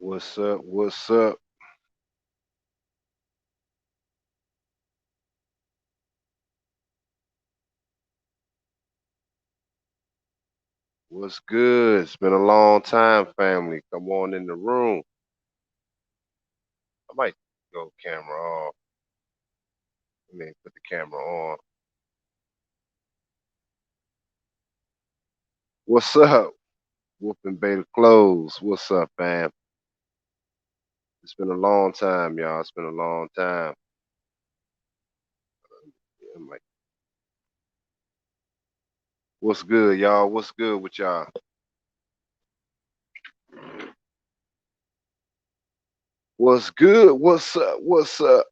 What's up? What's up? What's good? It's been a long time, family. Come on in the room. I might go camera off. I mean, put the camera on. What's up? Whooping Beta Clothes. What's up, fam? It's been a long time, y'all. It's been a long time. Yeah, what's good, y'all? What's good with y'all? What's good? What's up? What's up?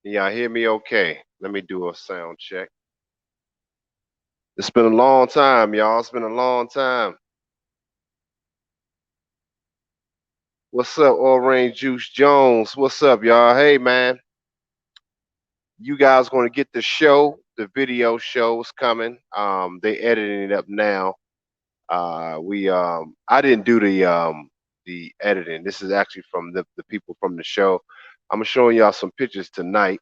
Can y'all hear me okay? Let me do a sound check. It's been a long time, y'all. It's been a long time. What's up, Orange Juice Jones? What's up, y'all? Hey, man. You guys going to get the show. The video show is coming. They editing it up now. I didn't do the editing. This is actually from the people from the show. I'm showing y'all some pictures tonight.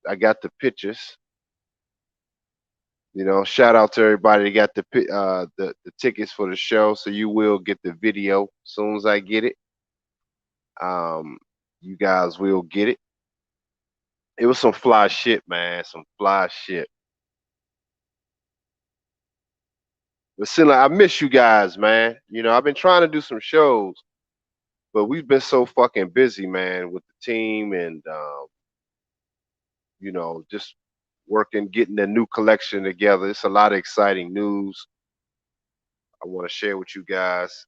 I got the pictures. You know, shout out to everybody that got the tickets for the show. So you will get the video as soon as I get it. Um, you guys will get it. It was some fly shit, man. Some fly shit. But still, I miss you guys, man. You know, I've been trying to do some shows, but we've been so fucking busy, man, with the team and just working, getting the new collection together. It's a lot of exciting news I want to share with you guys.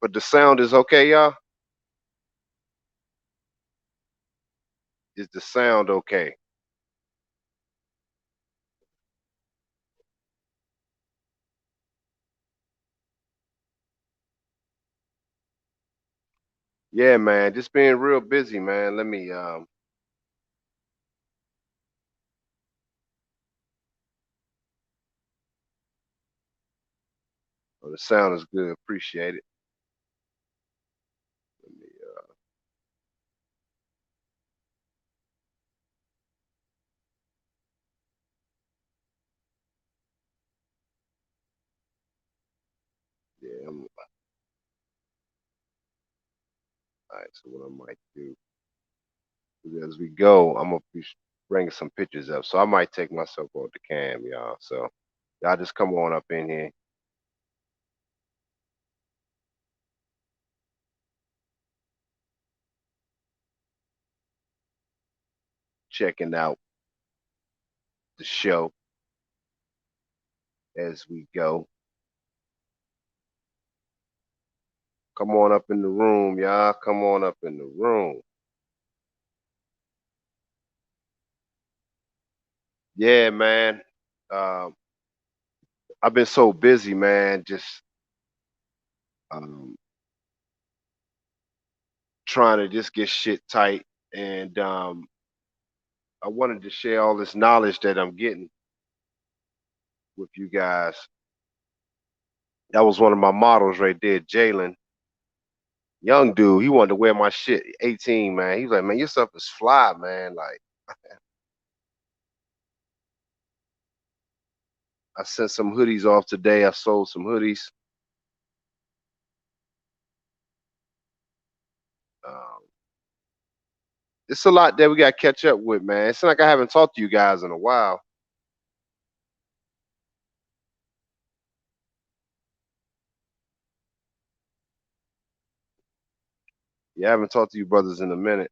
But the sound is okay, y'all. Is the sound okay? Yeah, man. Just being real busy, man. Let me oh, the sound is good. Appreciate it. Let me yeah, all right, so what I might do as we go, I'm gonna be bringing some pictures up. So I might take myself off the cam, y'all. So y'all just come on up in here, checking out the show as we go. Come on up in the room, y'all. Come on up in the room. Yeah, man. Um, I've been so busy, man. Just um, trying to just get shit tight, and I wanted to share all this knowledge that I'm getting with you guys. That was one of my models right there, Jalen. Young dude, he wanted to wear my shit. 18, man. He was like, man, your stuff is fly, man. Like, I sent some hoodies off today. I sold some hoodies. Um, it's a lot that we got to catch up with, man. It's like I haven't talked to you guys in a while. Yeah, I haven't talked to you brothers in a minute.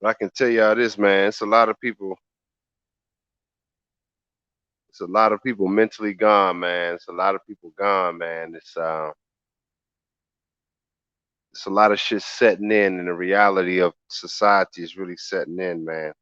But I can tell y'all this, man. It's a lot of people. It's a lot of people mentally gone, man. It's a lot of people gone, man. It's a lot of shit setting in, and the reality of society is really setting in, man.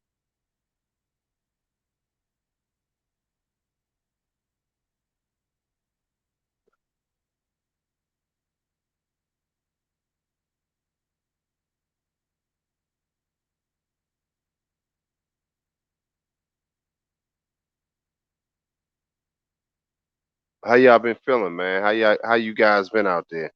How y'all been feeling, man? How you guys been out there?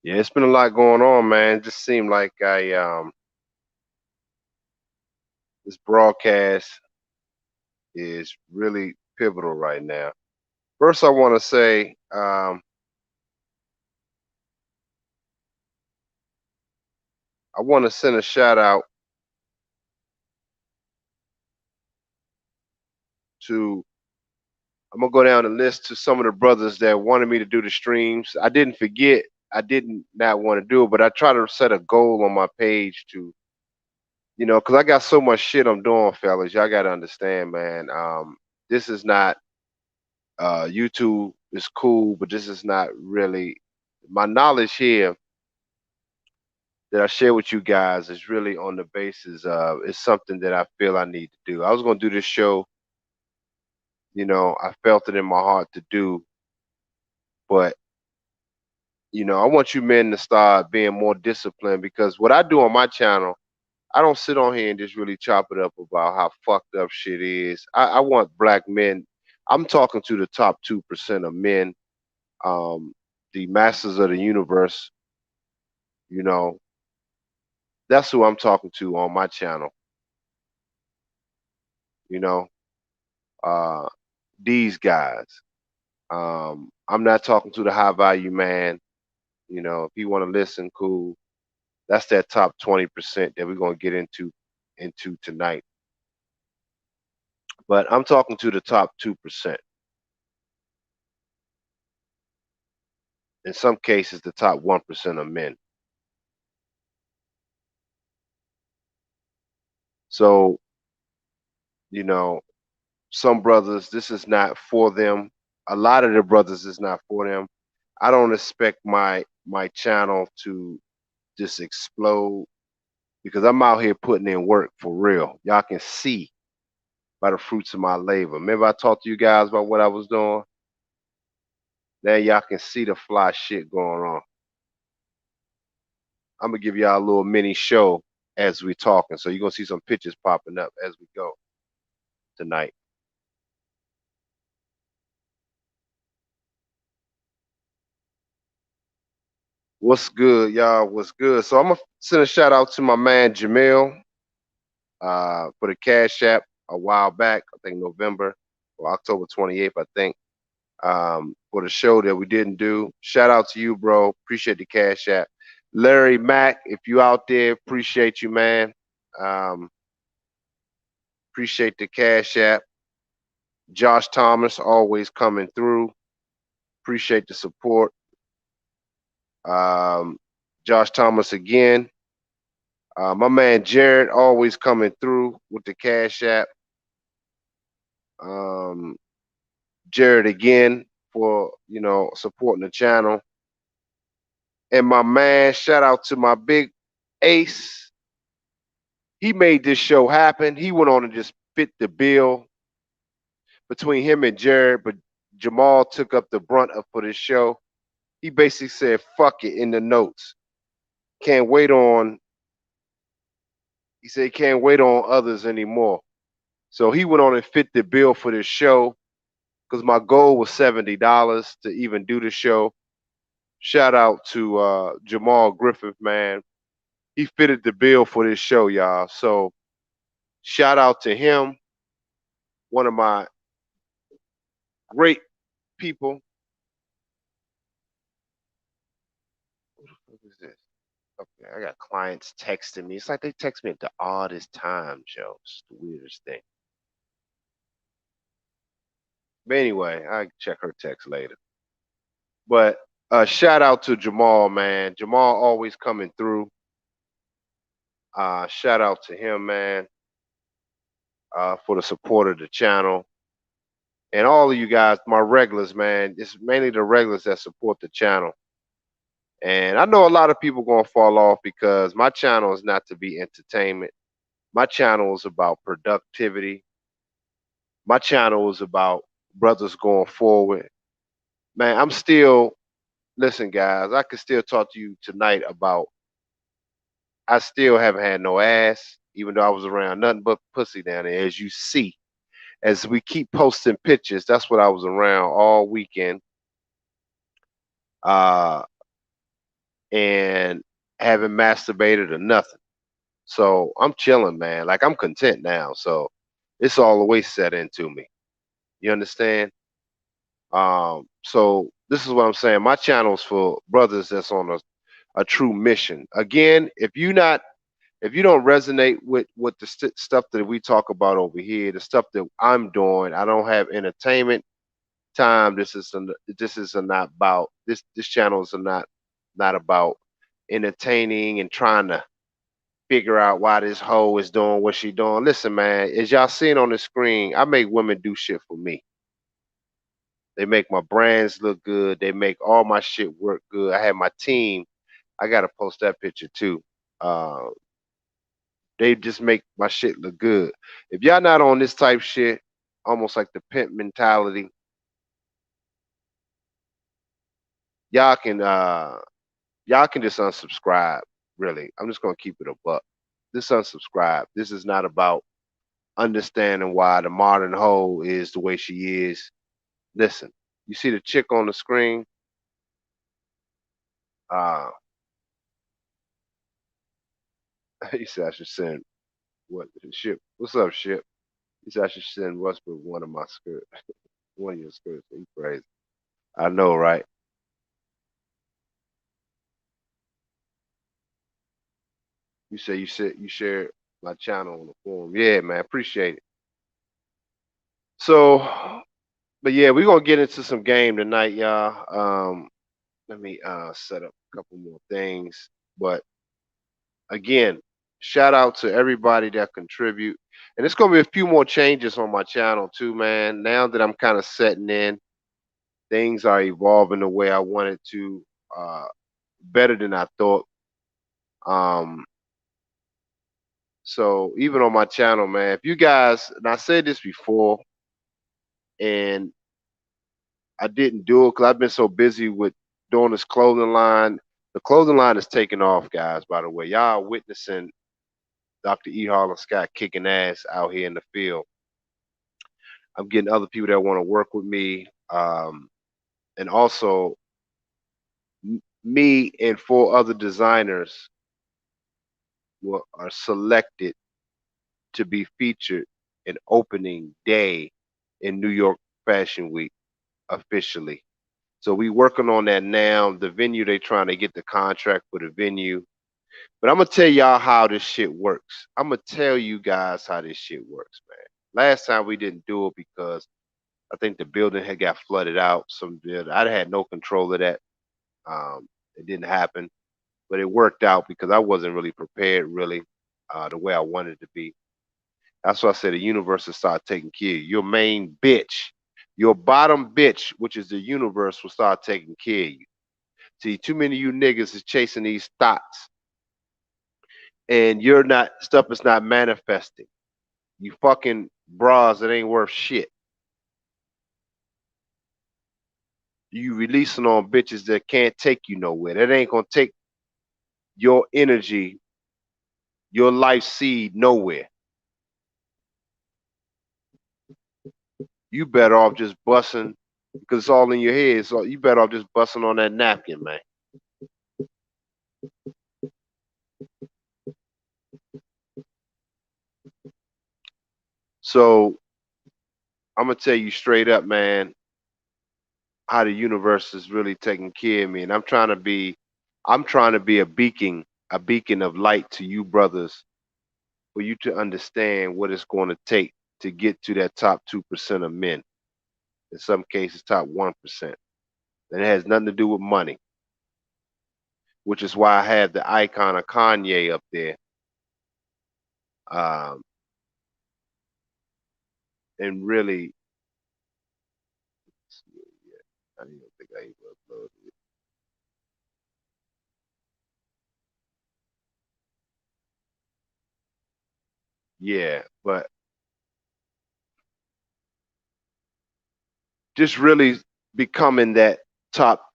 Yeah, it's been a lot going on, man. It just seemed like I this broadcast is really pivotal right now. First, I want to say I want to send a shout out to. I'm gonna go down the list to some of the brothers that wanted me to do the streams. I didn't forget. I didn't not want to do it, but I try to set a goal on my page to, because I got so much shit I'm doing, fellas. Y'all got to understand, man. This is not YouTube is cool, but this is not really my knowledge here that I share with you guys is really on the basis of it's something that I feel I need to do. I was gonna do this show, I felt it in my heart to do, but I want you men to start being more disciplined because what I do on my channel, I don't sit on here and just really chop it up about how fucked up shit is. I want black men. I'm talking to the top 2% of men, the masters of the universe, you know, that's who I'm talking to on my channel, you know, uh, these guys. I'm not talking to the high value man. If you want to listen, cool. That's that top 20% that we're gonna get into tonight. But I'm talking to the top 2%. In some cases, the top 1% of men. So, you know, some brothers, this is not for them. A lot of the brothers is not for them. I don't expect my channel to just explode because I'm out here putting in work for real. Y'all can see by the fruits of my labor. Remember I talked to you guys about what I was doing? Now y'all can see the fly shit going on. I'm gonna give y'all a little mini show as we talking. So you're gonna see some pictures popping up as we go tonight. What's good, y'all? What's good? So I'm gonna send a shout out to my man Jamil for the Cash App a while back. I think November or October 28th, I think. For the show that we didn't do. Shout out to you, bro. Appreciate the Cash App. Larry Mack, if you out there, appreciate you, man. Um, appreciate the Cash App. Josh Thomas always coming through. Appreciate the support. Um, Josh Thomas again. My man Jared always coming through with the Cash App. Um, Jared again for supporting the channel. And my man, shout out to my big ace. He made this show happen. He went on and just fit the bill between him and Jared, but Jamal took up the brunt of for this show. He basically said, fuck it in the notes. Can't wait on, he said, he can't wait on others anymore. So he went on and fit the bill for this show because my goal was $70 to even do the show. Shout out to Jamal Griffith, man. He fitted the bill for this show, y'all. So shout out to him, one of my great people. What is this? Okay, I got clients texting me. It's like they text me at the oddest time, Joe. It's the weirdest thing. But anyway, I check her text later. But shout out to Jamal, man. Jamal always coming through. Shout out to him, man, for the support of the channel. And all of you guys, my regulars, man. It's mainly the regulars that support the channel. And I know a lot of people gonna fall off because my channel is not to be entertainment. My channel is about productivity. My channel is about brothers going forward. Man, I'm still listen, guys. I could still talk to you tonight about. I still haven't had no ass, even though I was around nothing but pussy down there. As you see, as we keep posting pictures, that's what I was around all weekend. Uh, and haven't masturbated or nothing. So I'm chilling, man. Like I'm content now. So it's all the way set into me. You understand? So this is what I'm saying. My channel's for brothers that's on a true mission. Again, if you don't resonate with the stuff that we talk about over here, the stuff that I'm doing, I don't have entertainment time. This is not about this channel is not about entertaining and trying to figure out why this hoe is doing what she doing. Listen, man, as y'all seen on the screen, I make women do shit for me. They make my brands look good. They make all my shit work good. I have my team. I gotta post that picture too. Uh, they just make my shit look good. If y'all not on this type shit, almost like the pimp mentality, y'all can y'all can just unsubscribe. Really, I'm just gonna keep it a buck. Just unsubscribe. This is not about understanding why the modern hoe is the way she is. Listen, you see the chick on the screen. Uh, he said I should send what ship. What's up, ship? He said I should send Westbrook one of my skirts, one of your skirts. He crazy. I know, right? You said you shared my channel on the forum. Yeah, man, appreciate it. So, but yeah, we're gonna get into some game tonight, y'all. Let me set up a couple more things. But again, shout out to everybody that contribute. And it's gonna be a few more changes on my channel too, man. Now that I'm kind of setting in, things are evolving the way I wanted to, better than I thought. Um, so even on my channel, man, if you guys, and I said this before, and I didn't do it because I've been so busy with doing this clothing line. The clothing line is taking off, guys. By the way, y'all are witnessing Dr. E. Harlan Scott kicking ass out here in the field. I'm getting other people that want to work with me, and also me and four other designers are selected to be featured in opening day in New York Fashion Week officially. So we working on that now. The venue, they trying to get the contract for the venue. But I'm gonna tell y'all how this shit works. I'm gonna tell you guys how this shit works, man. Last time we didn't do it because I think the building had got flooded out. Some building. I had no control of that. It didn't happen, but it worked out because I wasn't really prepared, really, the way I wanted to be. That's why I said the universe will start taking care of you. Your main bitch, your bottom bitch, which is the universe, will start taking care of you. See, too many of you niggas is chasing these thoughts, and you're not stuff is not manifesting. You fucking bras that ain't worth shit. You releasing on bitches that can't take you nowhere. That ain't gonna take your energy, your life seed nowhere. You better off just busting because it's all in your head. So you better off just busting on that napkin, man. So I'm gonna tell you straight up, man, how the universe is really taking care of me, and I'm trying to be a beacon of light to you brothers, for you to understand what it's going to take to get to that top 2% of men. In some cases, top 1%. And it has nothing to do with money, which is why I have the icon of Kanye up there. Um, and really, I don't even think I even uploaded it. Yeah, but just really becoming that top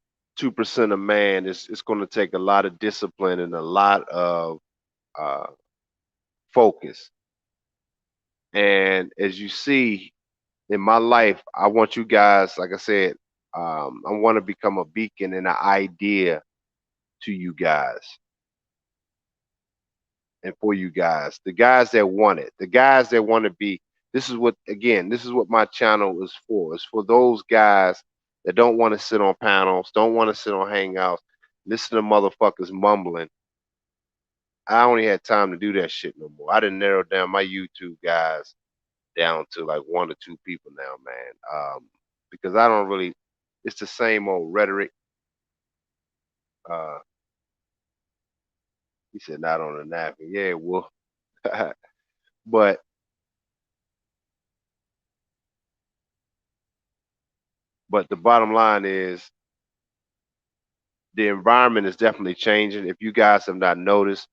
2% of man is it's going to take a lot of discipline and a lot of uh, focus. And as you see in my life, I want you guys, like I said, I want to become a beacon and an idea to you guys and for you guys, the guys that want it, the guys that want to be. This is what, again, this is what my channel is for. It's for those guys that don't want to sit on panels, don't want to sit on hangouts, listen to motherfuckers mumbling. I only had time to do that shit no more. I didn't narrow down my YouTube guys down to like 1 or 2 people now, man. Because I don't really. It's the same old rhetoric. Uh, he said not on a napkin. Yeah, well, but the bottom line is the environment is definitely changing. If you guys have not noticed,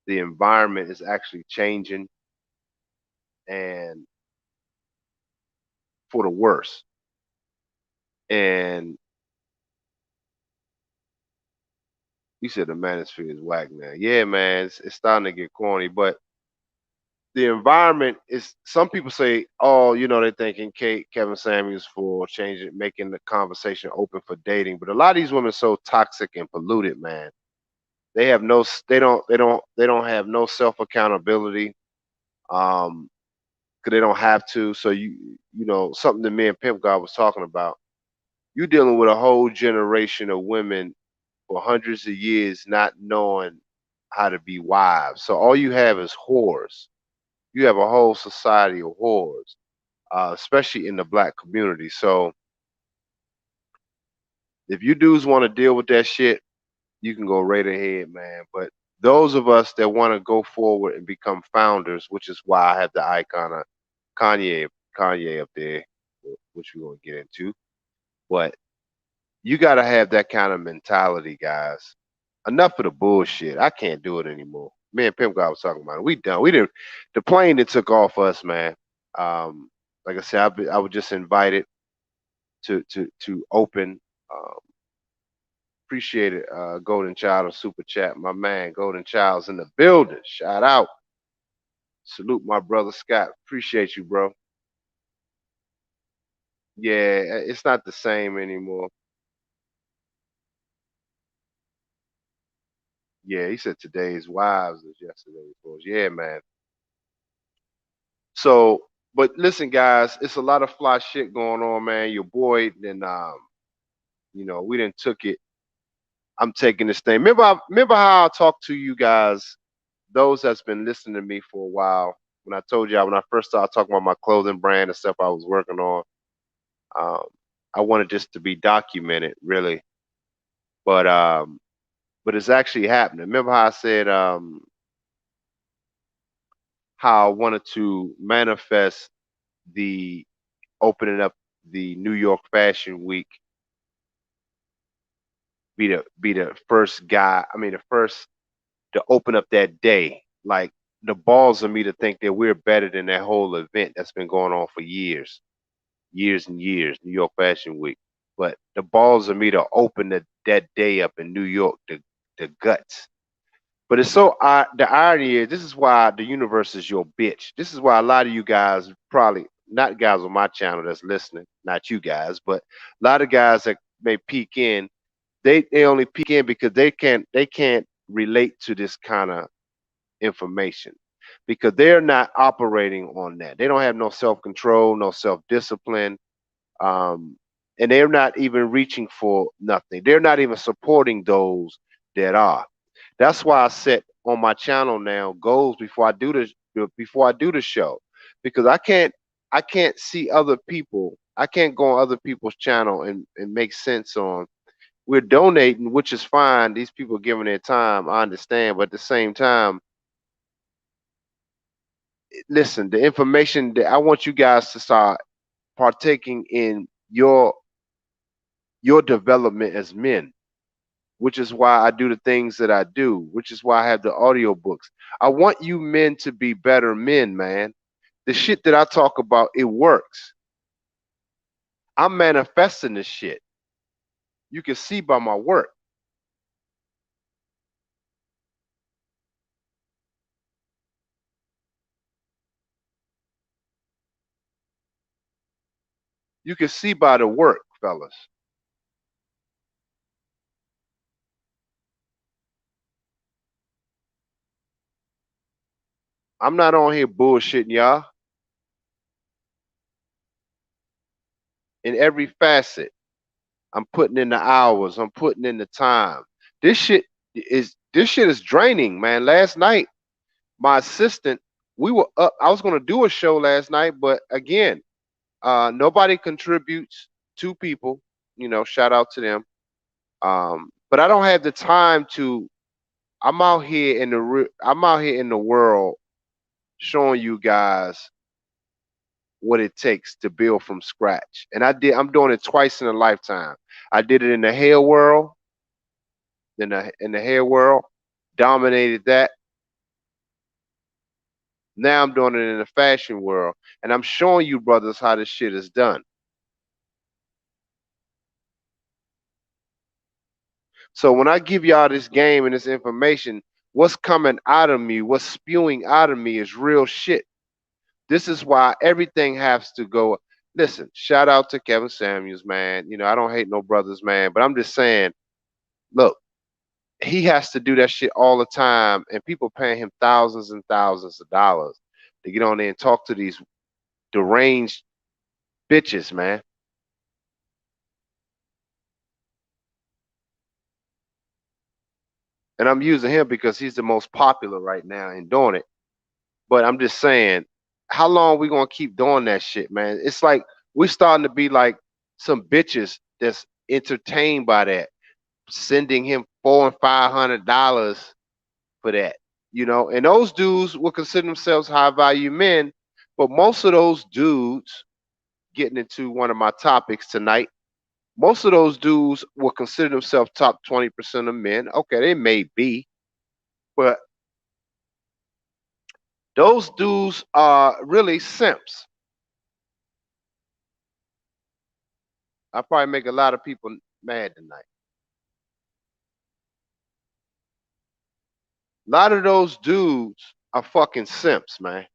the environment is actually changing and for the worse. And you said the manosphere is whack now. Yeah, man, it's starting to get corny, but the environment is. Some people say, oh, they're thanking Kevin Samuels for changing, making the conversation open for dating. But a lot of these women are so toxic and polluted, man. They have no, they don't have no self accountability. Um, because they don't have to. So something that me and Pimp God was talking about. You dealing with a whole generation of women for hundreds of years not knowing how to be wives. So all you have is whores. You have a whole society of whores, especially in the black community. So if you dudes want to deal with that shit, you can go right ahead, man. But those of us that want to go forward and become founders, which is why I have the icon of Kanye, Kanye up there, which we're gonna get into. But you gotta have that kind of mentality, guys. Enough of the bullshit. I can't do it anymore. Me and Pimp God was talking about it. We done. We didn't. The plane that took off us, man. Um, like I said, I was just invited to open. Um, appreciate it, Golden Child of Super Chat. My man, Golden Child's in the building. Shout out. Salute my brother Scott. Appreciate you, bro. Yeah, it's not the same anymore. Yeah, he said today's wives is yesterday's boys. Yeah, man. So, but listen, guys, it's a lot of fly shit going on, man. Your boy, and we didn't took it. I'm taking this thing. Remember how I talked to you guys, those that's been listening to me for a while. When I told you when I first started talking about my clothing brand and stuff I was working on, um, I wanted this to be documented, really. But it's actually happening. Remember how I said how I wanted to manifest the opening up the New York Fashion Week, be the first guy. I mean, the first to open up that day. Like the balls of me to think that we're better than that whole event that's been going on for years, years and years, New York Fashion Week. But the balls of me to open that day up in New York, the guts. But it's so the irony is this is why the universe is your bitch. This is why a lot of you guys, probably not guys on my channel that's listening, not you guys, but a lot of guys that may peek in, they only peek in because they can't relate to this kind of information because they're not operating on that. They don't have no self control, no self discipline, um, and they're not even reaching for nothing. They're not even supporting those that are. That's why I set on my channel now goals before I do the show, because I can't see other people. I can't go on other people's channel and make sense on. We're donating, which is fine. These people giving their time, I understand, but at the same time, listen, the information that I want you guys to start partaking in your development as men. which is why I do the things that I do, which is why I have the audio books. I want you men to be better men, man. The shit that I talk about, it works. I'm manifesting this shit. You can see by my work. You can see by the work, fellas. I'm not on here bullshitting y'all in every facet. I'm putting in the hours. I'm putting in the time. This shit this shit is draining, man. Last night, my assistant, we were up. I was gonna do a show last night, but again, nobody contributes. Two people, shout out to them. But I don't have the time to. I'm out here in the world showing you guys what it takes to build from scratch. And I'm doing it twice in a lifetime. I did it in the hair world, in the hair world, dominated that. Now I'm doing it in the fashion world. And I'm showing you brothers how this shit is done. So when I give y'all this game and this information, what's coming out of me, what's spewing out of me is real shit. This is why everything has to go. Listen, shout out to Kevin Samuels, man. I don't hate no brothers, man, but I'm just saying, look, he has to do that shit all the time, and people paying him thousands and thousands of dollars to get on there and talk to these deranged bitches, man. And I'm using him because he's the most popular right now in doing it. But I'm just saying, how long we gonna keep doing that shit, man? It's like we're starting to be like some bitches that's entertained by that, sending him $400 and $500 for that. And those dudes will consider themselves high value men, but most of those dudes, getting into one of my topics tonight, most of those dudes will consider themselves top 20% of men. Okay, they may be, but those dudes are really simps. I probably make a lot of people mad tonight. A lot of those dudes are fucking simps, man.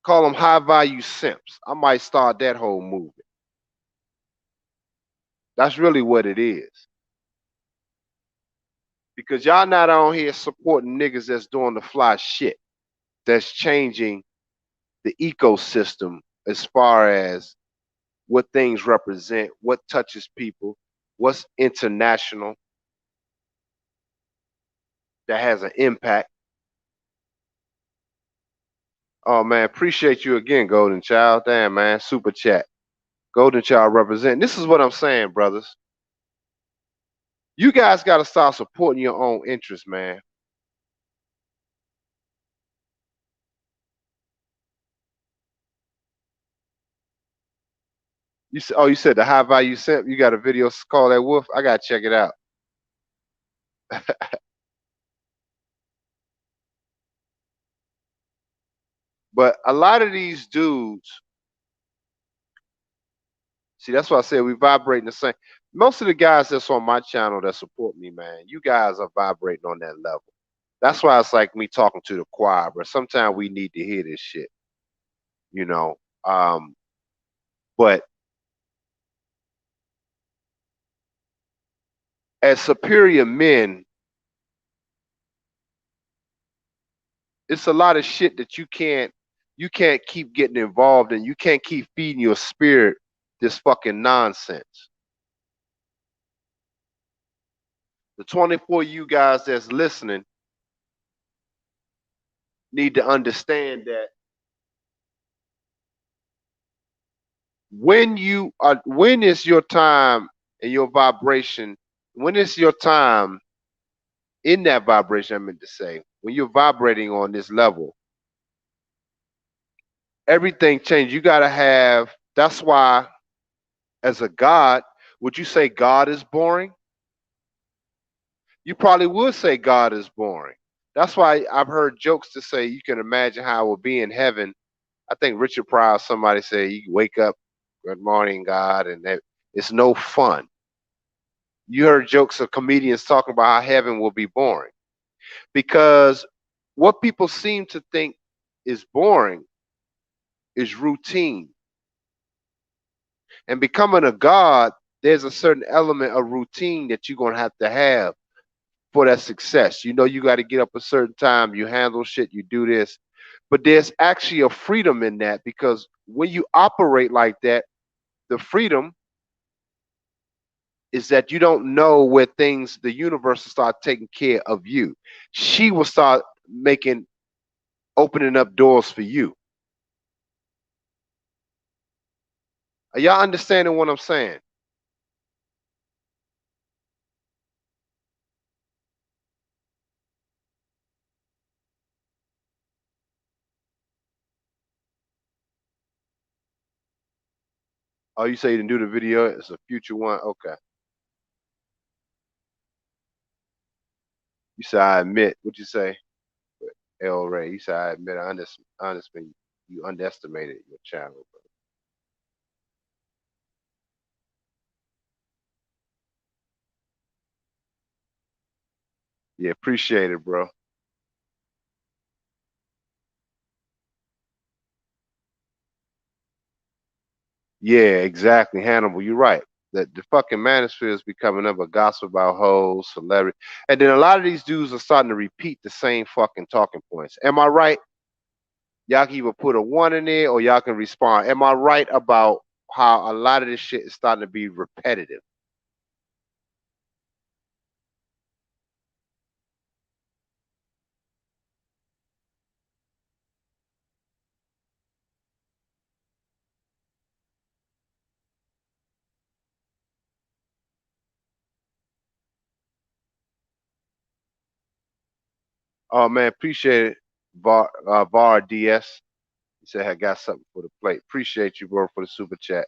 Call them high value simps. I might start that whole movement. That's really what it is. Because y'all not on here supporting niggas that's doing the fly shit, that's changing the ecosystem as far as what things represent, what touches people, what's international that has an impact. Oh man, appreciate you again, Golden Child. Damn man, super chat. Golden Child represent. This is what I'm saying, brothers. You guys got to start supporting your own interests, man. You said the high value simp. You got a video called that wolf. I gotta check it out. But a lot of these dudes, see, that's why I said we vibrating the same. Most of the guys that's on my channel that support me, man, you guys are vibrating on that level. That's why it's like me talking to the choir, but sometimes we need to hear this shit, you know. Um, but as superior men, it's a lot of shit that you can't keep getting involved in. You can't keep feeding your spirit this fucking nonsense. The 24 you guys that's listening need to understand that when is your time and your vibration, when is your time in that vibration, I meant to say, when you're vibrating on this level, everything changes. You gotta have, that's why as a God, Would you say God is boring? You probably would say God is boring. That's why I've heard jokes to say you can imagine how it would be in heaven. I think Richard Pryor, somebody said you wake up, good morning, God, and that it's no fun. You heard jokes of comedians talking about how heaven will be boring because what people seem to think is boring is routine. And becoming a God, there's a certain element of routine that you're going to have for that success. You know, you got to get up a certain time, you handle shit, you do this. But there's actually a freedom in that because when you operate like that, the freedom is that you don't know where things, the universe will start taking care of you. She will start making, opening up doors for you. Are y'all understanding what I'm saying? Oh, you say you didn't do the video? It's a future one? Okay. You say, I admit. What'd you say? El Ray. You say, I admit, honestly, you underestimated your channel. Bro. Yeah, appreciate it, bro. Yeah, exactly. Hannibal, you're right. The fucking manosphere is becoming up a gospel about hoes, celebrity. And then a lot of these dudes are starting to repeat the same fucking talking points. Am I right? Y'all can either put a one in there or y'all can respond. Am I right about how a lot of this shit is starting to be repetitive? Oh man, appreciate it. Bar DS. He said I got something for the plate. Appreciate you, bro, for the super chat.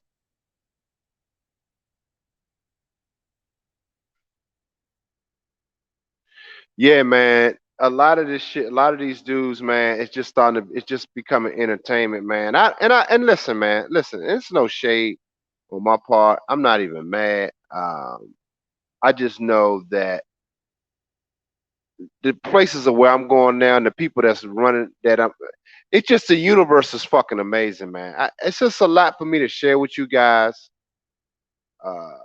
Yeah, man. A lot of this shit, a lot of these dudes, man, it's just starting to, it's just becoming entertainment, man. And listen, man, listen, it's no shade on my part. I'm not even mad. I just know that the places of where I'm going now and the people that's running that I'm, it's just the universe is fucking amazing, man. It's just a lot for me to share with you guys. Uh,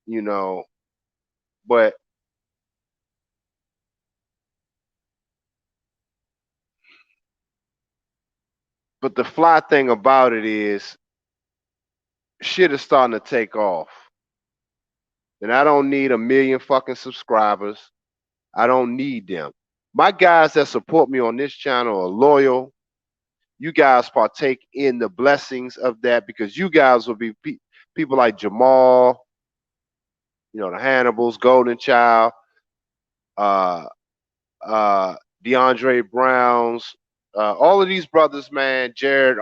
you know, but the fly thing about it is shit is starting to take off. And I don't need a million fucking subscribers. I don't need them. My guys that support me on this channel are loyal. You guys partake in the blessings of that because you guys will be people like Jamal, you know, the Hannibals, Golden Child, uh, uh, DeAndre Browns, all of these brothers, man, Jared,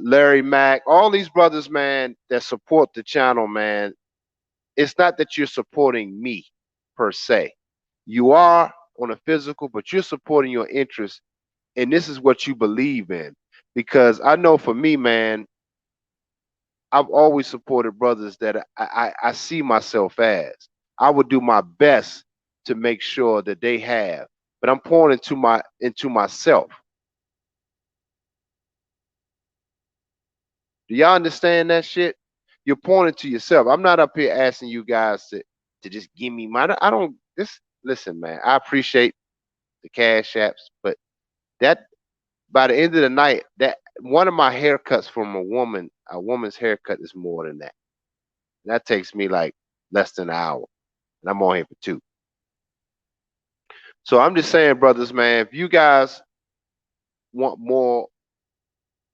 Larry Mack, all these brothers, man, that support the channel, man. It's not that you're supporting me per se. You are on a physical, but you're supporting your interests, and this is what you believe in. Because I know for me, man, I've always supported brothers that I see myself as. I would do my best to make sure that they have, but I'm pouring into myself. Do y'all understand that shit? You're pointing to yourself. I'm not up here asking you guys to just give me my. I don't. This listen, man. I appreciate the cash apps, but that by the end of the night, that one of my haircuts from a woman's haircut is more than that. That takes me like less than an hour, and I'm on here for two. So I'm just saying, brothers, man, if you guys want more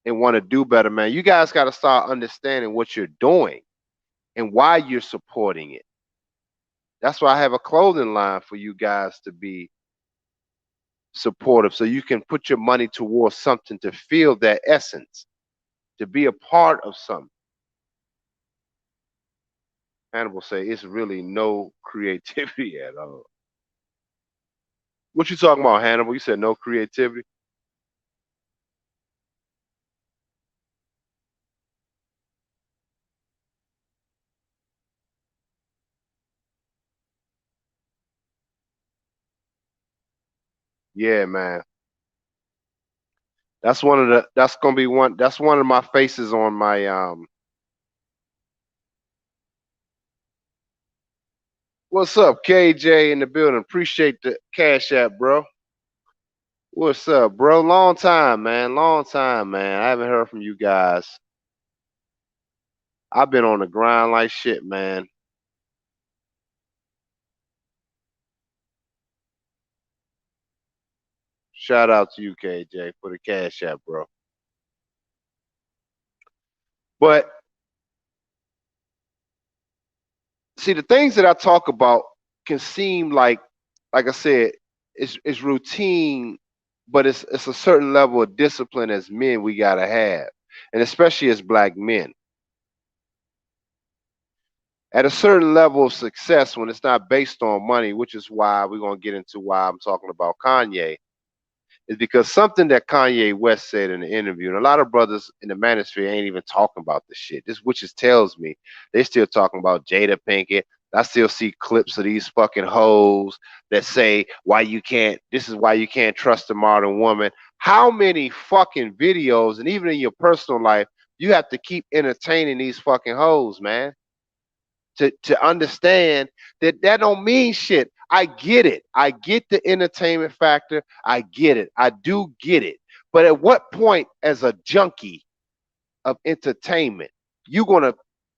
and want to do better, man, you guys got to start understanding what you're doing and why you're supporting it. That's why I have a clothing line for you guys to be supportive so you can put your money towards something to feel that essence, to be a part of something. Hannibal say it's really no creativity at all. What you talking about, Hannibal? You said no creativity? Yeah, man. That's gonna be that's one of my faces on my what's up, KJ in the building? Appreciate the cash app, bro. What's up, bro? Long time, man. Long time, man. I haven't heard from you guys. I've been on the grind like shit, man. Shout out to you, KJ, for the cash app, bro. But see, the things that I talk about can seem like I said, it's routine, but it's a certain level of discipline as men we gotta have, and especially as black men. At a certain level of success, when it's not based on money, which is why we're gonna get into why I'm talking about Kanye, is because something that Kanye West said in the interview, and a lot of brothers in the manosphere ain't even talking about this shit. This which is tells me they still talking about Jada Pinkett. I still see clips of these fucking hoes that say why you can't. This is why you can't trust a modern woman. How many fucking videos, and even in your personal life, you have to keep entertaining these fucking hoes, man, to understand that that don't mean shit. I get it. I get the entertainment factor. I get it. I do get it. But at what point, as a junkie of entertainment, you gonna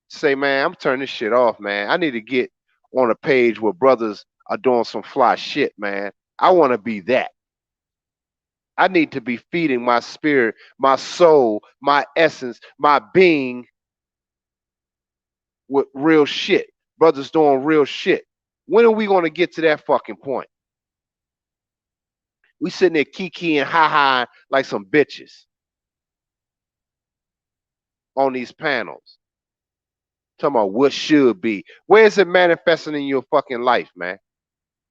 say, man, I'm turning this shit off, man. I need to get on a page where brothers are doing some fly shit, man. I want to be that. I need to be feeding my spirit, my soul, my essence, my being with real shit. Brothers doing real shit. When are we going to get to that fucking point? We sitting there kiki and ha ha like some bitches on these panels. Talking about what should be. Where is it manifesting in your fucking life, man?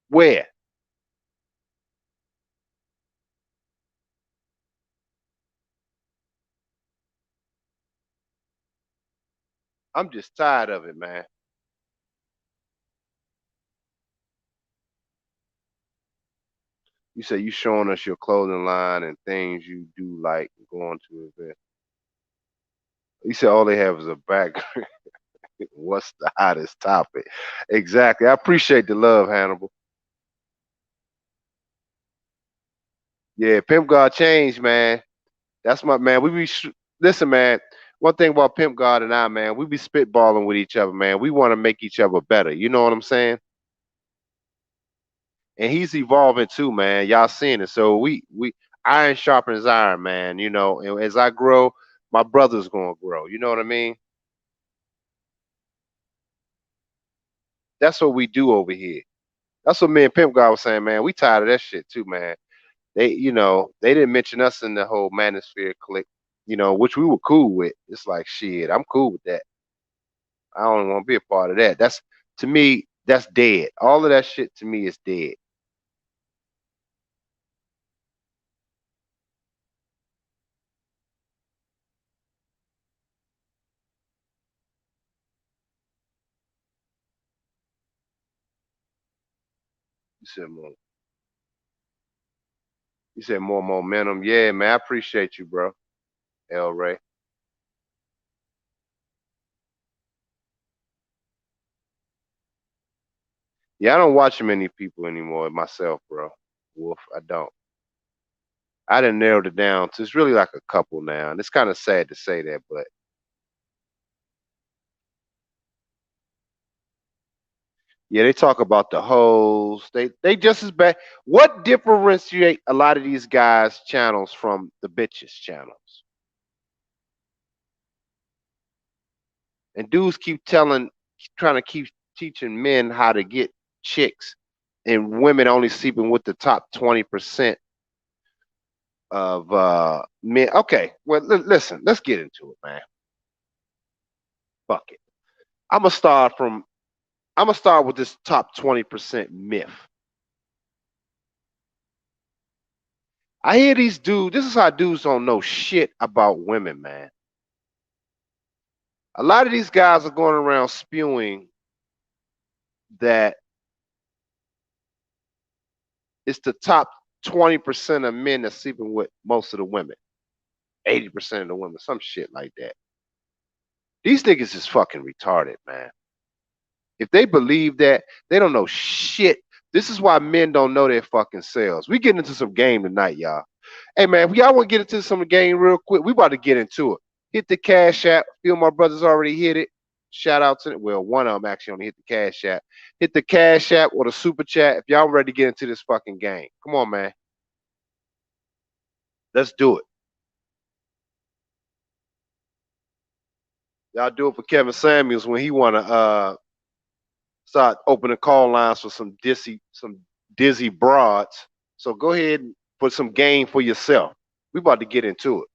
Where? I'm just tired of it, man. You say you showing us your clothing line and things you do like going to event. You said all they have is a back. What's the hottest topic? Exactly. I appreciate the love, Hannibal. Yeah, Pimp God changed, man. That's my man. Listen, man. One thing about Pimp God and I, man, we be spitballing with each other, man. We want to make each other better. You know what I'm saying? And he's evolving too, man. Y'all seeing it. So we iron sharpens iron, man. You know, and as I grow, my brother's gonna grow. You know what I mean? That's what we do over here. That's what me and Pimp God was saying, man. We tired of that shit too, man. They didn't mention us in the whole manosphere clique, which we were cool with. It's like shit, I'm cool with that. I don't want to be a part of that. That's to me, that's dead. All of that shit to me is dead. You said more. You said more momentum. Yeah, man. I appreciate you, bro. El Ray. Yeah, I don't watch many people anymore myself, bro. Wolf, I don't. I didn't narrow it down to it's really like a couple now, and it's kind of sad to say that, but yeah, they talk about the hoes. They just as bad. What differentiate a lot of these guys' channels from the bitches' channels? And dudes keep trying to keep teaching men how to get chicks, and women only sleeping with the top 20% of men. Okay, well, listen, let's get into it, man. Fuck it. I'm gonna start from I'm gonna start with this top 20% myth. I hear these dudes, this is how dudes don't know shit about women, man. A lot of these guys are going around spewing that it's the top 20% of men that's sleeping with most of the women, 80% of the women, some shit like that. These niggas is fucking retarded, man. If they believe that, they don't know shit. This is why men don't know their fucking selves. We getting into some game tonight, y'all. Hey man, y'all want to get into some game real quick? We about to get into it. Hit the Cash App. A few of my brothers already hit it. Shout out to it. Well, one of them actually only hit the Cash App. Hit the Cash App or the Super Chat if y'all ready to get into this fucking game. Come on, man. Let's do it. Y'all do it for Kevin Samuels when he wanna start opening call lines for some dizzy broads. So go ahead and put some game for yourself. We about to get into it.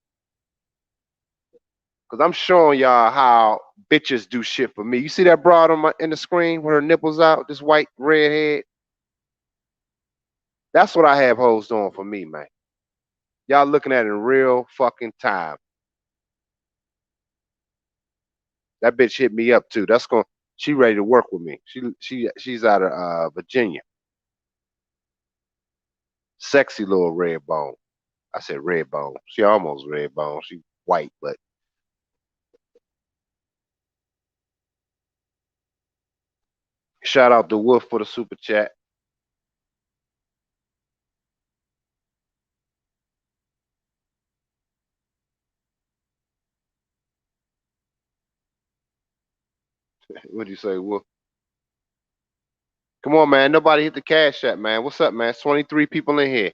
Cause I'm showing y'all how bitches do shit for me. You see that broad on in the screen with her nipples out, this white redhead? That's what I have hoes doing for me, man. Y'all looking at it in real fucking time. That bitch hit me up too. She ready to work with me. She's out of Virginia. Sexy little red bone. I said red bone. She almost red bone. She white, but shout out to Wolf for the super chat. What'd you say, Wolf? Come on, man. Nobody hit the Cash App, man. What's up, man? 23 people in here.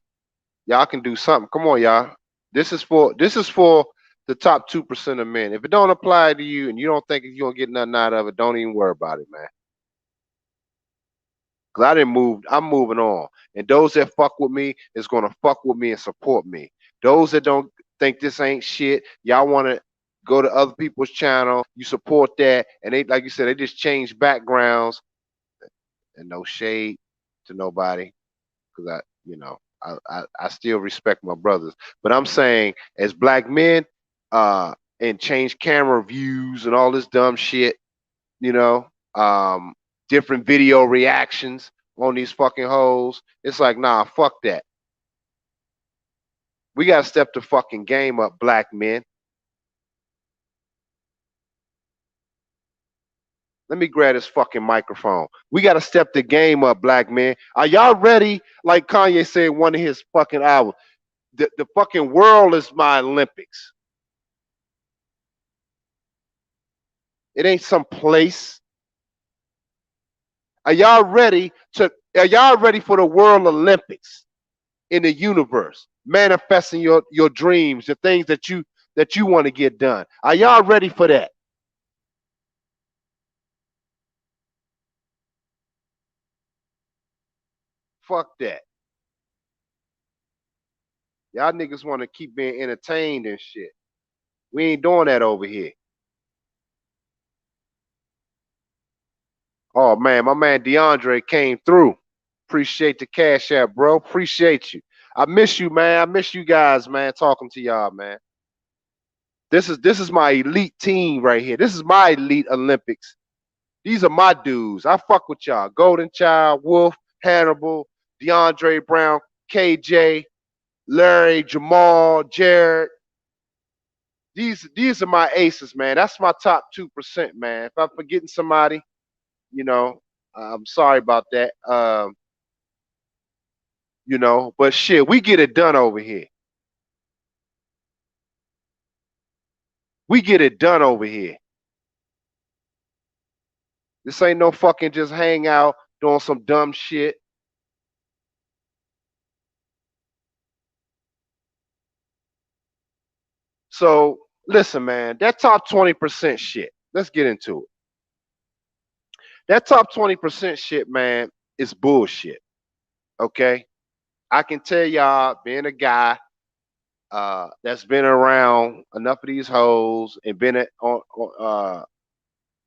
Y'all can do something. Come on, y'all. This is for the top 2% of men. If it don't apply to you and you don't think you're gonna get nothing out of it, don't even worry about it, man. Cause I didn't move. I'm moving on. And those that fuck with me is gonna fuck with me and support me. Those that don't think this ain't shit, y'all wanna go to other people's channel, you support that, and they like you said, they just change backgrounds and no shade to nobody. Cause I still respect my brothers. But I'm saying as black men, and change camera views and all this dumb shit, you know, different video reactions on these fucking hoes. It's like, nah, fuck that. We gotta step the fucking game up, black men. Let me grab this fucking microphone. We gotta step the game up, black men. Are y'all ready? Like Kanye said in one of his fucking albums, the fucking world is my Olympics. It ain't some place. Are y'all ready for the World Olympics in the universe? Manifesting your dreams, the things that you want to get done. Are y'all ready for that? Fuck that. Y'all niggas want to keep being entertained and shit. We ain't doing that over here. Oh man, my man DeAndre came through. Appreciate the Cash App, bro. Appreciate you. I miss you, man. I miss you guys, man. Talking to y'all, man. This is my elite team right here. This is my elite Olympics. These are my dudes. I fuck with y'all. Golden Child, Wolf, Hannibal, DeAndre Brown, KJ, Larry, Jamal, Jared. These are my aces, man. That's my top 2%, man. If I'm forgetting somebody, I'm sorry about that. But shit, we get it done over here. We get it done over here. This ain't no fucking just hang out doing some dumb shit. So listen, man, that top 20% shit. Let's get into it. That top 20% shit, man, is bullshit. Okay? I can tell y'all, being a guy that's been around enough of these hoes and been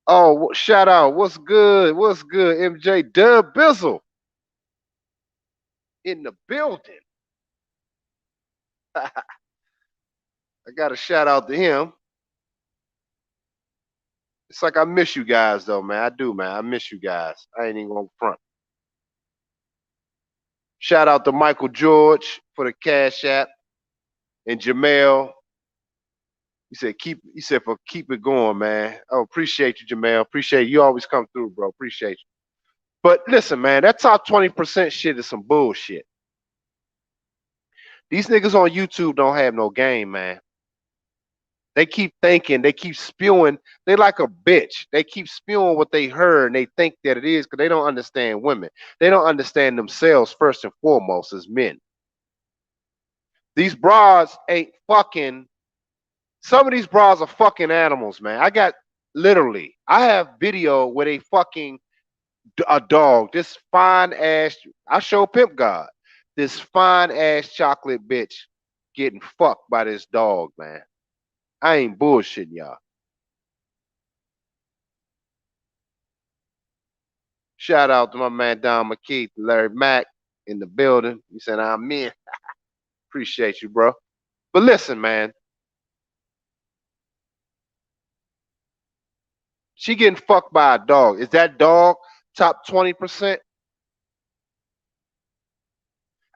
Oh, shout out. What's good? What's good? MJ Dub Bizzle in the building. I got a shout out to him. It's like I miss you guys though, man. I do, man. I miss you guys. I ain't even gonna front. Shout out to Michael George for the Cash App and Jamel. He said for keep it going, man. Oh, appreciate you, Jamel. Appreciate you. You always come through, bro. Appreciate you. But listen, man, that top 20% shit is some bullshit. These niggas on YouTube don't have no game, man. They keep thinking, they keep spewing. They like a bitch. They keep spewing what they heard and they think that it is because they don't understand women. They don't understand themselves first and foremost as men. These bras ain't fucking. Some of these bras are fucking animals, man. I have video where they fucking a dog. This fine ass, I show Pimp God. This fine ass chocolate bitch getting fucked by this dog, man. I ain't bullshitting y'all. Shout out to my man Don McKee, Larry Mack in the building. He said, I'm in. Appreciate you, bro. But listen, man. She getting fucked by a dog. Is that dog top 20%?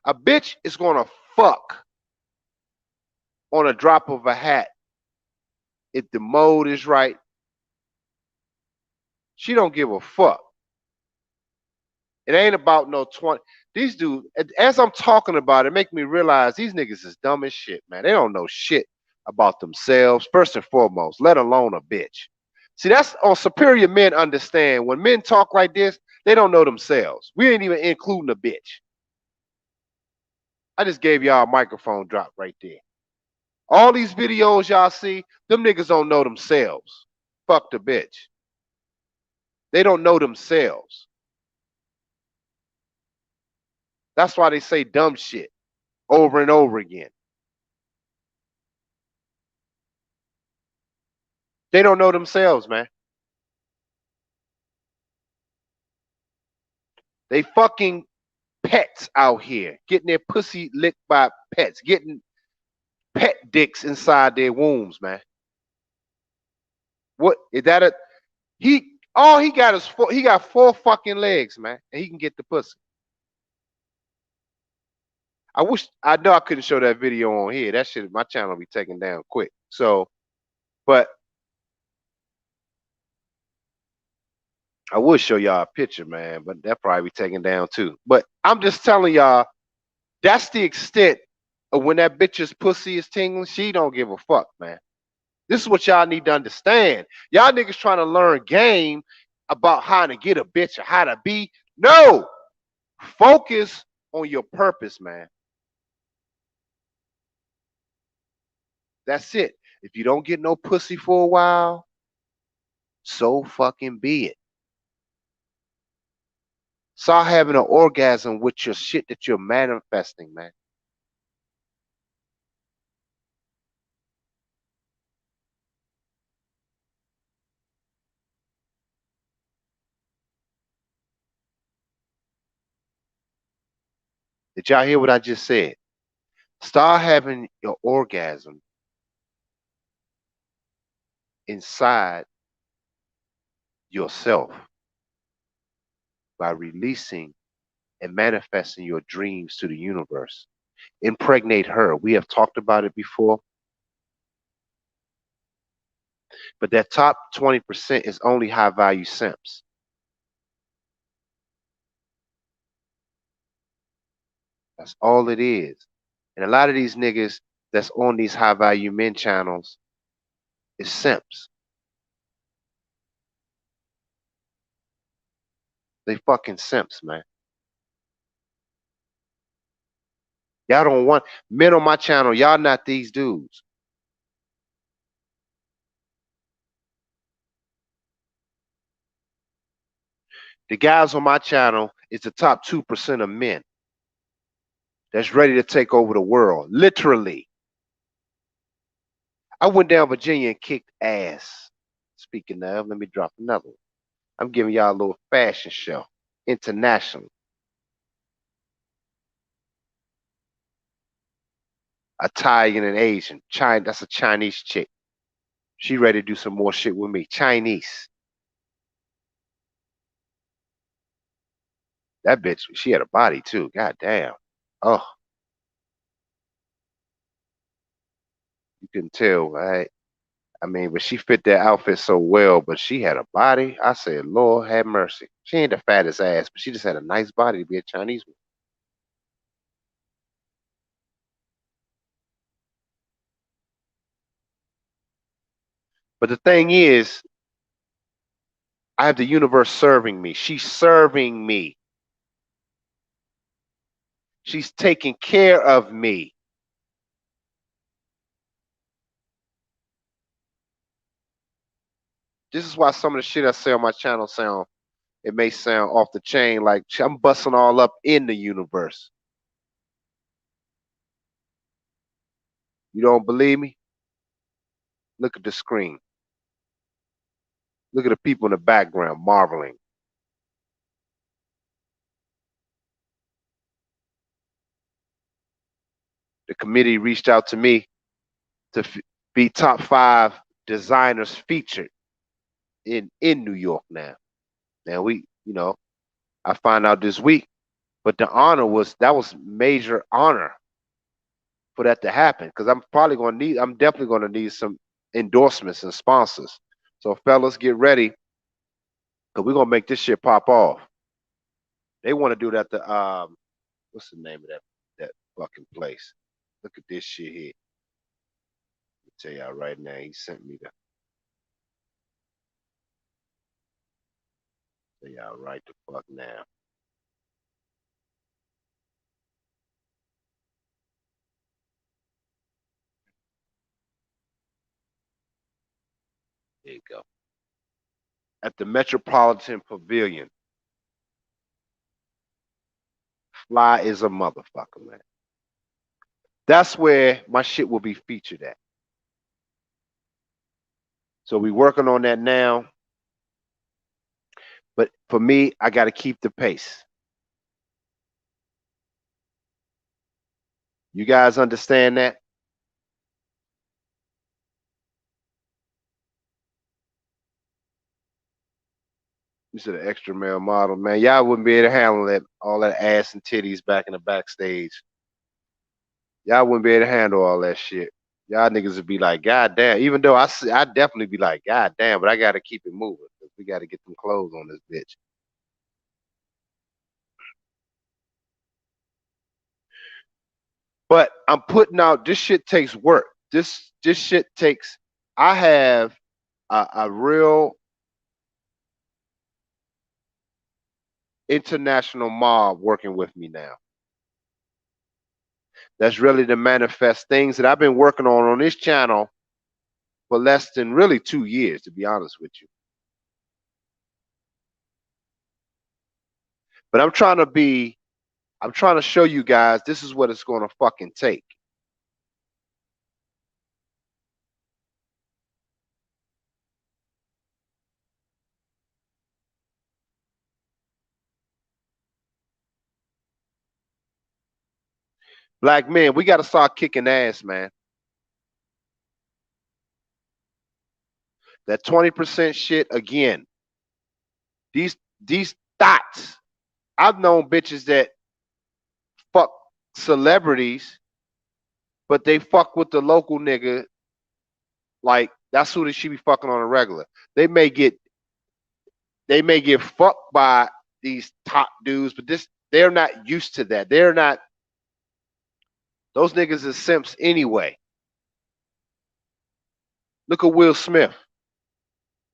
A bitch is gonna fuck on a drop of a hat if the mode is right. She don't give a fuck. It ain't about no 20. These dudes, as I'm talking about it, make me realize these niggas is dumb as shit, man. They don't know shit about themselves, first and foremost, let alone a bitch. See, that's on superior men understand. When men talk like this, they don't know themselves. We ain't even including a bitch. I just gave y'all a microphone drop right there. All these videos y'all see, them niggas don't know themselves. Fuck the bitch. They don't know themselves. That's why they say dumb shit over and over again. They don't know themselves, man. They fucking pets out here, getting their pussy licked by pets, getting pet dicks inside their wombs, man. What is that? All he got is he got 4 fucking legs, man, and he can get the pussy. I know I couldn't show that video on here. That shit, my channel be taken down quick. So, but I would show y'all a picture, man, but that probably be taken down too. But I'm just telling y'all, that's the extent of when that bitch's pussy is tingling. She don't give a fuck, man. This is what y'all need to understand. Y'all niggas trying to learn game about how to get a bitch or how to be. No, focus on your purpose, man. That's it. If you don't get no pussy for a while, so fucking be it. Start having an orgasm with your shit that you're manifesting, man. Did y'all hear what I just said? Start having your orgasm inside yourself by releasing and manifesting your dreams to the universe. Impregnate her. We have talked about it before. But that top 20% is only high value simps. That's all it is. And a lot of these niggas that's on these high value men channels is simps. They fucking simps, man. Y'all don't want men on my channel. Y'all not these dudes. The guys on my channel is the top 2% of men that's ready to take over the world. Literally. I went down Virginia and kicked ass. Speaking of, let me drop another one. I'm giving y'all a little fashion show, international. Italian and Asian. China, that's a Chinese chick. She ready to do some more shit with me. Chinese. That bitch, she had a body too. God damn. Oh, you couldn't tell, right? I mean, but she fit that outfit so well, but she had a body. I said, Lord have mercy. She ain't the fattest ass, but she just had a nice body to be a Chinese woman. But the thing is, I have the universe serving me. She's serving me. She's taking care of me. This is why some of the shit I say on my channel it may sound off the chain, like I'm busting all up in the universe. You don't believe me? Look at the screen. Look at the people in the background marveling. The committee reached out to me to be top 5 designers featured in New York now. Now I find out this week, but the honor was major honor for that to happen, because I'm definitely going to need some endorsements and sponsors. So fellas, get ready, because we're going to make this shit pop off. They want to do that to what's the name of that fucking place? Look at this shit here. I'll tell y'all right now. He sent me the tell y'all right the fuck now. There you go. At the Metropolitan Pavilion. Fly is a motherfucker, man. That's where my shit will be featured at. So we working on that now. But for me, I got to keep the pace. You guys understand that? You said an extra male model, man. Y'all wouldn't be able to handle that, all that ass and titties back in the backstage. Y'all wouldn't be able to handle all that shit. Y'all niggas would be like, God damn. Even though I definitely be like, God damn, but I got to keep it moving. We got to get them clothes on this bitch. But I'm putting out, this shit takes work. This shit takes, I have a real international mob working with me now. That's really to manifest things that I've been working on this channel for less than really 2 years, to be honest with you. But I'm trying to show you guys this is what it's going to fucking take. Black men, we got to start kicking ass, man. That 20% shit again. These thoughts. I've known bitches that fuck celebrities, but they fuck with the local nigga. Like that's who she be fucking on a regular. They may get fucked by these top dudes, but they're not used to that. They're not, those niggas is simps anyway. Look at Will Smith.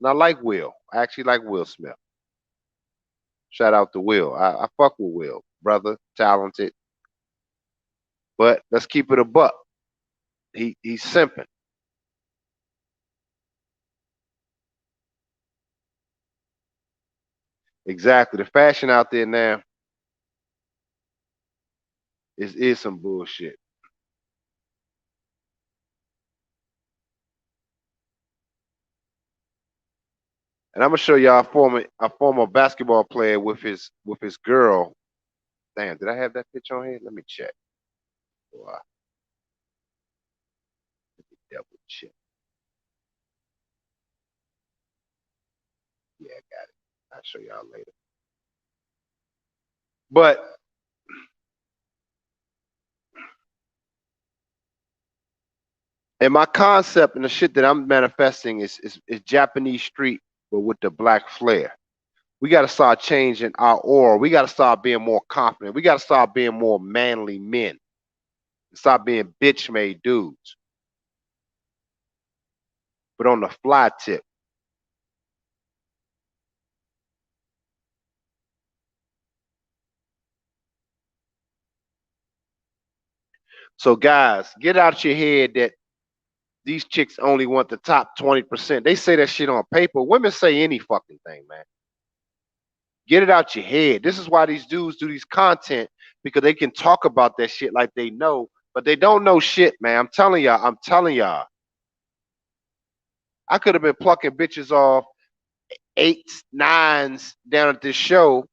And I like Will. I actually like Will Smith. Shout out to Will. I fuck with Will. Brother, talented. But let's keep it a buck. He's simping. Exactly. The fashion out there now is some bullshit. And I'm gonna show y'all a former basketball player with his girl. Damn, did I have that picture on here? Let me check. Oh, double check. Yeah, I got it. I'll show y'all later. But and my concept and the shit that I'm manifesting is Japanese street, but with the black flair. We got to start changing our aura. We got to start being more confident. We got to start being more manly men. Stop being bitch made dudes, but on the fly tip. So guys, get out your head that these chicks only want the top 20%. They say that shit on paper. Women say any fucking thing, man. Get it out your head. This is why these dudes do these content because they can talk about that shit like they know, but they don't know shit, man. I'm telling y'all. I'm telling y'all. I could have been plucking bitches off eights, nines down at this show,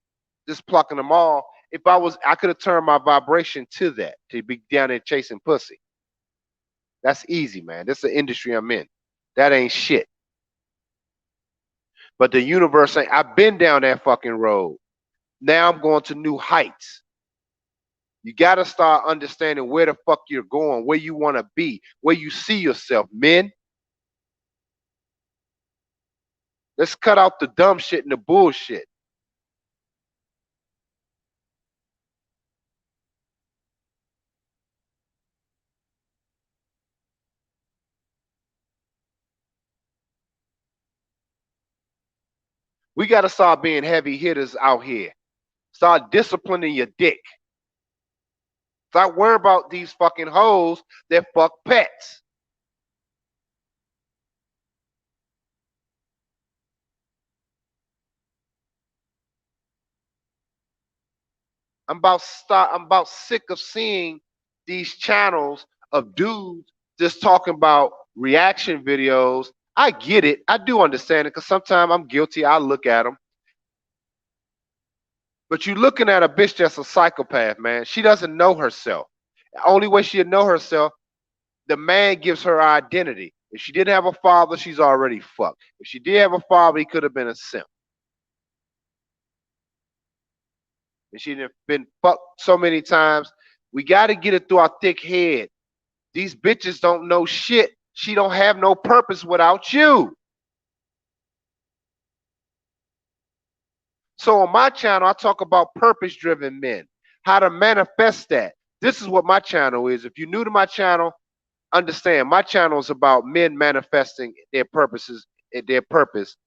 just plucking them all. If I could have turned my vibration to that, to be down there chasing pussy. That's easy, man. This is the industry I'm in. That ain't shit. But the universe ain't. I've been down that fucking road. Now I'm going to new heights. You got to start understanding where the fuck you're going, where you want to be, where you see yourself. Men, let's cut out the dumb shit and the bullshit. We got to start being heavy hitters out here. Start disciplining your dick. Stop worrying about these fucking hoes that fuck pets. I'm about sick of seeing these channels of dudes just talking about reaction videos. I get it. I do understand it because sometimes I'm guilty. I look at them. But you looking at a bitch that's a psychopath, man. She doesn't know herself. The only way she'll know herself, the man gives her identity. If she didn't have a father, she's already fucked. If she did have a father, he could have been a simp. And she'd have been fucked so many times. We got to get it through our thick head. These bitches don't know shit. She don't have no purpose without you. So on my channel, I talk about purpose-driven men, how to manifest that. This is what my channel is. If you're new to my channel, understand my channel is about men manifesting their purposes, their purpose,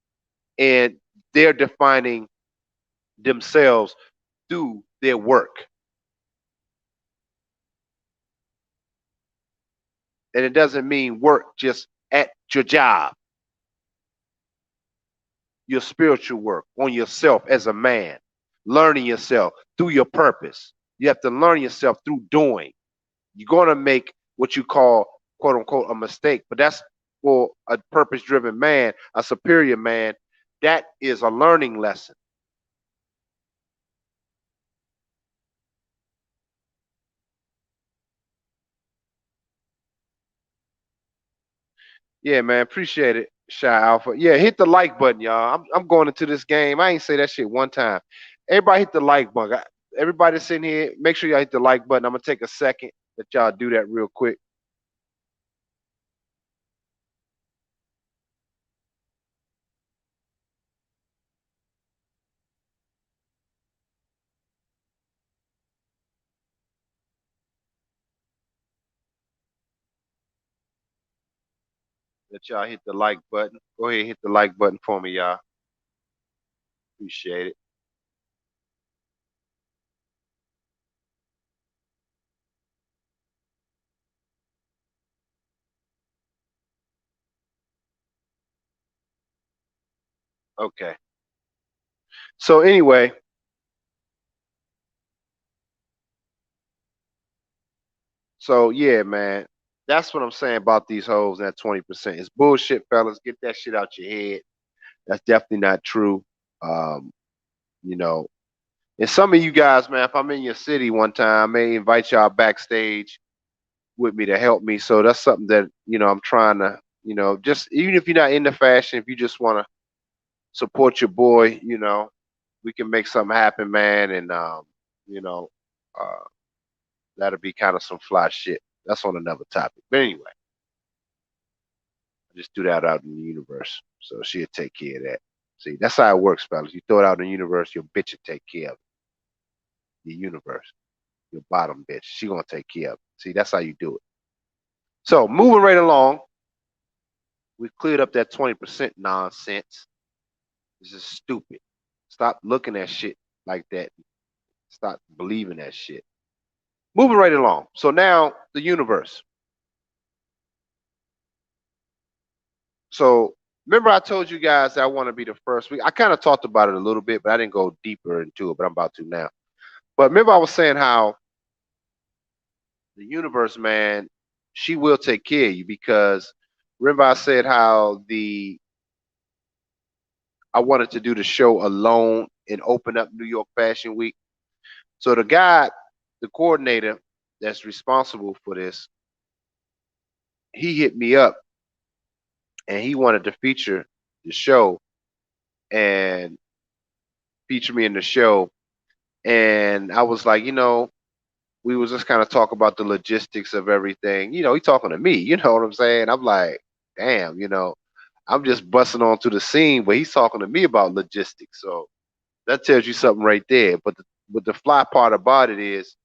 and they're defining themselves through their work. And it doesn't mean work just at your job. Your spiritual work on yourself as a man, learning yourself through your purpose. You have to learn yourself through doing. You're going to make what you call, quote unquote, a mistake, but that's for a purpose driven man, a superior man. That is a learning lesson. Yeah, man, appreciate it, Shy Alpha. Yeah, hit the like button, y'all. I'm going into this game. I ain't say that shit one time. Everybody hit the like button. Everybody sitting here, make sure y'all hit the like button. I'm gonna take a second that y'all do that real quick. That y'all hit the like button. Go ahead, hit the like button for me, y'all. Appreciate it. Okay. So anyway, so yeah, man, that's what I'm saying about these hoes. That 20% is bullshit, fellas. Get that shit out your head. That's definitely not true. Um, you know, and some of you guys, man, if I'm in your city one time, I may invite y'all backstage with me to help me. So that's something that, I'm trying to, just even if you're not into fashion, if you just want to support your boy, we can make something happen, man. And, you know, uh, that'll be kind of some fly shit. That's on another topic. But anyway, I just threw that out in the universe. So she'll take care of that. See, that's how it works, fellas. You throw it out in the universe, your bitch will take care of it. The universe, your bottom bitch. She gonna take care of it. See, that's how you do it. So moving right along, we cleared up that 20% nonsense. This is stupid. Stop looking at shit like that. Stop believing that shit. Moving right along. So now the universe. So remember I told you guys that I want to be the first week. I kind of talked about it a little bit, but I didn't go deeper into it, but I'm about to now. But remember I was saying how the universe, man, she will take care of you because remember I said how the I wanted to do the show alone and open up New York Fashion Week. So the guy, the coordinator that's responsible for this, he hit me up and he wanted to feature the show and feature me in the show. And I was like, we was just kind of talk about the logistics of everything. He talking to me, you know what I'm saying? I'm like, damn, I'm just busting onto the scene, but he's talking to me about logistics. So that tells you something right there. But the fly part about it is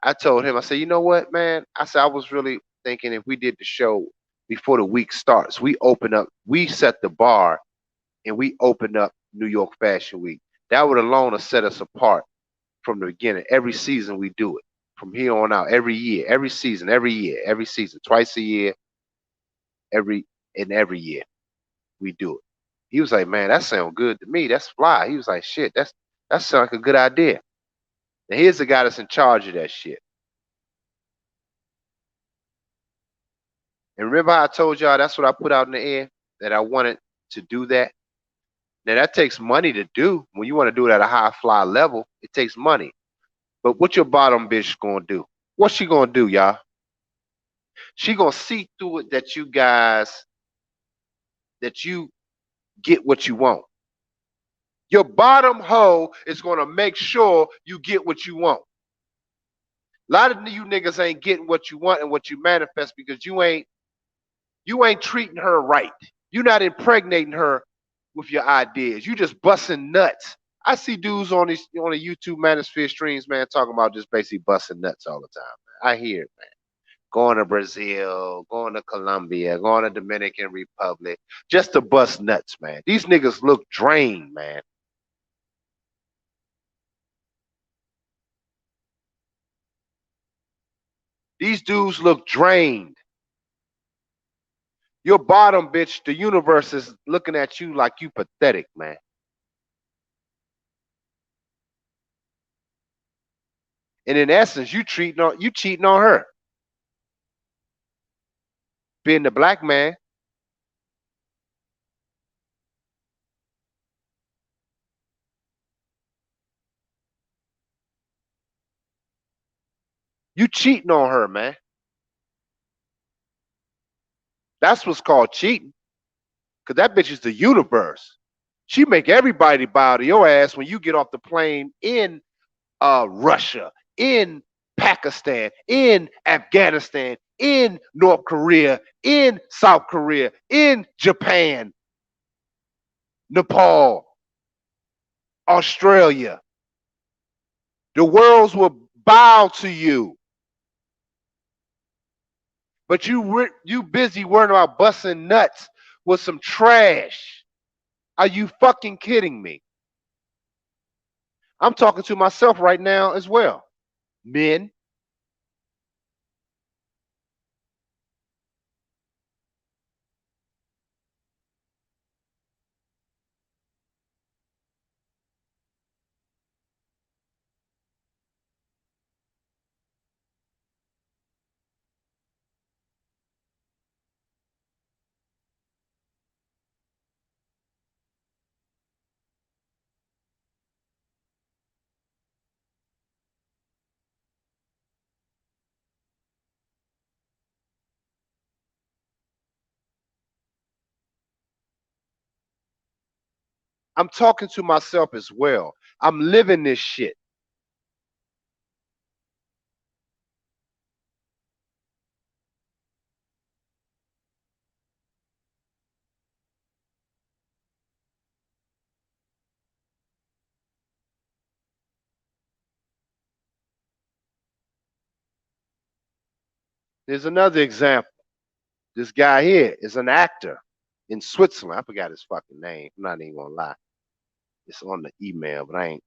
I told him, I said, you know what, man? I said, I was really thinking if we did the show before the week starts, we set the bar and we open up New York Fashion Week. That would alone have set us apart from the beginning. Every season we do it from here on out, every year, every season, every season, twice a year, every every year we do it. He was like, man, that sounds good to me. That's fly. He was like, shit, that sounds like a good idea. And here's the guy that's in charge of that shit. And remember how I told y'all that's what I put out in the air that I wanted to do that. Now that takes money to do. When you want to do it at a high fly level, it takes money. But what your bottom bitch gonna do? What's she gonna do, y'all? She gonna see through it that you get what you want. Your bottom hoe is gonna make sure you get what you want. A lot of you niggas ain't getting what you want and what you manifest because you ain't treating her right. You're not impregnating her with your ideas. You just busting nuts. I see dudes on the YouTube Manosphere streams, man, talking about just basically busting nuts all the time. Man. I hear it, man. Going to Brazil, going to Colombia, going to Dominican Republic, just to bust nuts, man. These niggas look drained, man. These dudes look drained. Your bottom bitch, the universe is looking at you like you pathetic, man. And in essence, you cheating on her. Being the black man, you cheating on her, man. That's what's called cheating. Cause that bitch is the universe. She make everybody bow to your ass when you get off the plane in Russia, in Pakistan, in Afghanistan, in North Korea, in South Korea, in Japan, Nepal, Australia. The worlds will bow to you. But you busy worrying about busting nuts with some trash. Are you fucking kidding me? I'm talking to myself right now as well. Men, I'm talking to myself as well. I'm living this shit. There's another example. This guy here is an actor in Switzerland. I forgot his fucking name. I'm not even gonna lie. It's on the email, but I ain't.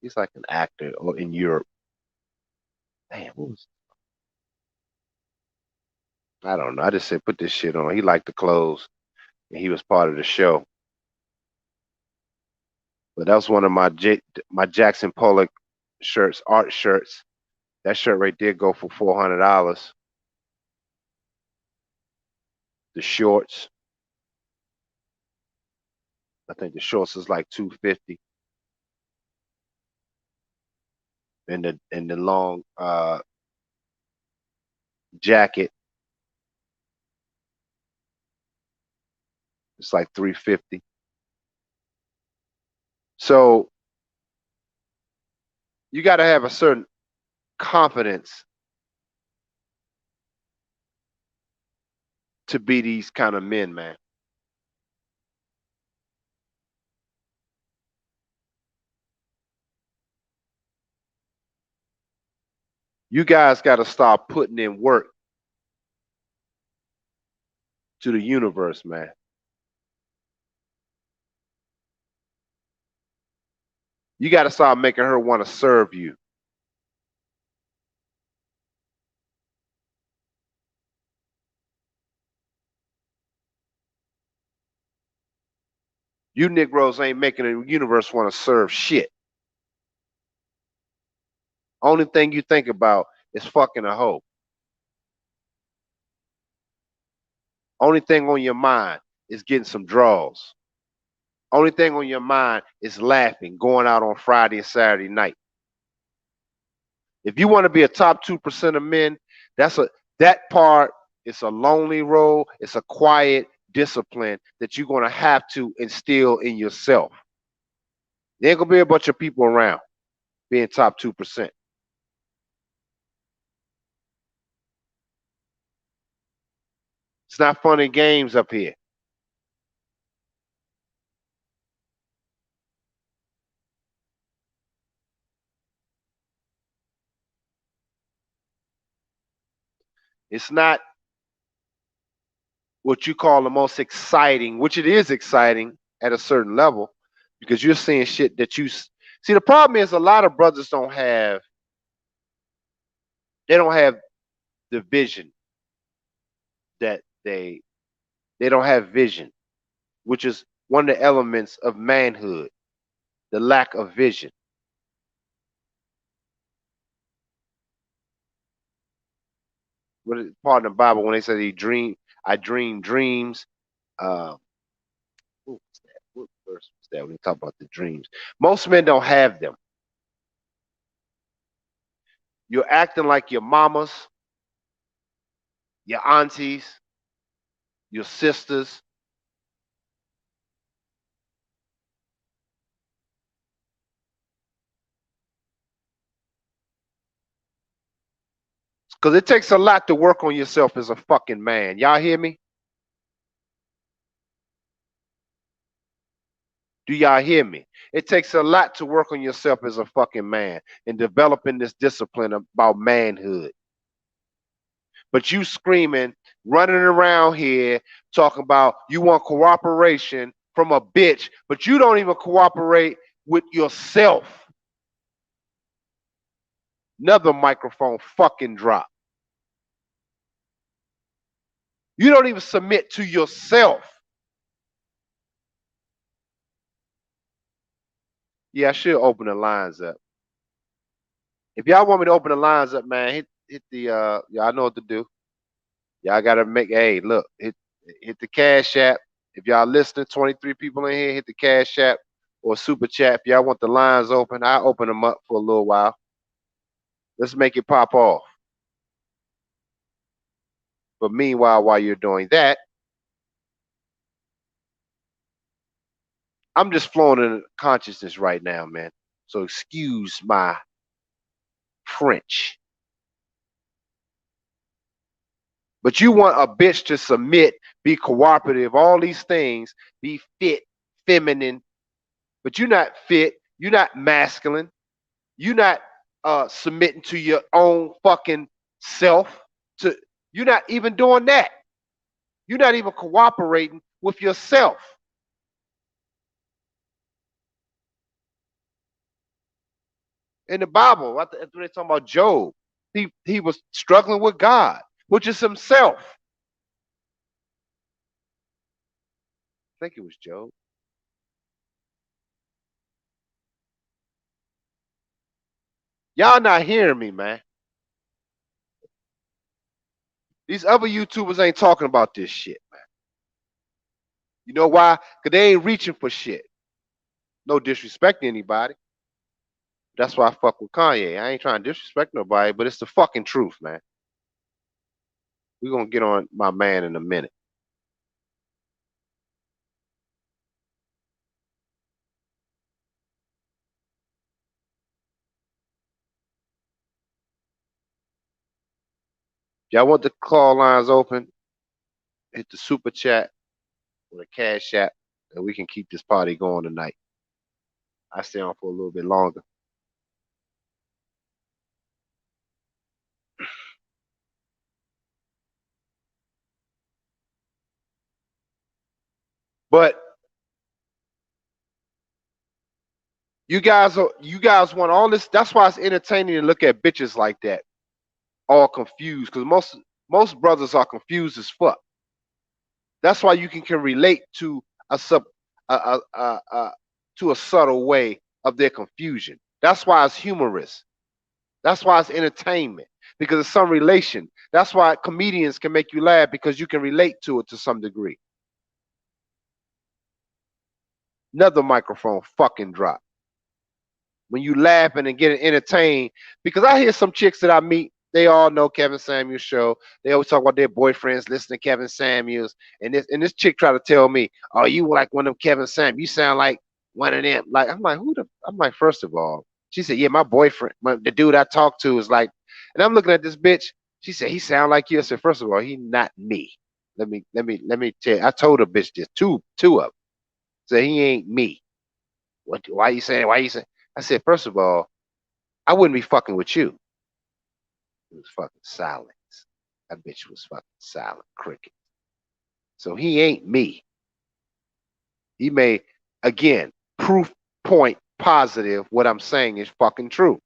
He's like an actor or in Europe. Damn, what was? I don't know. I just said put this shit on. He liked the clothes, and he was part of the show. But that was one of my Jackson Pollock shirts, art shirts. That shirt right there go for $400. The shorts, I think the shorts is like 250, and the long jacket, it's like 350. So you got to have a certain confidence to be these kind of men, man. You guys got to start putting in work to the universe, man. You got to start making her want to serve you. You Negroes ain't making the universe want to serve shit. Only thing you think about is fucking a hoe. Only thing on your mind is getting some draws. Only thing on your mind is laughing, going out on Friday and Saturday night. If you want to be a top 2% of men, that part is a lonely road. It's a quiet discipline that you're gonna have to instill in yourself. There ain't gonna be a bunch of people around being top 2%. It's not fun and games up here. It's not what you call the most exciting, which it is exciting at a certain level, because you're seeing shit that you see. The problem is a lot of brothers don't have the vision that they don't have vision, which is one of the elements of manhood, the lack of vision. What is part of the Bible when they say I dream dreams. Uh, what was that? What verse was that when they talk about the dreams? Most men don't have them. You're acting like your mamas, your aunties, your sisters. Because it takes a lot to work on yourself as a fucking man. Y'all hear me? Do y'all hear me? It takes a lot to work on yourself as a fucking man and developing this discipline about manhood. But you screaming, running around here, talking about you want cooperation from a bitch, but you don't even cooperate with yourself. Another microphone fucking drop. You don't even submit to yourself. Yeah, I should open the lines up. If y'all want me to open the lines up, man, hit the y'all know what to do. Y'all gotta make look, hit the cash app. If y'all listening, 23 people in here, hit the cash app or super chat. If y'all want the lines open, I open them up for a little while. Let's make it pop off. But meanwhile, while you're doing that, I'm just flowing in consciousness right now, man. So excuse my French. But you want a bitch to submit, be cooperative, all these things, be fit, feminine, but you're not fit, you're not masculine, you're not submitting to your own fucking self. To You're not even doing that. You're not even cooperating with yourself. In the Bible, after they talking about Job, he was struggling with God, which is himself. I think it was Job. Y'all not hearing me, man. These other YouTubers ain't talking about this shit, man. You know why? Because they ain't reaching for shit. No disrespect to anybody. That's why I fuck with Kanye. I ain't trying to disrespect nobody, but it's the fucking truth, man. We're going to get on my man in a minute. Y'all want the call lines open? Hit the super chat or the cash app, and we can keep this party going tonight. I stay on for a little bit longer. But you guys want all this. That's why it's entertaining to look at bitches like that, all confused. Because most brothers are confused as fuck. That's why you can relate to a sub to a subtle way of their confusion. That's why it's humorous. That's why it's entertainment because it's some relation. That's why comedians can make you laugh because you can relate to it to some degree. Another microphone fucking drop. When you laughing and getting entertained, because I hear some chicks that I meet, they all know Kevin Samuels show. They always talk about their boyfriends listening to Kevin Samuels, and this chick try to tell me, "Oh, you like one of them Kevin Samuels? You sound like one of them." Like I'm like, who the? I'm like, first of all, she said, "Yeah, my boyfriend, the dude I talk to is like," and I'm looking at this bitch. She said, "He sound like you." I said, first of all, he not me. Let me tell you. I told her bitch this two of them. Said he ain't me. What? Why you saying? Why you saying? I said, first of all, I wouldn't be fucking with you. It was fucking silence. That bitch was fucking silent, cricket. So he ain't me. He may, again, proof point positive. What I'm saying is fucking true.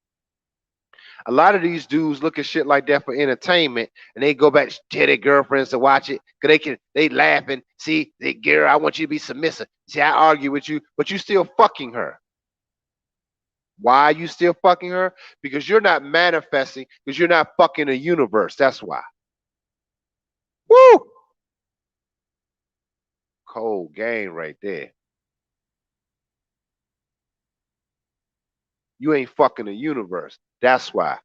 A lot of these dudes look at shit like that for entertainment, and they go back to tell their girlfriends to watch it because they laughing. See, they girl, I want you to be submissive. See, I argue with you, but you still fucking her. Why are you still fucking her? Because you're not manifesting, because you're not fucking the universe. That's why. Woo! Cold game right there. You ain't fucking the universe. That's why.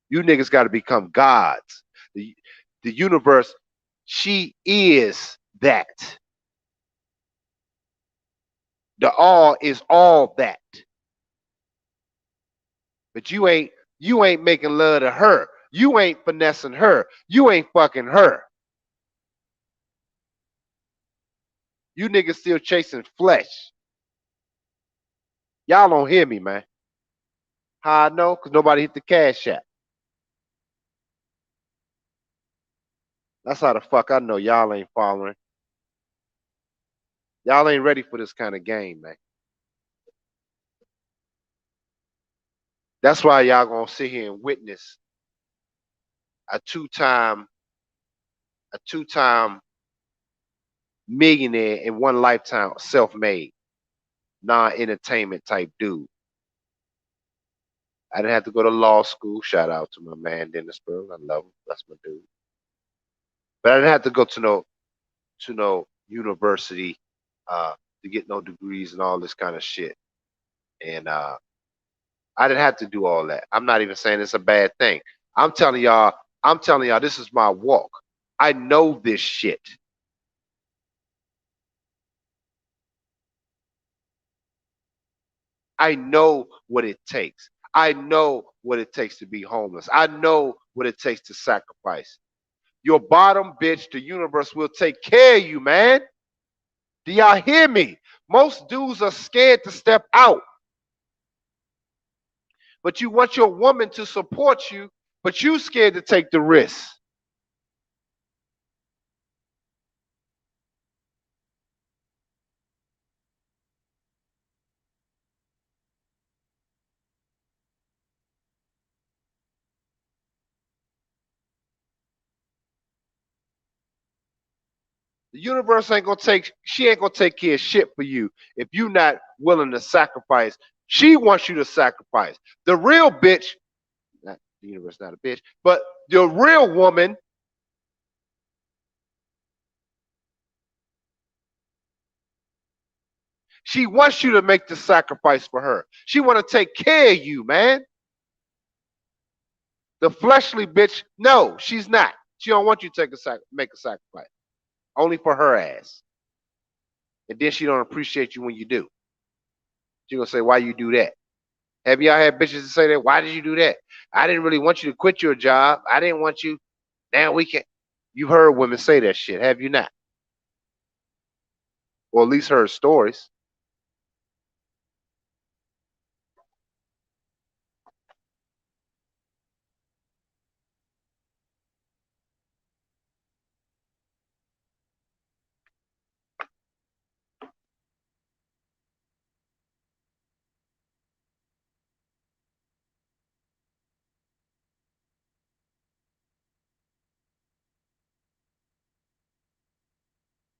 You niggas got to become gods. The universe, she is that. The all is all that. But you ain't making love to her. You ain't finessing her. You ain't fucking her. You niggas still chasing flesh. Y'all don't hear me, man. How I know? Because nobody hit the cash app. That's how the fuck I know y'all ain't following. Y'all ain't ready for this kind of game, man. That's why y'all gonna sit here and witness a two-time a two-time millionaire in one lifetime, self-made, non-entertainment type dude. I didn't have to go to law school. Shout out to my man Dennis Pearl. I love him. That's my dude. But I didn't have to go to no university to get no degrees and all this kind of shit. And I didn't have to do all that. I'm not even saying it's a bad thing. I'm telling y'all, I'm telling y'all, this is my walk. I know this shit. I know what it takes. I know what it takes to be homeless. I know what it takes to sacrifice. Your bottom bitch, the universe will take care of you, man. Do y'all hear me? Most dudes are scared to step out. But you want your woman to support you, but you scared to take the risk. The universe ain't gonna take, she ain't gonna take care of shit for you if you not willing to sacrifice. She wants you to sacrifice. The real bitch, not the universe, not a bitch, but the real woman, she wants you to make the sacrifice for her. She want to take care of you, man. The fleshly bitch, no, she's not. She don't want you to make a sacrifice. Only for her ass. And then she don't appreciate you when you do. She gonna say, why you do that? Have y'all had bitches to say that? Why did you do that? I didn't really want you to quit your job. I didn't want you. Now we can. You've heard women say that shit, have you not? Or at least heard stories.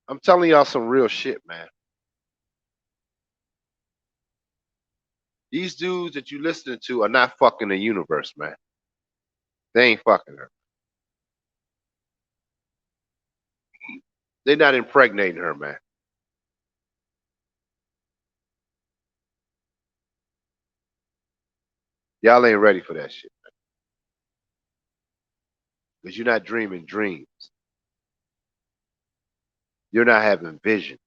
I'm telling y'all some real shit, man. These dudes that you listening to are not fucking the universe, man. They ain't fucking her. They're not impregnating her, man. Y'all ain't ready for that shit. Because you're not dreaming dreams. You're not having visions.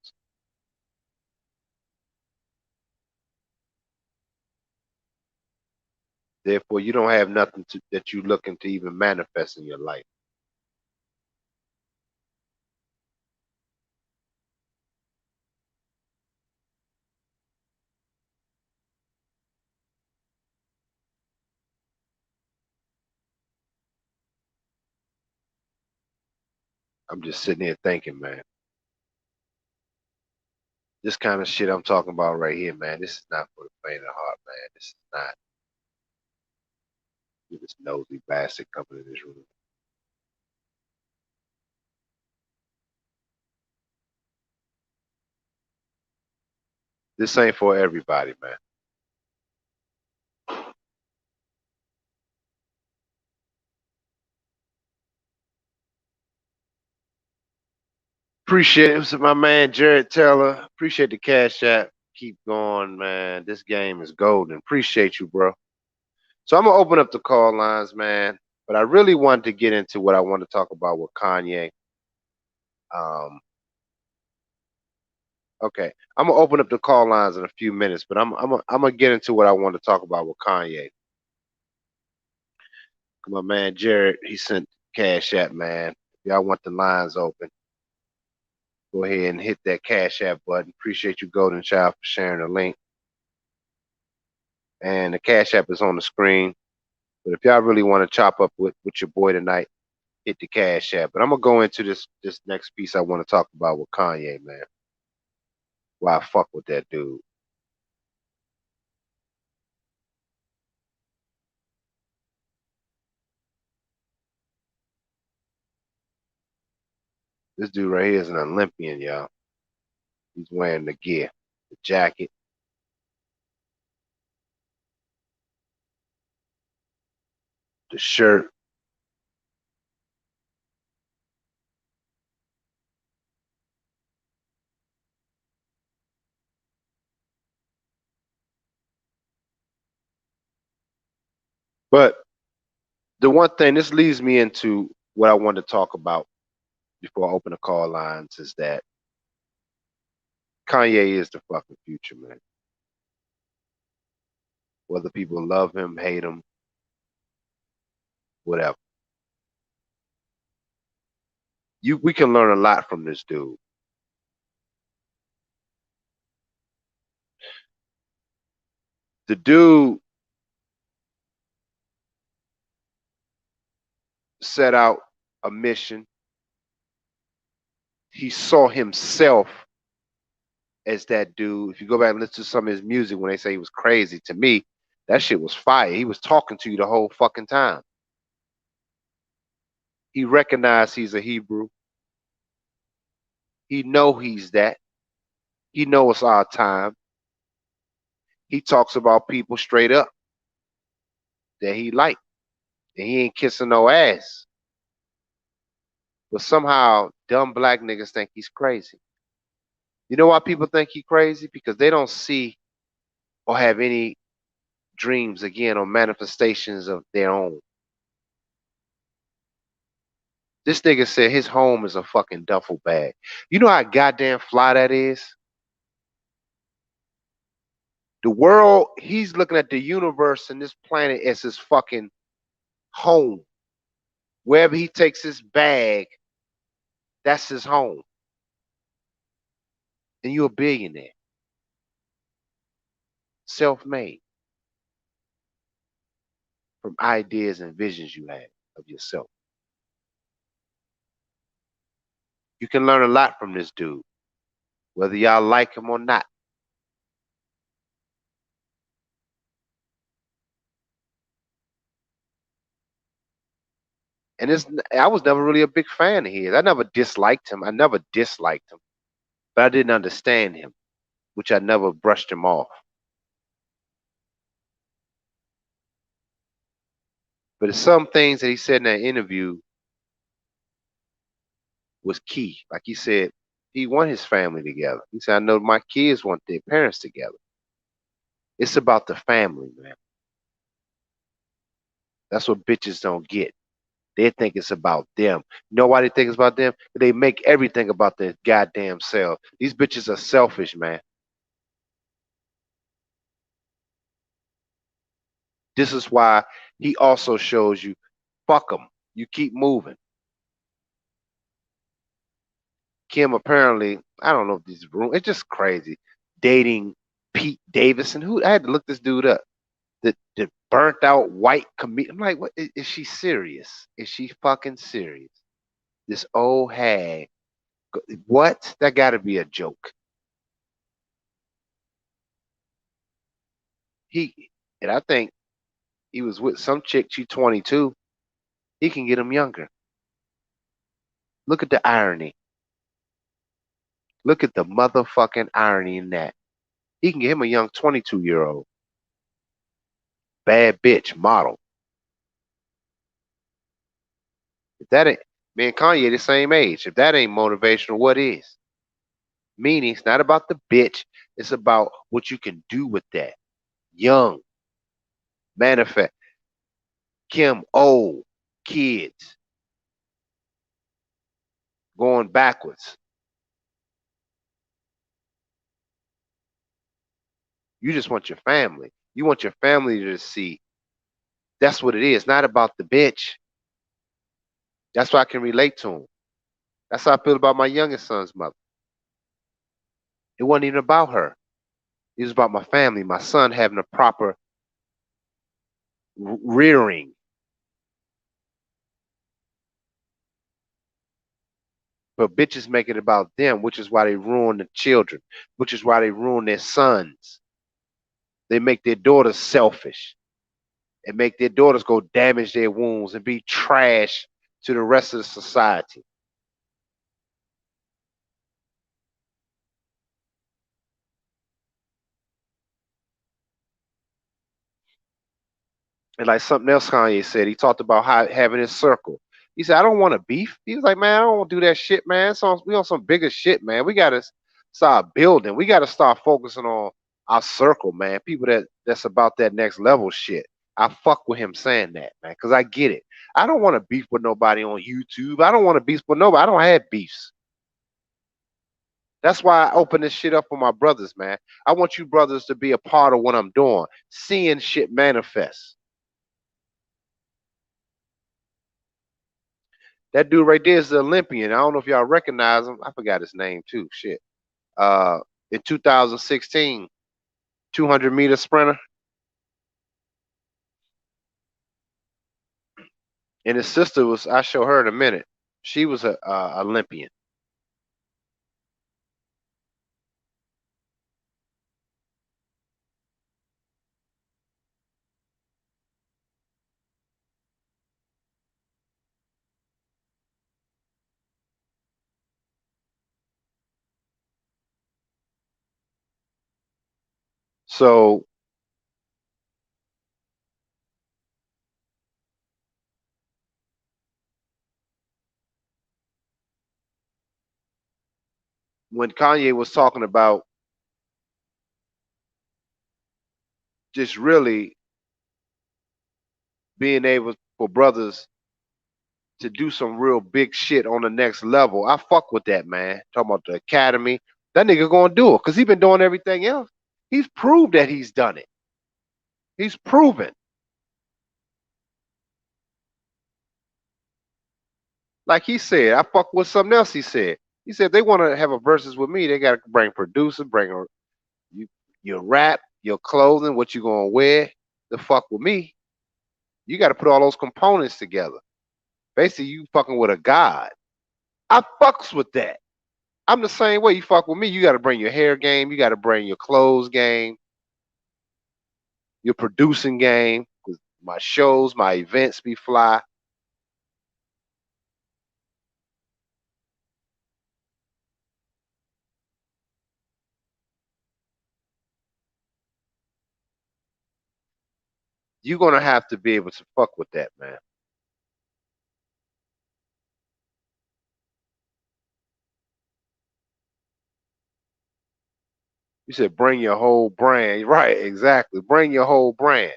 Therefore, you don't have nothing that you looking to even manifest in your life. I'm just sitting here thinking, man, this kind of shit I'm talking about right here, man, this is not for the faint of heart, man. This is not. You this nosy bastard coming in this room. This ain't for everybody, man. Appreciate it. My man Jared Taylor. Appreciate the cash app. Keep going, man. This game is golden. Appreciate you, bro. So I'm gonna open up the call lines, man. But I really wanted to get into what I want to talk about with Kanye. Um, okay, I'm gonna open up the call lines in a few minutes, but I'm gonna get into what I want to talk about with Kanye. My man Jared, he sent cash app, man. If y'all want the lines open, go ahead and hit that cash app button. Appreciate you, Golden Child, for sharing the link. And the cash app is on the screen. But if y'all really want to chop up with your boy tonight, hit the cash app. But I'm gonna go into this next piece I want to talk about with Kanye, man. Why I fuck with that dude. This dude right here is an Olympian, y'all. He's wearing the gear, the jacket, the shirt. But The one thing, this leads me into what I wanted to talk about before I open the call lines, is that Kanye is the fucking future, man. Whether people love him, hate him, whatever. We can learn a lot from this dude. The dude set out a mission. He saw himself as that dude. If you go back and listen to some of his music when they say he was crazy, to me, that shit was fire. He was talking to you the whole fucking time. He recognized he's a Hebrew. He know he's that. He know it's our time. He talks about people straight up that he like, and he ain't kissing no ass. But somehow, dumb black niggas think he's crazy. You know why people think he's crazy? Because they don't see or have any dreams again or manifestations of their own. This nigga said his home is a fucking duffel bag. You know how goddamn fly that is? The world, he's looking at the universe and this planet as his fucking home. Wherever he takes his bag, that's his home. And you're a billionaire. Self-made. From ideas and visions you have of yourself. You can learn a lot from this dude, whether y'all like him or not. And I was never really a big fan of his. I never disliked him. But I didn't understand him, which I never brushed him off. But some things that he said in that interview was key. Like he said, he want his family together. He said, I know my kids want their parents together. It's about the family, man. That's what bitches don't get. They think it's about them. You know why they think it's about them? They make everything about their goddamn self. These bitches are selfish, man. This is why he also shows you, fuck them. You keep moving. Kim apparently, I don't know if these room, it's just crazy. Dating Pete Davidson. Who I had to look this dude up. The burnt out white comedian. I'm like, what is she serious? Is she fucking serious? This old hag. What? That gotta be a joke. He and I think he was with some chick, she 22. He can get him younger. Look at the irony. Look at the motherfucking irony in that. He can get him a young 22-year-old. Bad bitch model. If that ain't, me and Kanye the same age. If that ain't motivational, what is? Meaning it's not about the bitch. It's about what you can do with that. Young. Manifest. Kim old. Kids. Going backwards. You just want your family. You want your family to see. That's what it is. Not about the bitch. That's why I can relate to him. That's how I feel about my youngest son's mother. It wasn't even about her. It was about my family, my son having a proper rearing. But bitches make it about them, which is why they ruin the children, which is why they ruin their sons. They make their daughters selfish and make their daughters go damage their wounds and be trash to the rest of the society. And like something else Kanye said, he talked about having his circle. He said, I don't want to beef. He was like, man, I don't want to do that shit, man. We on some bigger shit, man. We got to start building. We got to start focusing on our circle, man. People that's about that next level shit. I fuck with him saying that, man, because I get it. I don't want to beef with nobody on YouTube. I don't want to beef with nobody. I don't have beefs. That's why I open this shit up for my brothers, man. I want you brothers to be a part of what I'm doing, seeing shit manifest. That dude right there is the Olympian. I don't know if y'all recognize him. I forgot his name too. Shit. Uh, in 2016, 200-meter sprinter, and his sister was. I show her in a minute. She was a Olympian. So when Kanye was talking about just really being able for brothers to do some real big shit on the next level, I fuck with that, man. Talking about the academy, that nigga gonna do it because he been doing everything else. He's proved that he's done it. He's proven. Like he said, I fuck with something else he said. He said they want to have a versus with me. They got to bring producers, bring you, your rap, your clothing, what you gonna wear. The fuck with me. You got to put all those components together. Basically, you fucking with a god. I fucks with that. I'm the same way. You fuck with me, you got to bring your hair game. You got to bring your clothes game, your producing game. 'Cause my shows, my events be fly. You're gonna have to be able to fuck with that, man. You said bring your whole brand. Right, exactly. Bring your whole brand.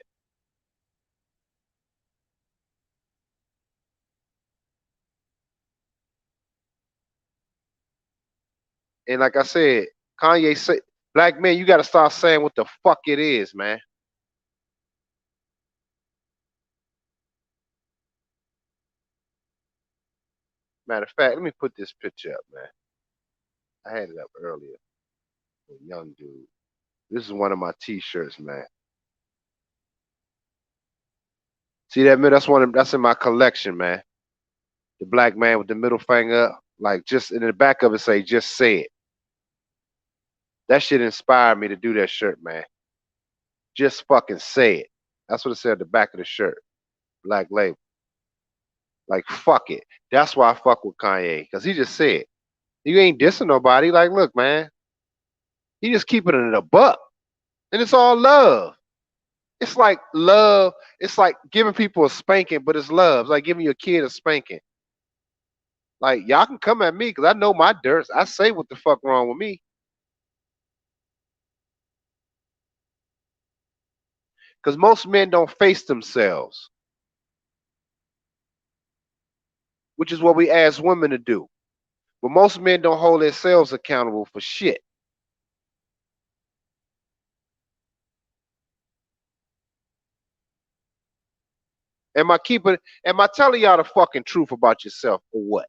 And like I said, Kanye said, black men, you got to start saying what the fuck it is, man. Matter of fact, let me put this picture up, man. I had it up earlier. A young dude. This is one of my T-shirts, man. See that man? That's one. That's in my collection, man. The black man with the middle finger, like just in the back of it, say "just say it." That shit inspired me to do that shirt, man. Just fucking say it. That's what it said at the back of the shirt. Black label. Like fuck it. That's why I fuck with Kanye, cause he just said you ain't dissing nobody. Like, look, man, he just keeping it in a buck, and it's all love. It's like love. It's like giving people a spanking, but it's love. It's like giving your kid a spanking. Like y'all can come at me because I know my dirt. I say what the fuck wrong with me. Because most men don't face themselves, which is what we ask women to do. But most men don't hold themselves accountable for shit. Am I telling y'all the fucking truth about yourself or what?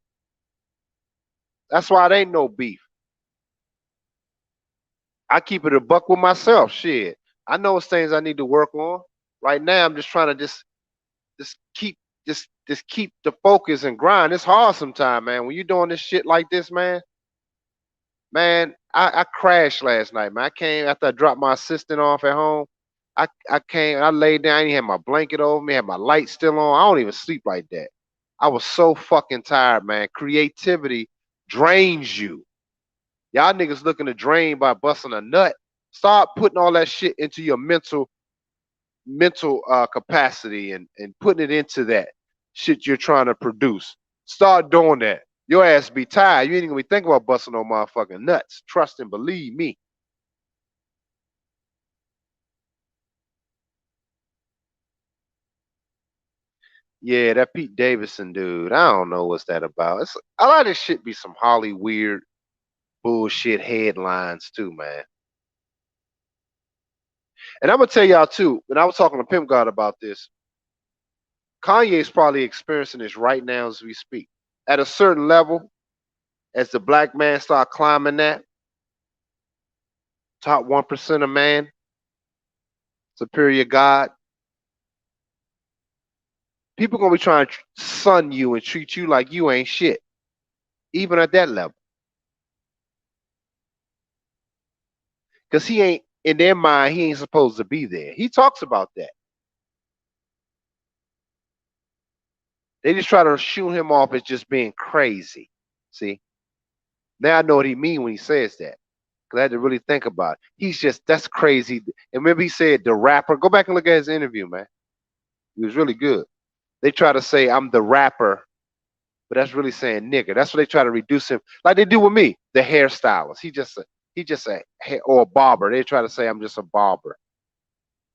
That's why it ain't no beef. I keep it a buck with myself. Shit. I know it's things I need to work on. Right now I'm just trying to just keep just keep the focus and grind. It's hard sometimes, man. When you're doing this shit like this, man, I crashed last night, man. I came after I dropped my assistant off at home. I came, I laid down, I didn't have my blanket over me, had my light still on. I don't even sleep like that. I was so fucking tired, man. Creativity drains you. Y'all niggas looking to drain by busting a nut. Start putting all that shit into your mental capacity and putting it into that shit you're trying to produce. Start doing that. Your ass be tired. You ain't gonna be thinking about busting no motherfucking nuts. Trust and believe me. Yeah, that Pete Davidson dude. I don't know what's that about. It's a lot of this shit be some Holly weird bullshit headlines too, man. And I'm gonna tell y'all too. When I was talking to Pimp God about this, Kanye's probably experiencing this right now as we speak. At a certain level, as the black man start climbing that top 1% of man, superior God, people gonna be trying to sun you and treat you like you ain't shit, even at that level. Because he ain't, in their mind, he ain't supposed to be there. He talks about that. They just try to shoot him off as just being crazy. See? Now I know what he mean when he says that. Cause I had to really think about it. He's just, that's crazy. And remember he said the rapper. Go back and look at his interview, man. He was really good. They try to say I'm the rapper, but that's really saying nigga. That's what they try to reduce him, like they do with me, the hairstylist. He just a hair or a barber. They try to say I'm just a barber.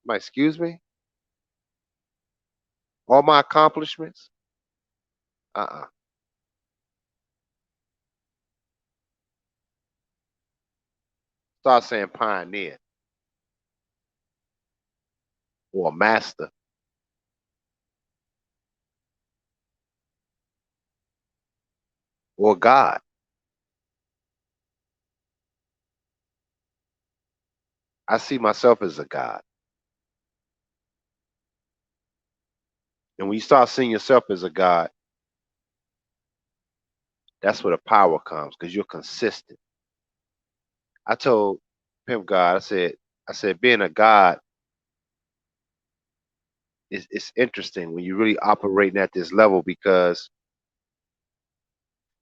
My excuse me? All my accomplishments? Uh-uh. Start saying pioneer or master or God. I see myself as a God. And when you start seeing yourself as a God, that's where the power comes because you're consistent. I told Pimp God, I said, being a God is it's interesting when you're really operating at this level because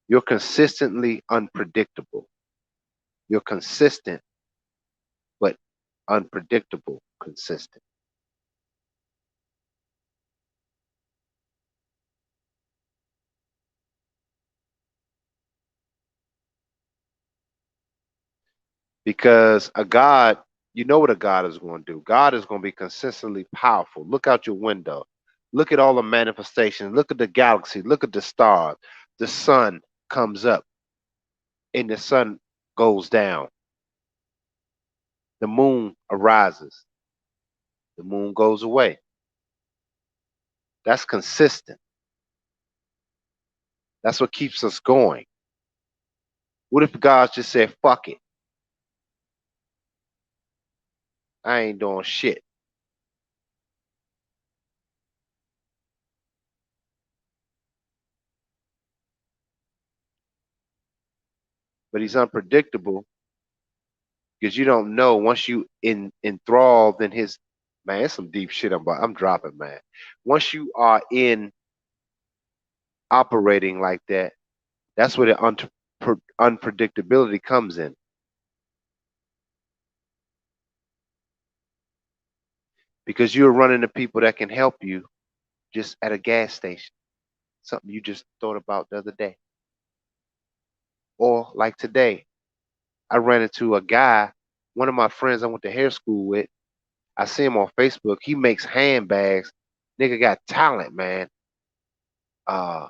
you're consistently unpredictable. You're consistent, but unpredictable, consistent. Because a God, you know what a God is going to do. God is going to be consistently powerful. Look out your window. Look at all the manifestations. Look at the galaxy. Look at the stars. The sun comes up and the sun goes down. The moon arises. The moon goes away. That's consistent. That's what keeps us going. What if God just said, fuck it? I ain't doing shit. But he's unpredictable because you don't know once you enthralled in his, man, it's some deep shit I'm dropping, man. Once you are in operating like that, that's where the unpredictability comes in because you're running to people that can help you just at a gas station, something you just thought about the other day. Or like today, I ran into a guy, one of my friends I went to hair school with. I see him on Facebook. He makes handbags. Nigga got talent, man. Uh,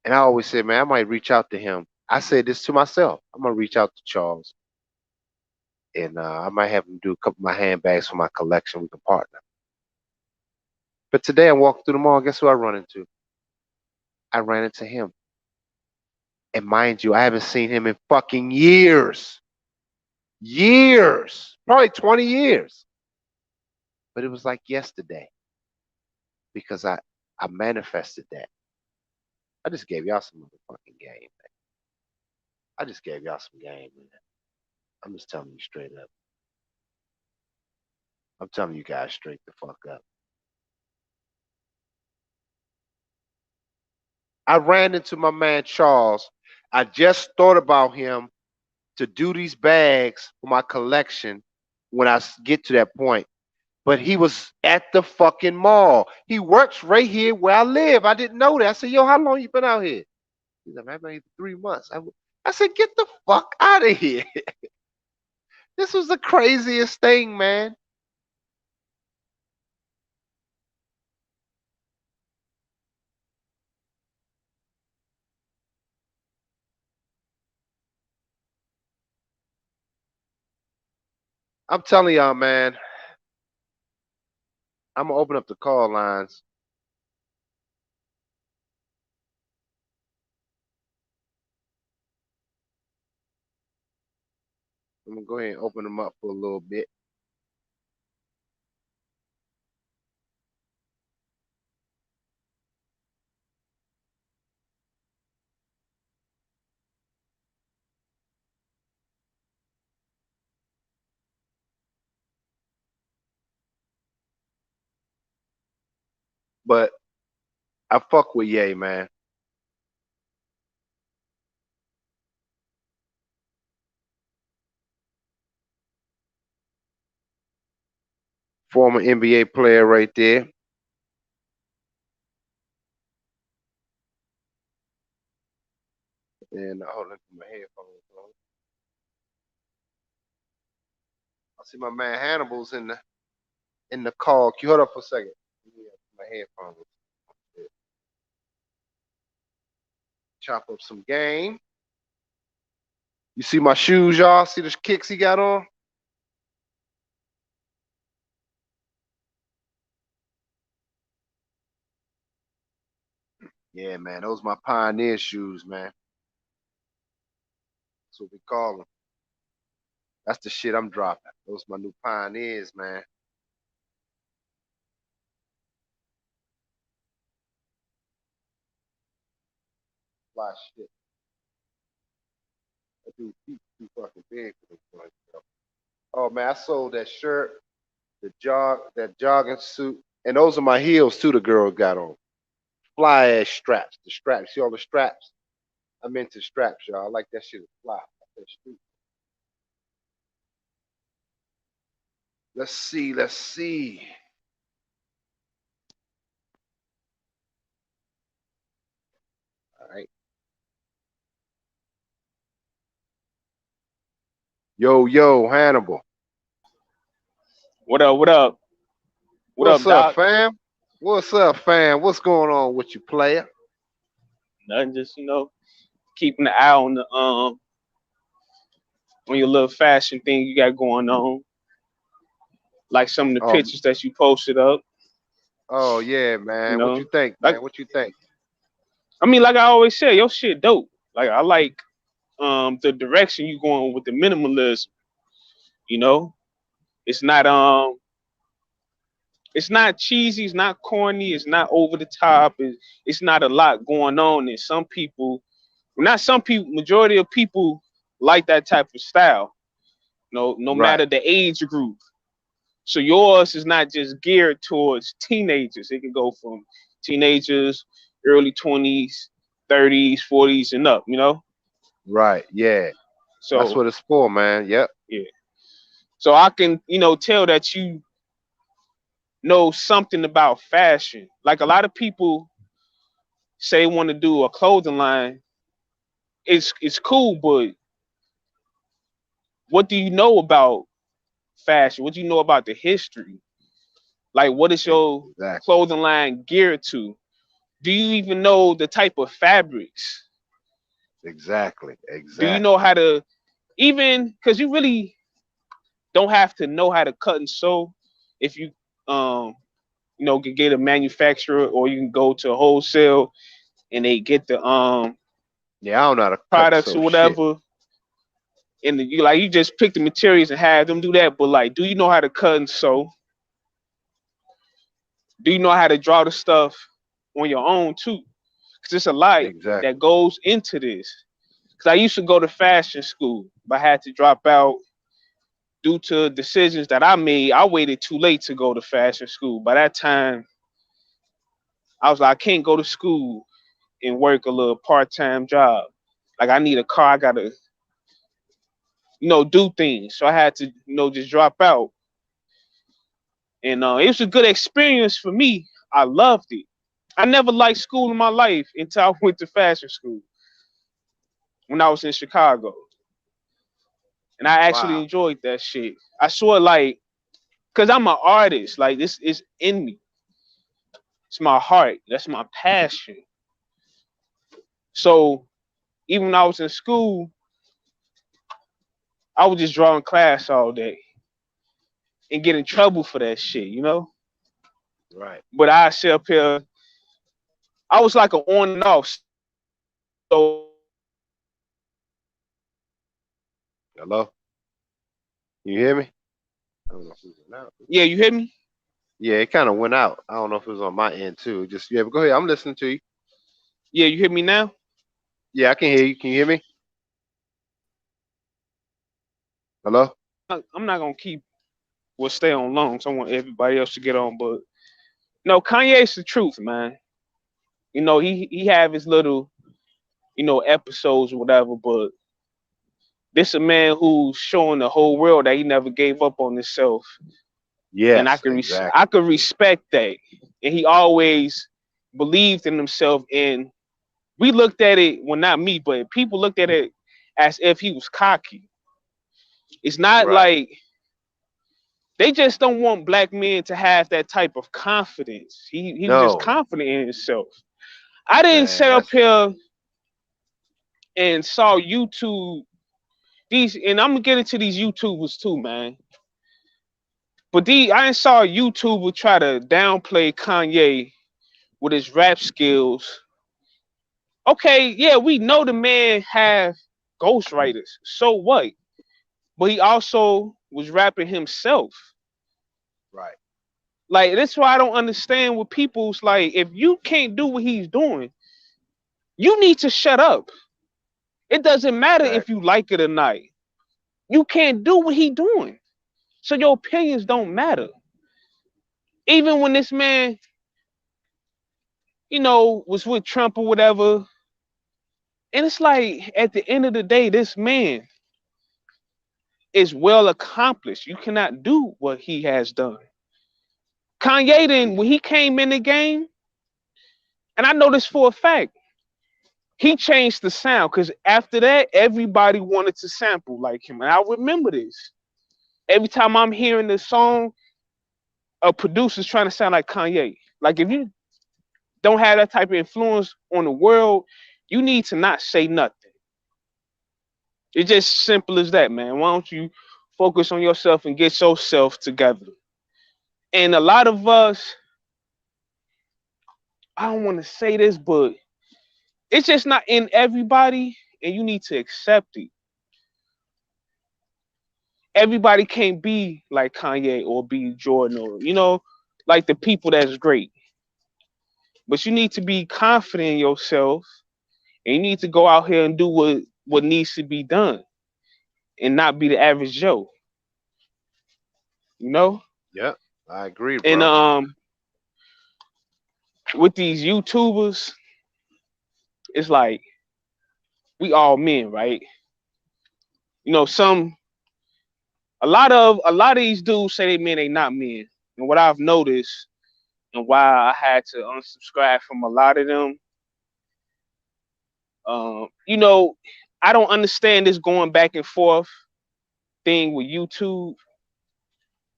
and I always said, man, I might reach out to him. I said this to myself. I'm gonna reach out to Charles, and I might have him do a couple of my handbags for my collection. We can partner. But today I walked through the mall. Guess who I run into? I ran into him. And mind you, I haven't seen him in fucking years. Years. Probably 20 years. But it was like yesterday because I manifested that. I just gave y'all some motherfucking game, man. I just gave y'all some game, man. I'm just telling you straight up. I'm telling you guys straight the fuck up. I ran into my man Charles. I just thought about him to do these bags for my collection when I get to that point. But he was at the fucking mall. He works right here where I live. I didn't know that. I said, yo, how long you been out here? He's like, man, I've been here 3 months. I said, get the fuck out of here. This was the craziest thing, man. I'm telling y'all, man. I'm gonna open up the call lines. I'm gonna go ahead and open them up for a little bit. But I fuck with Ye, man. Former NBA player right there. And hold on, my headphones on. I see my man Hannibal's in the call. Can you hold up for a second? Yeah, my headphones. Yeah. Chop up some game. You see my shoes, y'all? See the kicks he got on? Yeah, man. Those my pioneer shoes, man. That's what we call them. That's the shit I'm dropping. Those my new pioneers, man. Fly shit. That dude feet too fucking big for this joint, yo. Oh man, I sold that shirt, that jogging suit, and those are my heels too. The girl got on fly ass straps. The straps, see all the straps? I'm into straps, y'all. I like that shit. Fly. That street. Let's see. Let's see. All right. Yo, yo, Hannibal. What up? What up? What What's up, up, Doc? fam? What's up, fam? What's going on with you, player? Nothing. Just keeping the eye on your little fashion thing you got going on. Like some of the Oh, pictures that you posted up. oh yeah, You man. What you know, think, like man? What you think? like I always say, your shit dope. Like I like the direction you going with the minimalism. You know, it's not it's not cheesy. It's not corny. It's not over the top. It's not a lot going on. And some people, not some people, majority of people like that type of style. No Right, matter the age group. So yours is not just geared towards teenagers. It can go from teenagers, early 20s, 30s, 40s, and up. right. Yeah, that's So what it's for, man. Yep. yeah. So I can tell that you know something about fashion. Like a lot of people say want to do a clothing line. It's cool, but what do you know about fashion? What do you know about the history? Like what is your Exactly. clothing line geared to? Do you even know the type of fabrics? Exactly. Do you know Exactly. how to even because you really don't have to know how to cut and sew if you um can get a manufacturer or you can go to a wholesale and they get the Yeah, I don't know how to cut and products sew or shit. whatever and you just pick the materials and have them do that. But like, do you know how to cut and sew? Do you know how to draw the stuff on your own too? Because it's a lot that Exactly. goes into this. Because I used to go to fashion school, but I had to drop out due to decisions that I made. I waited too late to go to fashion school. By that time, I was like, I can't go to school and work a little part-time job. Like I need a car. I gotta, do things. So I had to, just drop out. And it was a good experience for me. I loved it. I never liked school in my life until I went to fashion school when I was in Chicago. And I actually Wow. enjoyed that shit. I saw it like, cause I'm an artist. Like this is in me. It's my heart. That's my passion. So even when I was in school, I was just drawing class all day. and get in trouble for that shit, you know? Right. But I sit up here, I was like an on and off. So Hello? You hear me? I don't know if it went out. yeah, you hear me? Yeah, it kind of went out. I don't know if it was on my end too. Just yeah, but go ahead. I'm listening to you. Yeah, you hear me now? Yeah, I can hear you. Can you hear me? Hello? I'm not gonna keep will stay on long, so I want everybody else to get on. But no, Kanye's the truth, man. You know, he have his little, episodes or whatever, but this a man who's showing the whole world that he never gave up on himself. And Yes, I exactly. could respect that. And he always believed in himself. And we looked at it, well, not me, but people looked at it as if he was cocky. It's not Right. like they just don't want black men to have that type of confidence. He was just No, confident in himself. I didn't man, sit up that's here and saw YouTube these, and I'm gonna get into these YouTubers too, man. But I ain't saw a YouTuber try to downplay Kanye with his rap skills. Okay, yeah, we know the man have ghostwriters. So what? But he also was rapping himself. right. Like that's why I don't understand what people's like. If you can't do what he's doing, you need to shut up. It doesn't matter if Exactly. you like it or not. You can't do what he's doing. So your opinions don't matter. Even when this man, was with Trump or whatever, and it's like at the end of the day, this man is well accomplished. You cannot do what he has done. Kanye then, when he came in the game, and I know this for a fact, he changed the sound because after that, everybody wanted to sample like him. And I remember this. Every time I'm hearing this song, a producer's trying to sound like Kanye. Like if you don't have that type of influence on the world, you need to not say nothing. It's just simple as that, man. Why don't you focus on yourself and get yourself together? And a lot of us, I don't want to say this, but it's just not in everybody, and you need to accept it. Everybody can't be like Kanye or be Jordan or, like the people that's great. But you need to be confident in yourself and you need to go out here and do what needs to be done and not be the average Joe, you know? Yep. I agree, And bro. with these YouTubers, it's like we all men, right? You know, a lot of these dudes say they men, they not men. And what I've noticed and why I had to unsubscribe from a lot of them, you know, I don't understand this going back and forth thing with YouTube,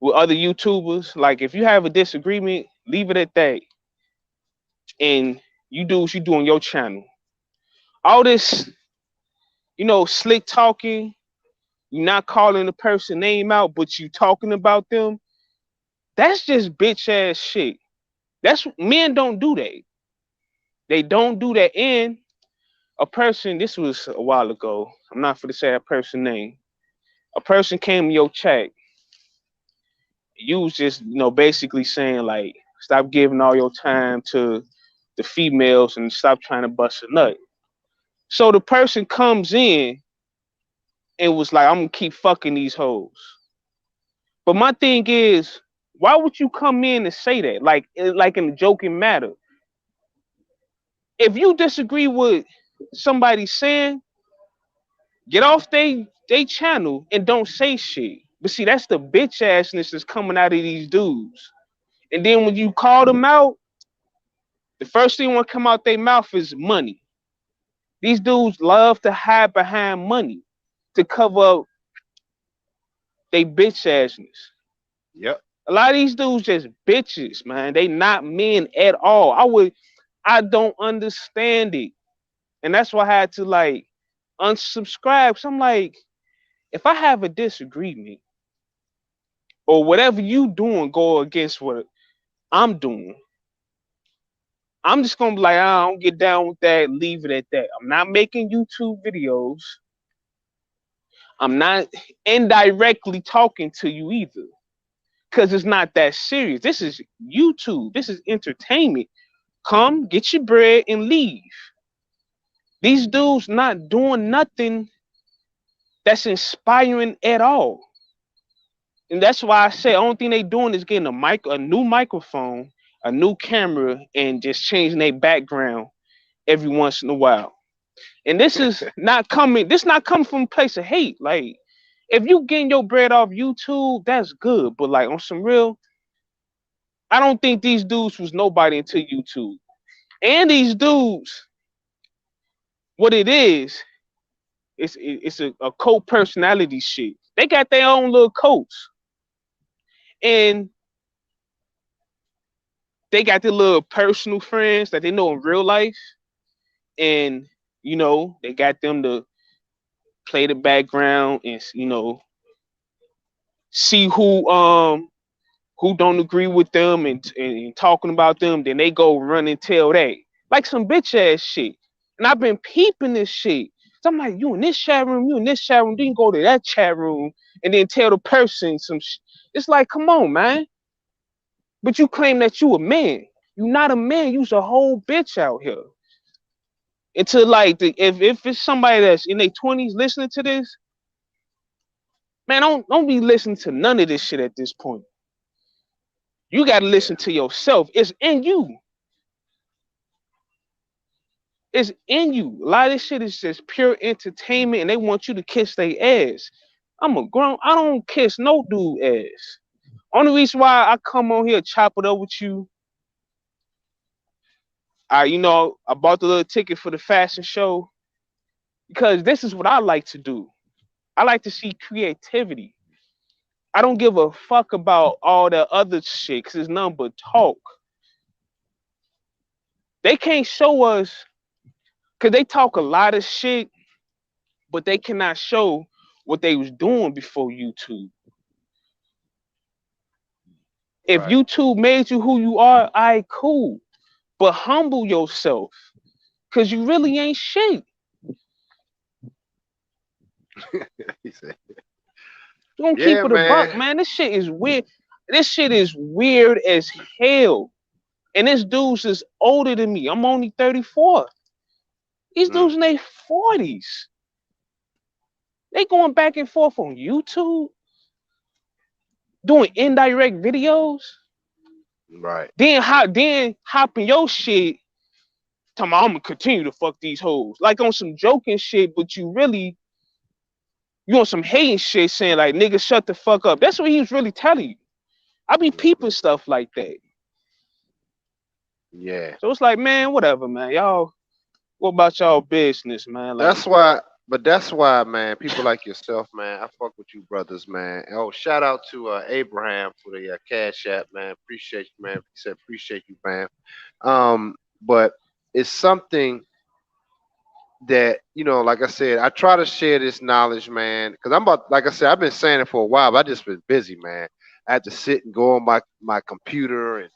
with other YouTubers. Like, if you have a disagreement, leave it at that, and you do what you do on your channel. All this, slick talking, you not calling the person name out, but you talking about them. That's just bitch ass shit. That's men don't do that. They don't do that. And a person, this was a while ago. I'm not for to say a person name. A person came in your chat. You was just, basically saying like, stop giving all your time to the females and stop trying to bust a nut. So the person comes in and was like, I'm gonna keep fucking these hoes. But my thing is, why would you come in and say that? Like in a joking matter. If you disagree with somebody saying, get off they channel and don't say shit. But see, that's the bitch assness that's coming out of these dudes. And then when you call them out, the first thing want to come out their mouth is money. These dudes love to hide behind money to cover up they bitch assness. Yep. A lot of these dudes just bitches, man. They not men at all. I don't understand it. And that's why I had to like unsubscribe. So I'm like, if I have a disagreement, or whatever you doing go against what I'm doing, I'm just gonna be like, I don't get down with that, leave it at that. I'm not making YouTube videos. I'm not indirectly talking to you either. Cause it's not that serious. This is YouTube. This is entertainment. Come, get your bread and leave. These dudes not doing nothing that's inspiring at all. And that's why I say only thing they doing is getting a new microphone, a new camera, and just changing their background every once in a while. And this is not coming. This not coming from a place of hate. Like, if you getting your bread off YouTube, that's good. But like on some real, I don't think these dudes was nobody until YouTube. And these dudes, what it is, it's a cult personality shit. They got their own little cults, and they got their little personal friends that they know in real life, and they got them to play the background and see who don't agree with them and talking about them. Then they go run and tell they like some bitch ass shit. And I've been peeping this shit. So I'm like, you in this chat room, you in this chat room, then you go to that chat room and then tell the person some shit. It's like, come on, man. But you claim that you a man. You not a man. You's a whole bitch out here. Until like if it's somebody that's in their 20s listening to this, man, don't be listening to none of this shit at this point. You gotta Yeah, listen to yourself. It's in you. It's in you. A lot of this shit is just pure entertainment, and they want you to kiss their ass. I'm a grown. I don't kiss no dude ass. Only reason why I come on here chop it up with you, I bought the little ticket for the fashion show because this is what I like to do. I like to see creativity. I don't give a fuck about all the other shit because it's nothing but talk. They can't show us because they talk a lot of shit, but they cannot show what they was doing before YouTube. If right. YouTube made you who you are, I cool. But humble yourself. Cause you really ain't shit. He said, Don't keep "Yeah, it a buck, man. man. This shit is weird. This shit is weird as hell. And this dude's is older than me. I'm only 34. These Mm, dudes in their 40s. They going back and forth on YouTube, doing indirect videos. right. Then hopping your shit. Talking about I'm gonna continue to fuck these hoes. Like on some joking shit, but you on some hating shit saying like nigga shut the fuck up. That's what he was really telling you. I be peeping Hmm. stuff like that. Yeah, So it's like, man, whatever, man. Y'all, what about y'all business, man? Like, that's why. But that's why, man. People like yourself, man. I fuck with you, brothers, man. Oh, shout out to Abraham for the cash app, man. Appreciate you, man. He said appreciate you, man. But it's something that like I said, I try to share this knowledge, man, because I'm about, like I said, I've been saying it for a while, but I just been busy, man. I had to sit and go on my computer and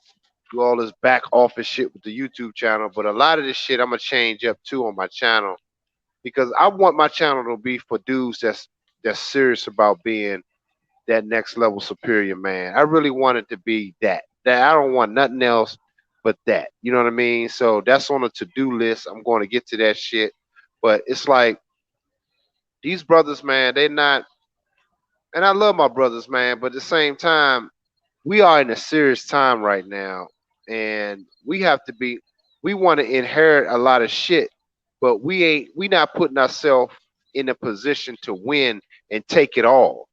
do all this back office shit with the YouTube channel. But a lot of this shit I'm gonna change up too on my channel because I want my channel to be for dudes that's serious about being that next level superior man. I really want it to be that. That I don't want nothing else but that. You know what I mean? So that's on the to-do list. I'm going to get to that shit. But it's like these brothers, man, they not, and I love my brothers, man, but at the same time, we are in a serious time right now, and we have to be. We want to inherit a lot of shit, but we not putting ourselves in a position to win and take it all.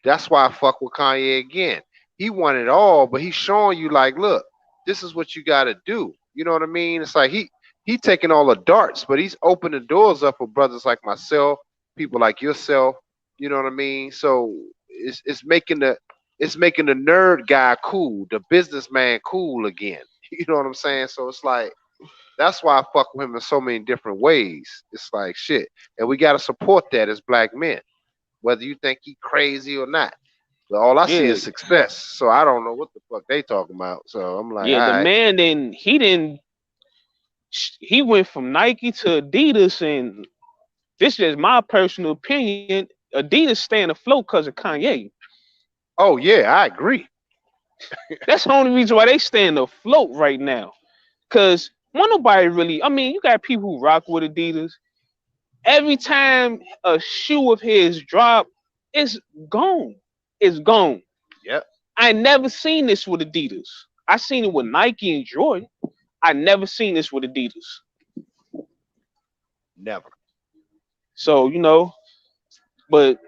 That's why I fuck with Kanye again. He won it all, but he's showing you like, look, this is what you got to do. You know what I mean? It's like he taking all the darts, but he's opening the doors up for brothers like myself, people like yourself. You know what I mean? So it's making the nerd guy cool, the businessman cool again. You know what I'm saying? So it's like that's why I fuck with him in so many different ways. It's like shit, and we gotta support that as black men, whether you think he crazy or not. But all I see Yeah, is success. So I don't know what the fuck they talking about. So I'm like, all yeah. The right. man he went from Nike to Adidas, and this is my personal opinion. Adidas staying afloat because of Kanye. Oh yeah, I agree. That's the only reason why they staying afloat right now. Cause won't nobody really. I mean, you got people who rock with Adidas. Every time a shoe of his drop, it's gone. It's gone. Yep. I never seen this with Adidas. I seen it with Nike and Jordan. I never seen this with Adidas. Never. So but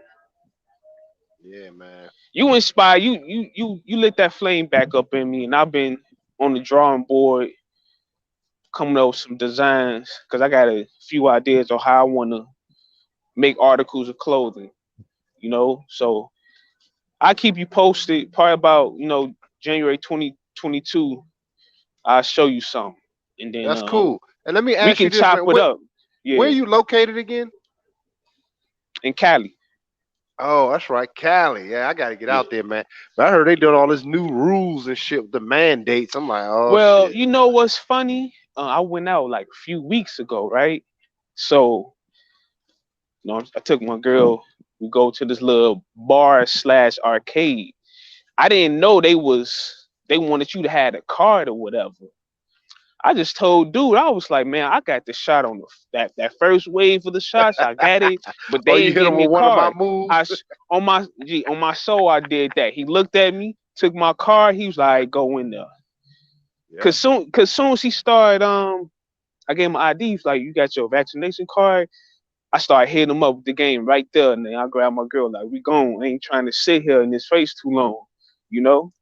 Yeah, man. you inspire you lit that flame back up in me, and I've been on the drawing board coming up with some designs because I got a few ideas on how I want to make articles of clothing. So I keep you posted. Probably about January 2022. I'll show you some, and then That's cool. And let me we ask you can this, chop man. it up. Where Yeah, you located again? in Cali. Oh, that's right, Cali. Yeah, I gotta get Yeah. out there, man. But I heard they doing all this new rules and shit with the mandates. I'm like, oh Well, shit. you know what's funny? I went out like a few weeks ago, right? So, I took my girl. We go to this little bar slash arcade. I didn't know they wanted you to have a card or whatever. I just told dude, I was like, man, I got the shot on that first wave of the shots. I got it, but Oh, they you ain't hit gave him me a with one of my card. moves? On my soul, I did that. He looked at me, took my card. He was like, go in there. Yeah. Cause soon as he started, I gave him ID. He's like, you got your vaccination card? I started hitting him up with the game right there, and then I grabbed my girl like, we gone. I ain't trying to sit here in this face too long, you know.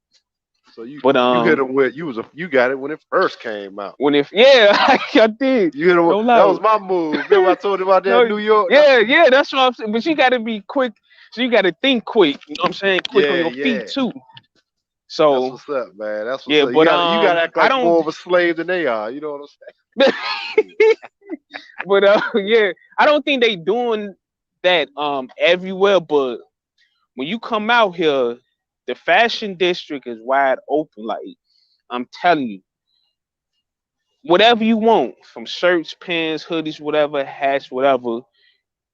So But you hit him with you got it when it first came out. when if yeah, I did. You hit him with, No that was lie. my move. Remember I told you about that No, in New York? yeah, that's what I'm saying. But you gotta be quick. So you gotta think quick. You know what I'm saying? Quick on Yeah, your feet yeah. too. That's So what's up, man. That's what's yeah, up. but You gotta act I like don't. more of a slave than they are. You know what I'm saying? But yeah, I don't think they doing that everywhere. But when you come out here, the fashion district is wide open. Like I'm telling you, whatever you want, from shirts, pants, hoodies, whatever, hats, whatever.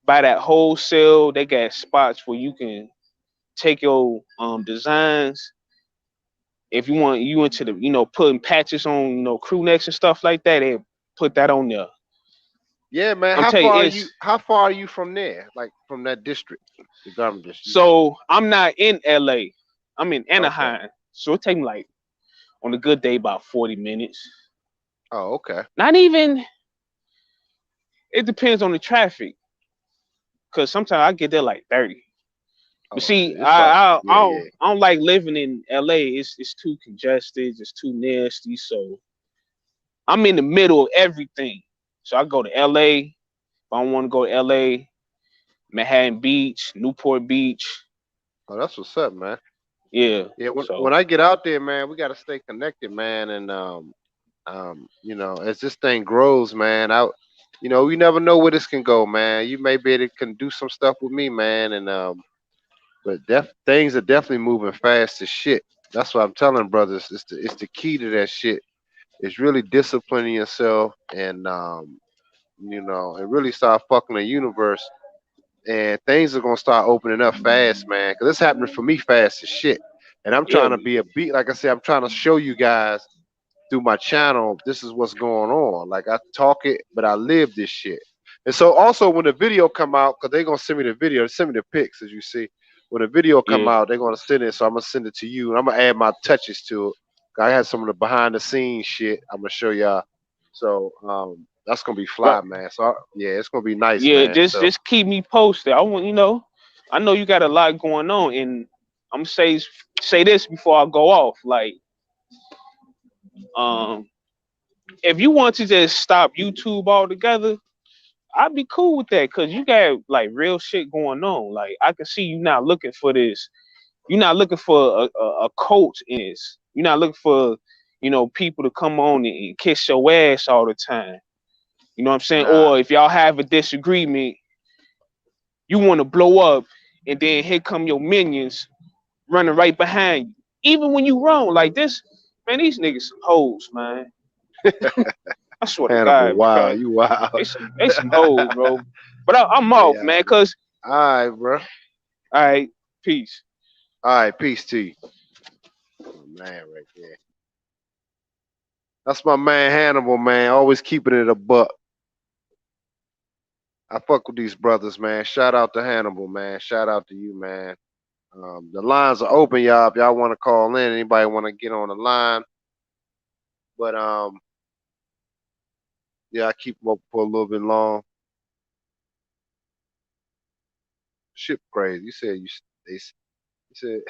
Buy that wholesale. They got spots where you can take your designs. If you want you into the putting patches on crew necks and stuff like that, they put that on there. Yeah, man. I'm telling you, it's How far are you from there? Like from that district, the government district? so I'm not in LA. I'm in Okay. Anaheim, so it take me like on a good day about 40 minutes. Oh, okay. Not even. It depends on the traffic, cause sometimes I get there like 30. But Oh see, shit. It's about yeah, yeah. I don't like living in LA. It's too congested. It's too nasty. So I'm in the middle of everything. So I go to LA. If I don't want to go to LA, Manhattan Beach, Newport Beach. Oh, that's what's up, man. Yeah. Yeah, when So I get out there, man, we gotta stay connected, man, and as this thing grows, man, you never know where this can go, man. You may be able to can do some stuff with me, man, and but things are definitely moving fast as shit. That's what I'm telling brothers. It's the key to that shit. It's really disciplining yourself and and really start fucking the universe, and things are gonna start opening up fast, man. Cause it's happening for me fast as shit. And I'm yeah, trying to be a beat, like I said, I'm trying to show you guys through my channel, this is what's going on. Like I talk it, but I live this shit. And so also when the video come out, because they're gonna send me the video, send me the pics as you see. When the video come yeah. out, they're gonna send it, so I'm gonna send it to you, and I'm gonna add my touches to it. I had some of the behind the scenes shit. I'm gonna show y'all. So that's gonna be But fly, man. So yeah, it's gonna be nice, yeah, man. So just keep me posted. I want I know you got a lot going on, and I'm say this before I go off. Like, um, if you want to just stop YouTube altogether, I'd be cool with that because you got like real shit going on. Like, I can see you not looking for this. You're not looking for a coach in this. You're not looking for people to come on and kiss your ass all the time. You know what I'm saying? nah, Or if y'all have a disagreement, you want to blow up, and then here come your minions running right behind you, even when you wrong. Like this, man, these niggas some hoes, man. I swear to Hannibal, God, wow, bro. you wow. They some hoes, bro. But I'm off, Yeah. man. Cause All right, bro. all right, peace. All right, peace to you. Oh, man, right there. That's my man Hannibal, man. Always keeping it a buck. I fuck with these brothers, man. Shout out to Hannibal, man. Shout out to you, man. The lines are open, y'all. If y'all want to call in, anybody want to get on the line. But yeah, I keep them up for a little bit long. Ship crazy. You said you said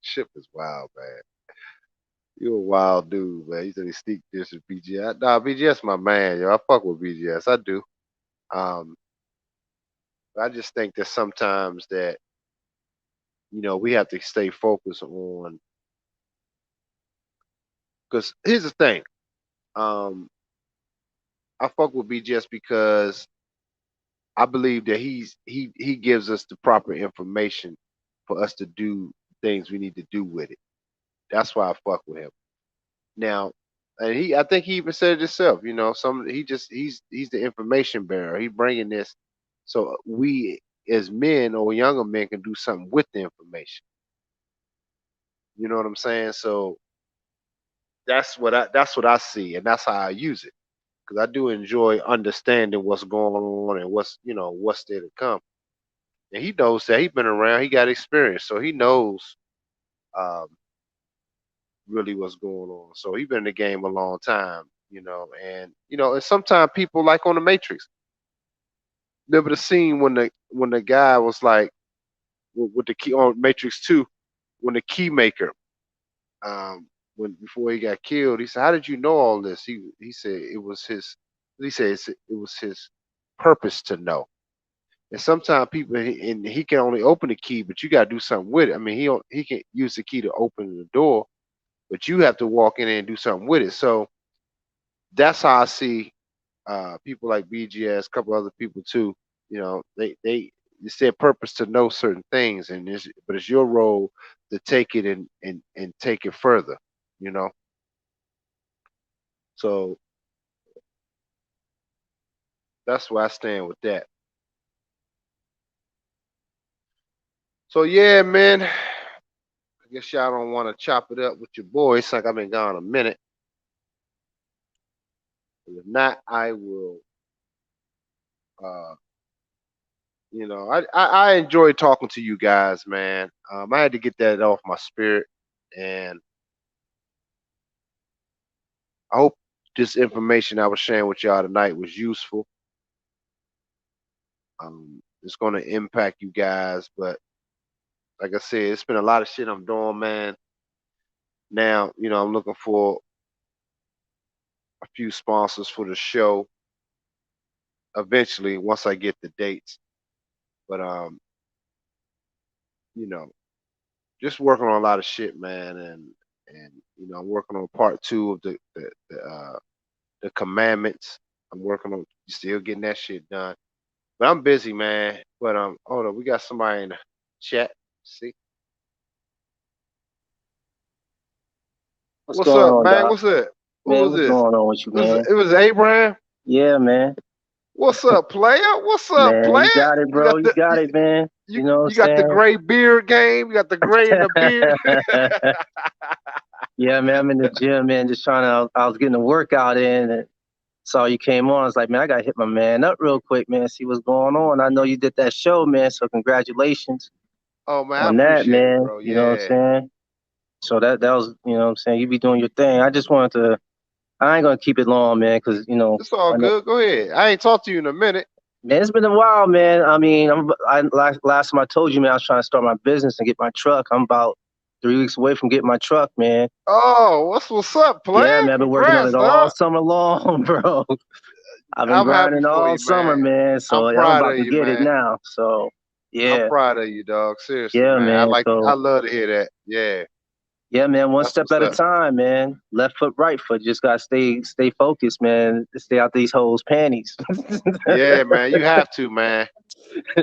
Ship is wild, man. You a wild dude, man. You said he sneak this with BGS. Nah, BGS my man, yo. I fuck with BGS. I do. Um, I just think that sometimes that we have to stay focused on, because here's the thing. Um, I fuck with BGS because I believe that he gives us the proper information for us to do things we need to do with it. That's why I fuck with him. Now, and I think he even said it himself. He's the information bearer. He bringing this so we as men or younger men can do something with the information. You know what I'm saying? So that's what I see, and that's how I use it. Because I do enjoy understanding what's going on and what's there to come. And he knows that he's been around. He got experience, so he knows um, really what's going on. So he's been in the game a long time, and sometimes people like on the Matrix. Remember the scene when the guy was like with the key on Matrix 2, when the key maker, when before he got killed, he said, "How did you know all this?" He said it was his. He said it was his purpose to know. And sometimes people, and he can only open the key, but you got to do something with it. I mean, he can use the key to open the door, but you have to walk in there and do something with it. So that's how I see people like BGS, a couple other people too. They it's their purpose to know certain things, but it's your role to take it and take it further. You know, so that's where I stand with that. So yeah, man. I guess y'all don't want to chop it up with your boys. It's like I've been gone a minute. If not, I will. Uh, I enjoy talking to you guys, man. I had to get that off my spirit, and I hope this information I was sharing with y'all tonight was useful. It's going to impact you guys, but like I said, it's been a lot of shit I'm doing, man. Now, I'm looking for a few sponsors for the show eventually once I get the dates. But you know, just working on a lot of shit, man, and I'm working on part two of the commandments. I'm working on still getting that shit done. But I'm busy, man. But hold on, we got somebody in the chat. See, What's what's going up, on, man? Doc? What's up? Who Man, was what's this? going on with you, man? It was Abraham. Yeah, man. What's up, player? What's up, Man, player? you got it, You bro. got You the got it, man. you You know you what got the I'm gray beard game. You got the gray in the beard. saying? Yeah, man. I'm in the gym, man. Just trying to. I was getting a workout in, and saw you came on. I was like, man, I gotta hit my man up real quick, man. See what's going on. I know you did that show, man. So congratulations Oh man, I on that, appreciate it, man. bro. You know what I'm Yeah. saying? So that was, you know what I'm saying. You be doing your thing. I just wanted to. I ain't gonna keep it long, man, because It's all I know. good. Go ahead. I ain't talked to you in a minute. Man, it's been a while, man. I mean, last time I told you, man, I was trying to start my business and get my truck. I'm about 3 weeks away from getting my truck, man. Oh, what's up, Yeah, player? man, I've been working on Congrats, it all dog. summer long, bro. I've been I'm happy grinding for all you, summer, man. man. I'm So I'm proud about of to you, get it man. now. So I'm yeah, proud of you, dog. Seriously, yeah, man. man. I So love to hear that. Yeah, yeah, man. One that's step what's at a up. time, man. Left foot, right foot. Just gotta stay focused, man. Stay out these hoes' panties. Yeah, man. You have to, man.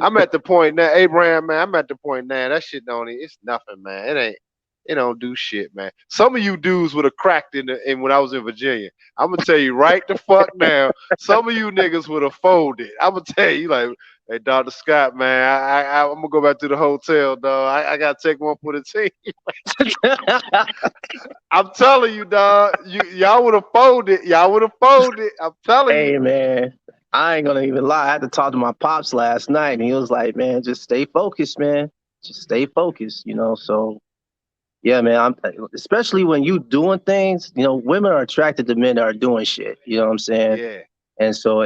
I'm at the point now, Abraham, man. I'm at the point now. That shit don't. It's nothing, man. It ain't. It don't do shit, man. Some of you dudes would have cracked in when I was in Virginia. I'm gonna tell you right the fuck now. Some of you niggas would have folded. I'm gonna tell you like, hey, Dr. Scott, man. I'm gonna go back to the hotel, dog. I gotta take one for the team. I'm telling you, dog. Y'all would have folded. Y'all would have folded. I'm telling you. Hey man, I ain't gonna even lie. I had to talk to my pops last night, and he was like, "Man, just stay focused, man. Just stay focused." So yeah, man. Especially when you doing things. Women are attracted to men that are doing shit. You know what I'm saying? Yeah. And so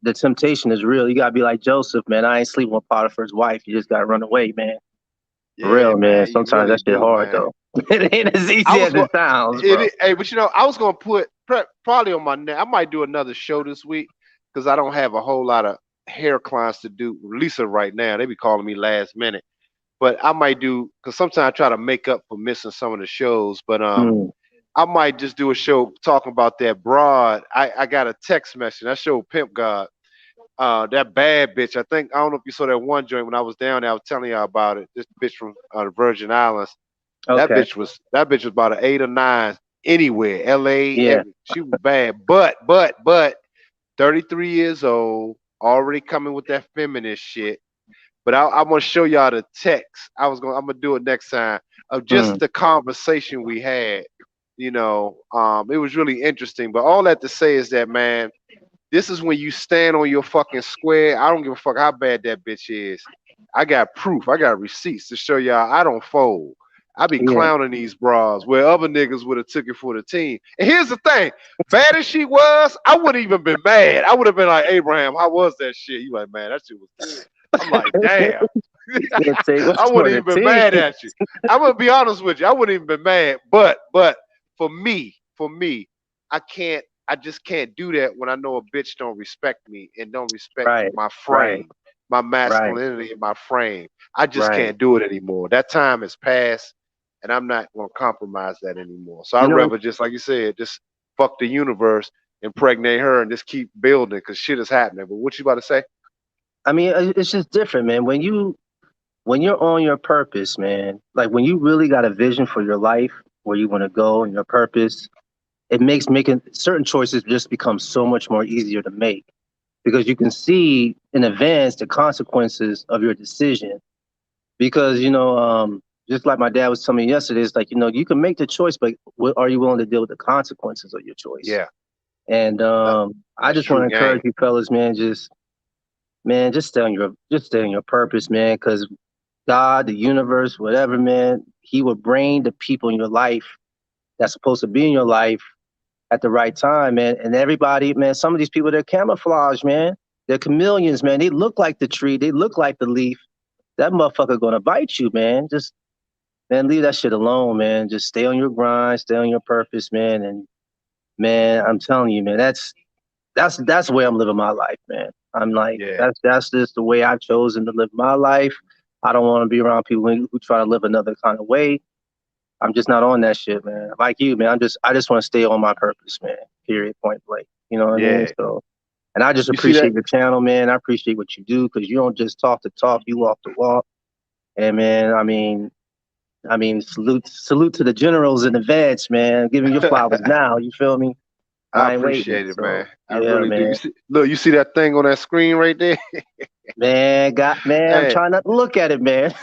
the temptation is real. You gotta be like Joseph, man. I ain't sleeping with Potiphar's wife. You just gotta run away, man. For Yeah, real, man. man. You Sometimes really that shit do, hard man. though. It ain't as I easy was as going. it sounds, bro. Hey, but I was gonna put probably on my neck. I might do another show this week because I don't have a whole lot of hair clients to do. Lisa right now, they be calling me last minute, but I might do because sometimes I try to make up for missing some of the shows. But Mm, I might just do a show talking about that broad. I got a text message. I showed Pimp God. That bad bitch. I don't know if you saw that one joint when I was down there. I was telling y'all about it. This bitch from the Virgin Islands. okay. That bitch was about an 8 or 9 anywhere. LA, Yeah. she was bad. But 33 years old, already coming with that feminist shit. But I'm gonna show y'all the text. I'm gonna do it next time of just Mm, the conversation we had. It was really interesting. But all that to say is that, man, this is when you stand on your fucking square. I don't give a fuck how bad that bitch is. I got proof. I got receipts to show y'all I don't fold. I be yeah. clowning these bras where other niggas would have took it for the team. And here's the thing, bad as she was, I wouldn't even been mad. I would have been like, Abraham, how was that shit? You like, man, that shit was good. I'm like, damn. Gonna take what's I for wouldn't the even been team. mad at you. I'm gonna be honest with you. I wouldn't even been mad. But for me, I just can't do that when I know a bitch don't respect me and don't respect Right. my Right. frame, my Right. masculinity and my frame. I just Right. can't do it anymore. That time has passed and I'm not gonna compromise that anymore. So You I'd know, rather just like you said, just fuck the universe, impregnate her and just keep building because shit is happening. But what you about to say? I mean, it's just different, man. When you're on your purpose, man, like when you really got a vision for your life, where you want to go and your purpose, it makes making certain choices just become so much more easier to make because you can see in advance the consequences of your decision. Because just like my dad was telling me yesterday, it's like you can make the choice, but are you willing to deal with the consequences of your choice? Yeah, And that, I that's just want true to encourage game. you fellas, man, just stay on your purpose, man, because God, the universe, whatever, man, He will bring the people in your life that's supposed to be in your life at the right time, man. And everybody, man, some of these people, they're camouflage, man. They're chameleons, man. They look like the tree, they look like the leaf. That motherfucker gonna bite you, man. Just man, leave that shit alone, man. Just stay on your grind, stay on your purpose, man. And man, I'm telling you, man, that's the way I'm living my life, man. I'm like, Yeah. that's just the way I've chosen to live my life. I don't want to be around people who try to live another kind of way. I'm just not on that shit, man. Like you, man. I just want to stay on my purpose, man. Period. Point blank. You know what I mean? Yeah. So, and I just You see that? appreciate your channel, man. I appreciate what you do because you don't just talk the talk, you walk the walk. And man, I mean, salute to the generals in the vets, man. Giving your flowers now. You feel me? I I ain't waiting. appreciate it, So man. I yeah, really do. man. You see that thing on that screen right there? Man, I'm Hey. trying not to look at it, man.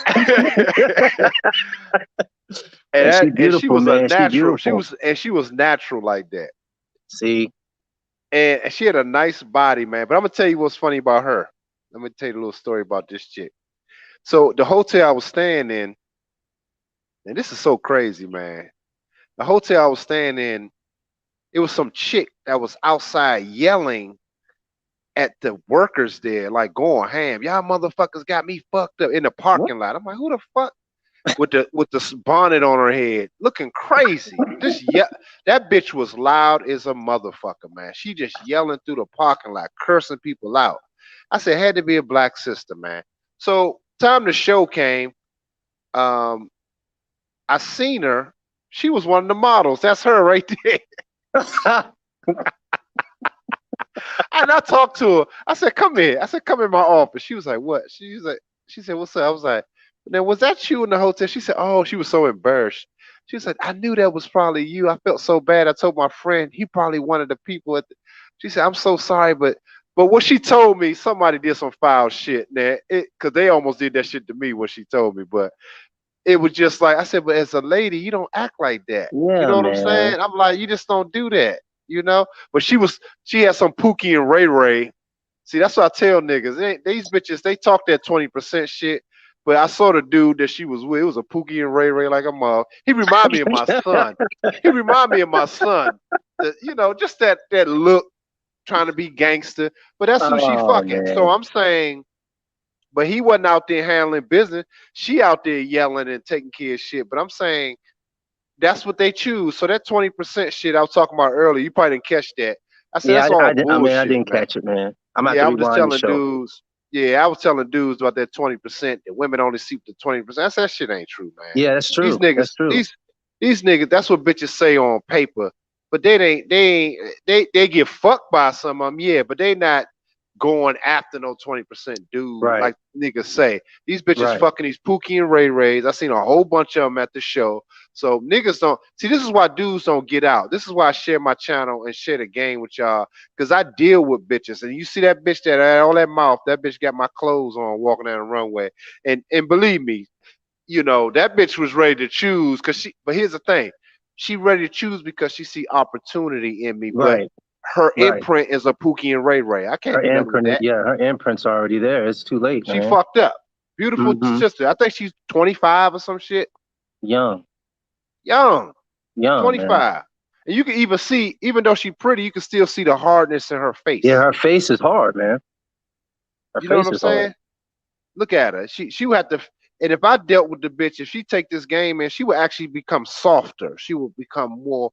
And And she and she beautiful, was a man. She natural. beautiful. She was natural like that. See, And she had a nice body, man. But I'm gonna tell you what's funny about her. Let me tell you a little story about this chick. So the hotel I was staying in, and this is so crazy, man. The hotel I was staying in, it was some chick that was outside yelling at the workers there, like going ham. Y'all motherfuckers got me fucked up in the what? parking lot. I'm like, who the fuck? With the bonnet on her head, looking crazy. That bitch was loud as a motherfucker, man. She just yelling through the parking lot, cursing people out. I said, had to be a black sister, man. So time the show came, um, I seen her. She was one of the models. That's her right there. And I talked to her. I said, "Come here." I said, "Come in my office." She was like, "What?" She was like, she said, "What's up?" I was like, "Now was that you in the hotel?" She said, "Oh," she was so embarrassed. She said, "I knew that was probably you. I felt so bad. I told my friend he probably one of the people at." She said, "I'm so sorry, but what she told me, somebody did some foul shit, man. Cause they almost did that shit to me. What she told me, but it was just like I said, but as a lady, you don't act like that. You Yeah, know what I'm man. saying? I'm like, you just don't do that. You know. But she had some Pookie and Ray Ray. See, that's what I tell niggas. These bitches, they talk that 20% shit. But I saw the dude that she was with. It was a Pookie and Ray Ray like a mug. He remind me of my son. He remind me of my son. Just that look, trying to be gangster. But that's who she Oh fucking. So man. I'm saying, but he wasn't out there handling business. She out there yelling and taking care of shit. But I'm saying that's what they choose. So that 20% shit I was talking about earlier, you probably didn't catch that. I said Yeah, that's all I mean, I bullshit, didn't man. catch it, man. I'm gonna have to Yeah, I'm just rewind the telling show. dudes. Yeah, I was telling dudes about that 20%. That women only see the 20%. That shit ain't true, man. Yeah, that's These true. niggas, That's true. these niggas. That's what bitches say on paper, but they get fucked by some of them. Yeah, but they not going after no 20% dude Right. like niggas say. These bitches Right. fucking these Pookie and Ray Rays. I seen a whole bunch of them at the show. So niggas don't see. This is why dudes don't get out. This is why I share my channel and share the game with y'all, because I deal with bitches. And you see that bitch that had all that mouth. That bitch got my clothes on walking down the runway. And believe me, that bitch was ready to choose because she. But here's the thing, she ready to choose because she see opportunity in me. But Right. her Right. imprint is a Pookie and Ray Ray. I can't Her do nothing with imprint, that. yeah, her imprint's already there. It's too late, She man. fucked up. Beautiful Mm-hmm. sister. I think she's 25 or some shit. Young. Young, Young, man. 25. And you can even see, even though she's pretty, you can still see the hardness in her Yeah, face. her face is hard, man. Her You know what face I'm is hard. saying? Look at her. She would have to. And if I dealt with the bitch, if she take this game, man, she would actually become softer. She would become more.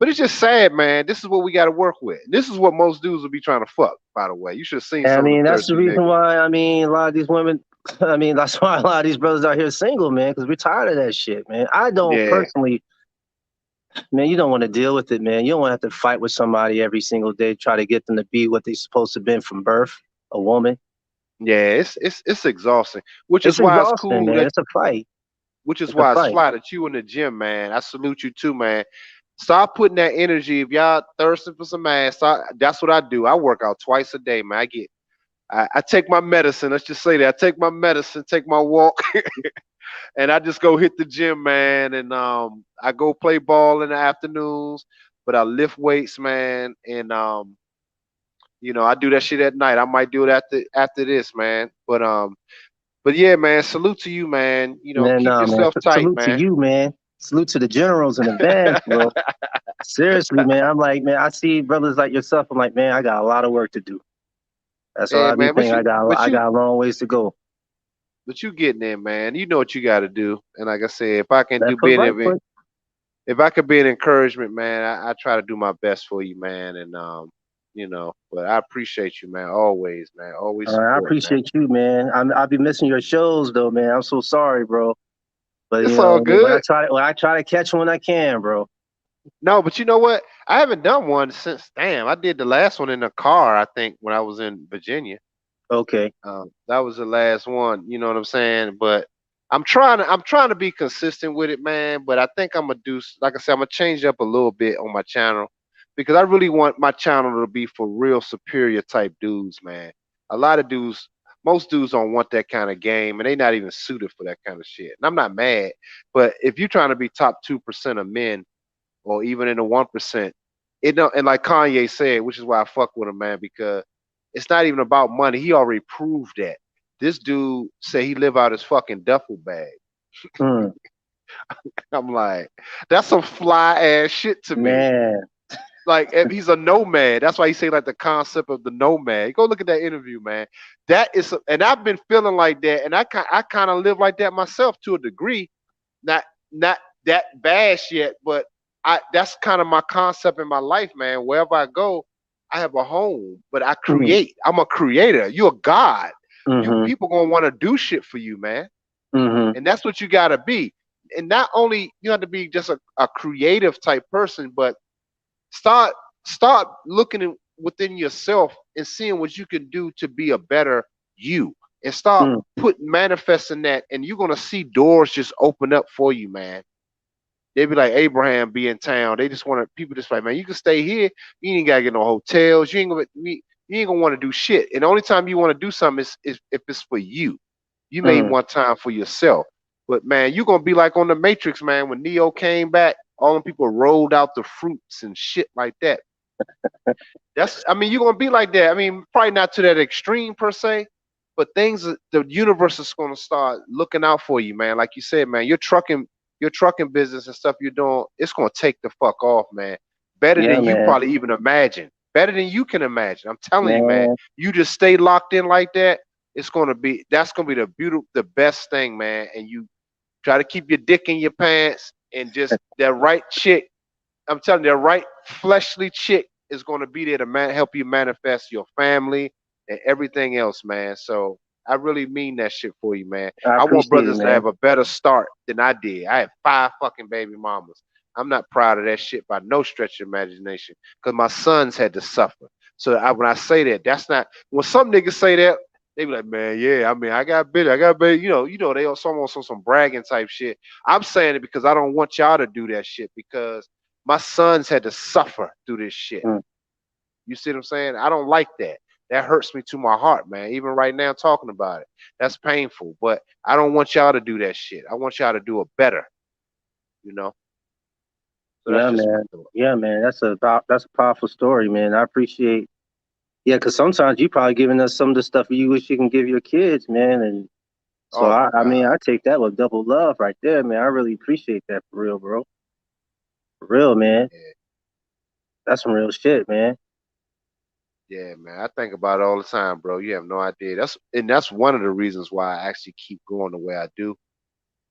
But it's just sad, man. This is what we got to work with. This is what most dudes will be trying to fuck. By the way, you should have seen And I some of them mean, that's the thirsty reason niggas. why, I mean, a lot of these women, I mean, that's why a lot of these brothers out here single, man, because we're tired of that shit, man. I don't Yeah, personally, man, you don't want to deal with it, man. You don't want to have to fight with somebody every single day, try to get them to be what they're supposed to be from birth, a woman. yeah. It's exhausting. Which is It's why it's exhausting, cool man. that. It's a fight. Which is It's a why it's fight. fly that you in the gym, man. I salute you too, man. Start putting that energy. If y'all thirsting for some ass, that's what I do. I work out twice a day, man. I take my medicine. Let's just say that I take my medicine, take my walk, and I just go hit the gym, man. And I go play ball in the afternoons, but I lift weights, man. And I do that shit at night. I might do it after this, man. But yeah, man. Salute to you, man. Man, Keep nah, man. yourself tight, Salute to man. you, man. Salute to the generals in advance, bro. Seriously, man. I'm like, man, I see brothers like yourself. I'm like, man, I got a lot of work to do. That's why Yeah, I be man. But thinking you, but I you, got a long ways to go. but you getting there, man. You know what you got to do. And like I said, if I can Left do foot, be right an, foot. if I could be an encouragement, man, I try to do my best for you, man. And but I appreciate you, man. Always, man. Always All right, I support, man. appreciate you, man. I'll be missing your shows though, man. I'm so sorry, bro. But It's all good. I try to catch when I can, bro. No, but you know what? I haven't done one since. Damn, I did the last one in the car. I think when I was in Virginia. Okay. That was the last one. You know what I'm saying? But I'm trying to be consistent with it, man. But I think I'm gonna do, like I said, I'm gonna change up a little bit on my channel because I really want my channel to be for real superior type dudes, man. A lot of dudes, most dudes don't want that kind of game, and they not even suited for that kind of shit. And I'm not mad, but if you're trying to be top 2% of men, or even in the 1%, it don't. And like Kanye said, which is why I fuck with him, man, because it's not even about money. He already proved that. This dude said he live out his fucking duffel bag. Mm, I'm like, that's some fly ass shit to me. man. Like, if he's a nomad, that's why he say like the concept of the nomad. Go look at that interview, man. That is, and I've been feeling like that, and I kind of live like that myself to a degree. Not that bash yet, but that's kind of my concept in my life, man. Wherever I go, I have a home, but I Mm, create. I'm a creator. You're a god. You mm-hmm. people gonna want to do shit for you, man. Mm-hmm. And that's what you gotta be. And not only you have to be just a creative type person, but start start looking within yourself and seeing what you can do to be a better you, and start Mm, putting manifesting that, and you're gonna see doors just open up for you, man. They be like Abraham be in town. They just want to people just like, man, you can stay here. You ain't gotta get no hotels. You ain't gonna want to do shit. And the only time you want to do something is if it's for you. You made mm. one time for yourself. But man, you're gonna be like on the Matrix, man. When Neo came back, all them people rolled out the fruits and shit like that. I mean, you're gonna be like that. I mean, probably not to that extreme per se, but the universe is gonna start looking out for you, man. Like you said, man, your trucking business and stuff you're doing, it's gonna take the fuck off, man. Better Yeah, than you man. probably even imagine. Better than you can imagine. I'm telling you, man. Man, You just stay locked in like that. That's gonna be the best thing, man. And you try to keep your dick in your pants and just that right chick. I'm telling you, the right fleshly chick is going to be there to help you manifest your family and everything else, man. So I really mean that shit for you, man. I I want appreciate it, brothers to man. have a better start than I did. I had 5 fucking baby mamas. I'm not proud of that shit by no stretch of imagination, because my sons had to suffer. So when I say that, that's not when some niggas say that. They be like, man, yeah. I mean, I got bit. I got bit. They also almost on some bragging type shit. I'm saying it because I don't want y'all to do that shit, because my sons had to suffer through this shit. Mm. You see what I'm saying? I don't like that. That hurts me to my heart, man. Even right now talking about it, that's painful. But I don't want y'all to do that shit. I want y'all to do it better. You know. So that's Yeah, just my man. thought. Yeah, man. That's a powerful story, man. I appreciate. Yeah, because sometimes you probably giving us some of the stuff you wish you can give your kids, man. And so Oh my I mean, God. I take that with double love right there, man. I really appreciate that for real, bro. For real, man. Yeah, That's some real shit, man. yeah, man. I think about it all the time, bro. You have no idea. That's one of the reasons why I actually keep going the way I do.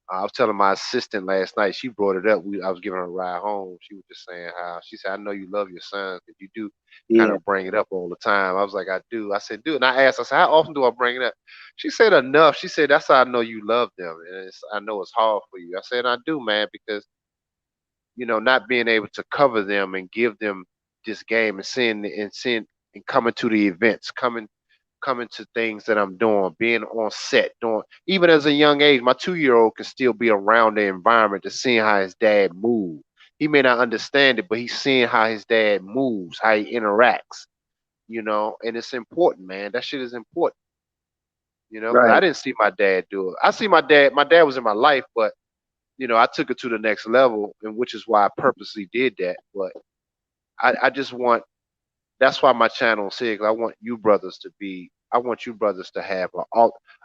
I was telling my assistant last night. She brought it up. I was giving her a ride home. She was just saying how she said, "I know you love your sons, but you do kind Yeah, of bring it up all the time." I was like, "I do." I said, "Do," and I asked. I said, "How often do I bring it up?" She said, "Enough." She said, "That's how I know you love them, and I know it's hard for you." I said, "I do, man, because not being able to cover them and give them this game and seeing and coming to the events, coming to things that I'm doing, being on set, doing even as a young age, my 2-year-old can still be around the environment to seeing how his dad moves. He may not understand it, but he's seeing how his dad moves, how he interacts, and it's important, man. That shit is important, because I right. didn't see my dad do it. I see my dad was in my life, but I took it to the next level, and which is why I purposely did that. But I just want that's why my channel is here. 'Cause I want you brothers to have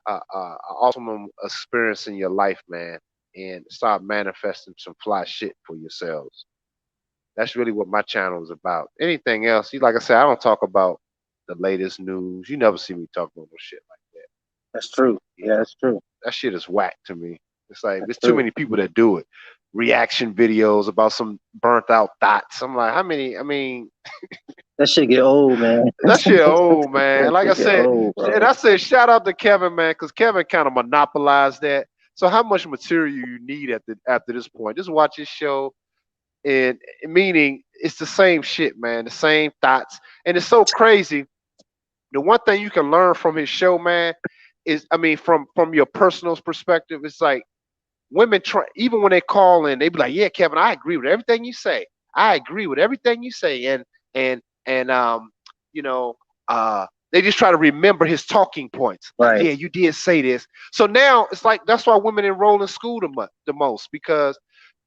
awesome experience in your life, man, and start manifesting some fly shit for yourselves. That's really what my channel is about. Anything else, like I said, I don't talk about the latest news. You never see me talk about no shit like that. That's true. You Yeah, know, that's true. that shit is whack to me. It's like That's there's too true. many people that do it. Reaction videos about some burnt out thoughts. I'm like, how many? I mean, That shit get old, man. that shit old, That man. Like I shit get said, old, and bro. I said shout out to Kevin, man, because Kevin kind of monopolized that. So how much material you need after this point? Just watch his show, and meaning it's the same shit, man, the same thoughts, and it's so crazy. The one thing you can learn from his show, man, is I mean, from your personal perspective, it's like women try even when they call in, they be like, "Yeah, Kevin, I agree with everything you say. I agree with everything you say," and you know, they just try to remember his talking points. Like, Right, yeah, you did say this. So now it's like that's why women enroll in school the most, because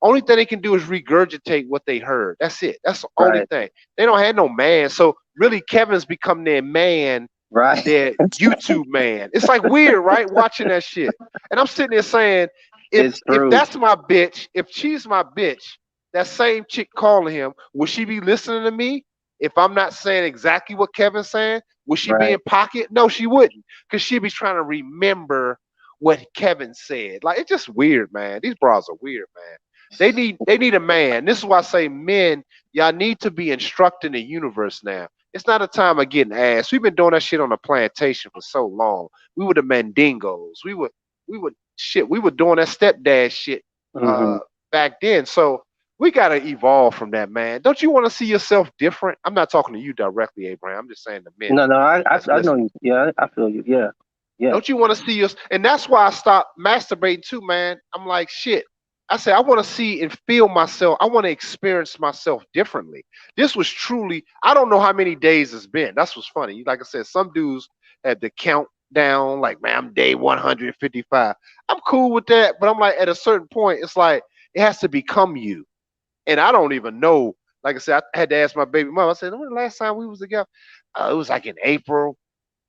only thing they can do is regurgitate what they heard. That's it. That's the only right, thing. They don't have no man. So really, Kevin's become their man, right. their YouTube man. It's like weird, right? Watching that shit. And I'm sitting there saying, if It's if true. that's my bitch, if she's my bitch, that same chick calling him, would she be listening to me? If I'm not saying exactly what Kevin's saying, would she be Right. in pocket? No, she wouldn't, because she'd be trying to remember what Kevin said. Like, it's just weird, man. These bras are weird, man. They need a man. This is why I say, men, y'all need to be instructing the universe now. It's not a time of getting ass. We've been doing that shit on the plantation for so long. We were the Mandingos. We were shit. We were doing that stepdad shit Hmm. uh back then. So We gotta evolve from that, man. Don't you want to see yourself different? I'm not talking to you directly, Abraham. I'm just saying to men No, no, that's I know listening. you. Yeah, I feel you. Yeah, yeah, Don't you want to see us? And that's why I stopped masturbating too, man. I'm like, shit. I said, I want to see and feel myself. I want to experience myself differently. This was truly, I don't know how many days it's been. That's what's funny. Like I said, some dudes had to count down, like, man, I'm day 155. I'm cool with that. But I'm like, at a certain point, it's like, it has to become you. And I don't even know. Like I said, I had to ask my baby mom. I said, when the last time we was together? It was like in April.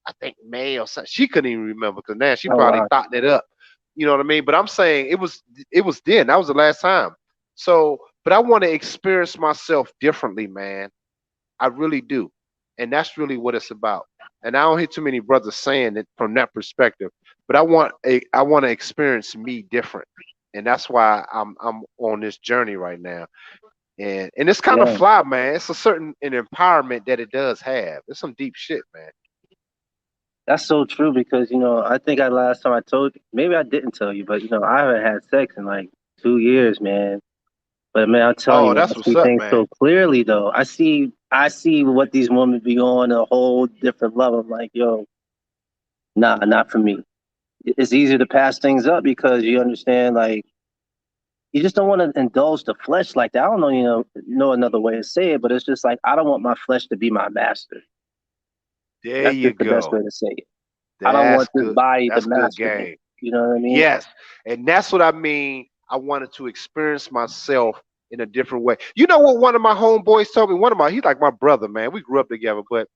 I think May or something. She couldn't even remember because now she oh probably wow, thought it up. You know what I mean? But I'm saying it was then. That was the last time. So, but I want to experience myself differently, man. I really do. And that's really what it's about. And I don't hear too many brothers saying it from that perspective. But I want to experience me different. And that's why I'm on this journey right now. And it's kind of yeah. fly, man. It's a certain an empowerment that it does have. It's some deep shit, man. That's so true because I think last time I told you, maybe I didn't tell you, but I haven't had sex in like 2 years, man. But man, I'm telling Oh, you, I that's what's see up, things man. so clearly though. I see what these women be on a whole different level. I'm like, yo, nah, not for me. It's easier to pass things up because you understand, like, you just don't want to indulge the flesh like that. I don't know, know another way to say it, but it's just like I don't want my flesh to be my master. There That's you just the best go. way to say it. I don't That's want this good. body to That's good master me. game. You know what I mean? Yes. And that's what I mean. I wanted to experience myself in a different way. You know what one of my homeboys told me? He's like my brother, man. We grew up together, but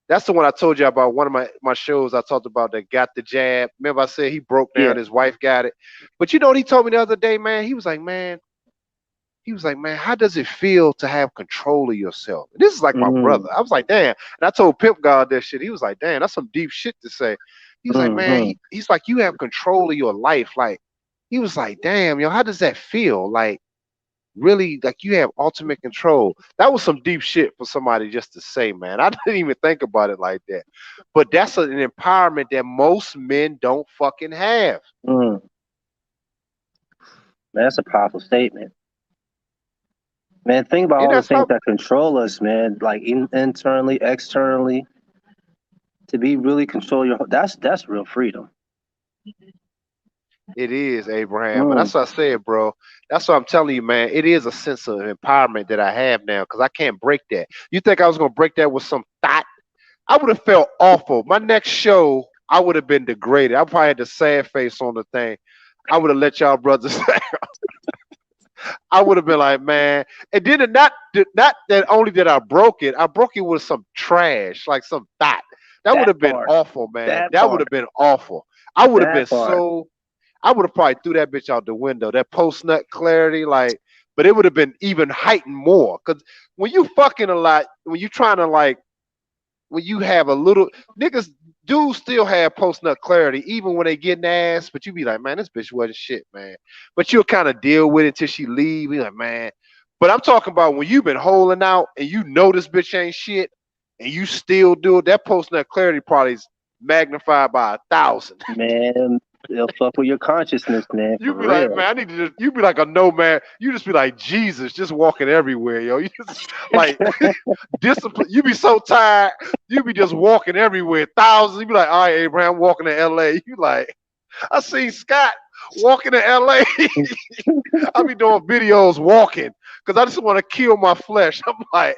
that's the one I told you about. One of my shows I talked about that got the jab. Remember I said he broke Yeah. down, his wife got it. But you know what he told me the other day, man? He was like, man, how does it feel to have control of yourself? And this is like my Mm-hmm. brother. I was like, damn. And I told Pimp God that shit. He was like, damn, that's some deep shit to say. He was like, man, Mm-hmm. he's like, you have control of your life. Like, he was like, damn, yo, how does that feel? Like, really, like you have ultimate control. That was some deep shit for somebody just to say, man. I didn't even think about it like that. But that's an empowerment that most men don't fucking have. Mm. Man, that's a powerful statement. Man, think about And all the that's things how that control us, man. Like internally, externally, to be really control your. That's real freedom. it is, Abraham. And Mm. that's what I said, bro. That's what I'm telling you, man. It is a sense of empowerment that I have now because I can't break that. You think I was going to break that with some thought? I would have felt awful. My next show, I would have been degraded. I probably had the sad face on the thing. I would have let y'all brothers. I would have been like, man. And then not that only did I broke it with some trash, like some thought. That would That have been part. awful, man. That That would part. have been awful. I would have That been part. so I would have probably threw that bitch out the window. That post nut clarity, like, but it would have been even heightened more. Cause when you fucking a lot, when you trying to like, when you have a little niggas, dudes still have post nut clarity even when they getting ass. But you be like, man, this bitch wasn't shit, man. But you'll kind of deal with it till she leave. Be like, man. But I'm talking about when you've been holding out and you know this bitch ain't shit, and you still do it. That post nut clarity probably is magnified by 1,000. Man, it'll fuck with your consciousness, man, You for be like, real. man, I need to just. You be like a nomad. You just be like Jesus, just walking everywhere, yo. You just like discipline. You be so tired. You be just walking everywhere. Thousands. You be like, all right, Abraham, walking to L.A. You like, I seen Scott walking to L.A. I be doing videos walking because I just want to kill my flesh. I'm like,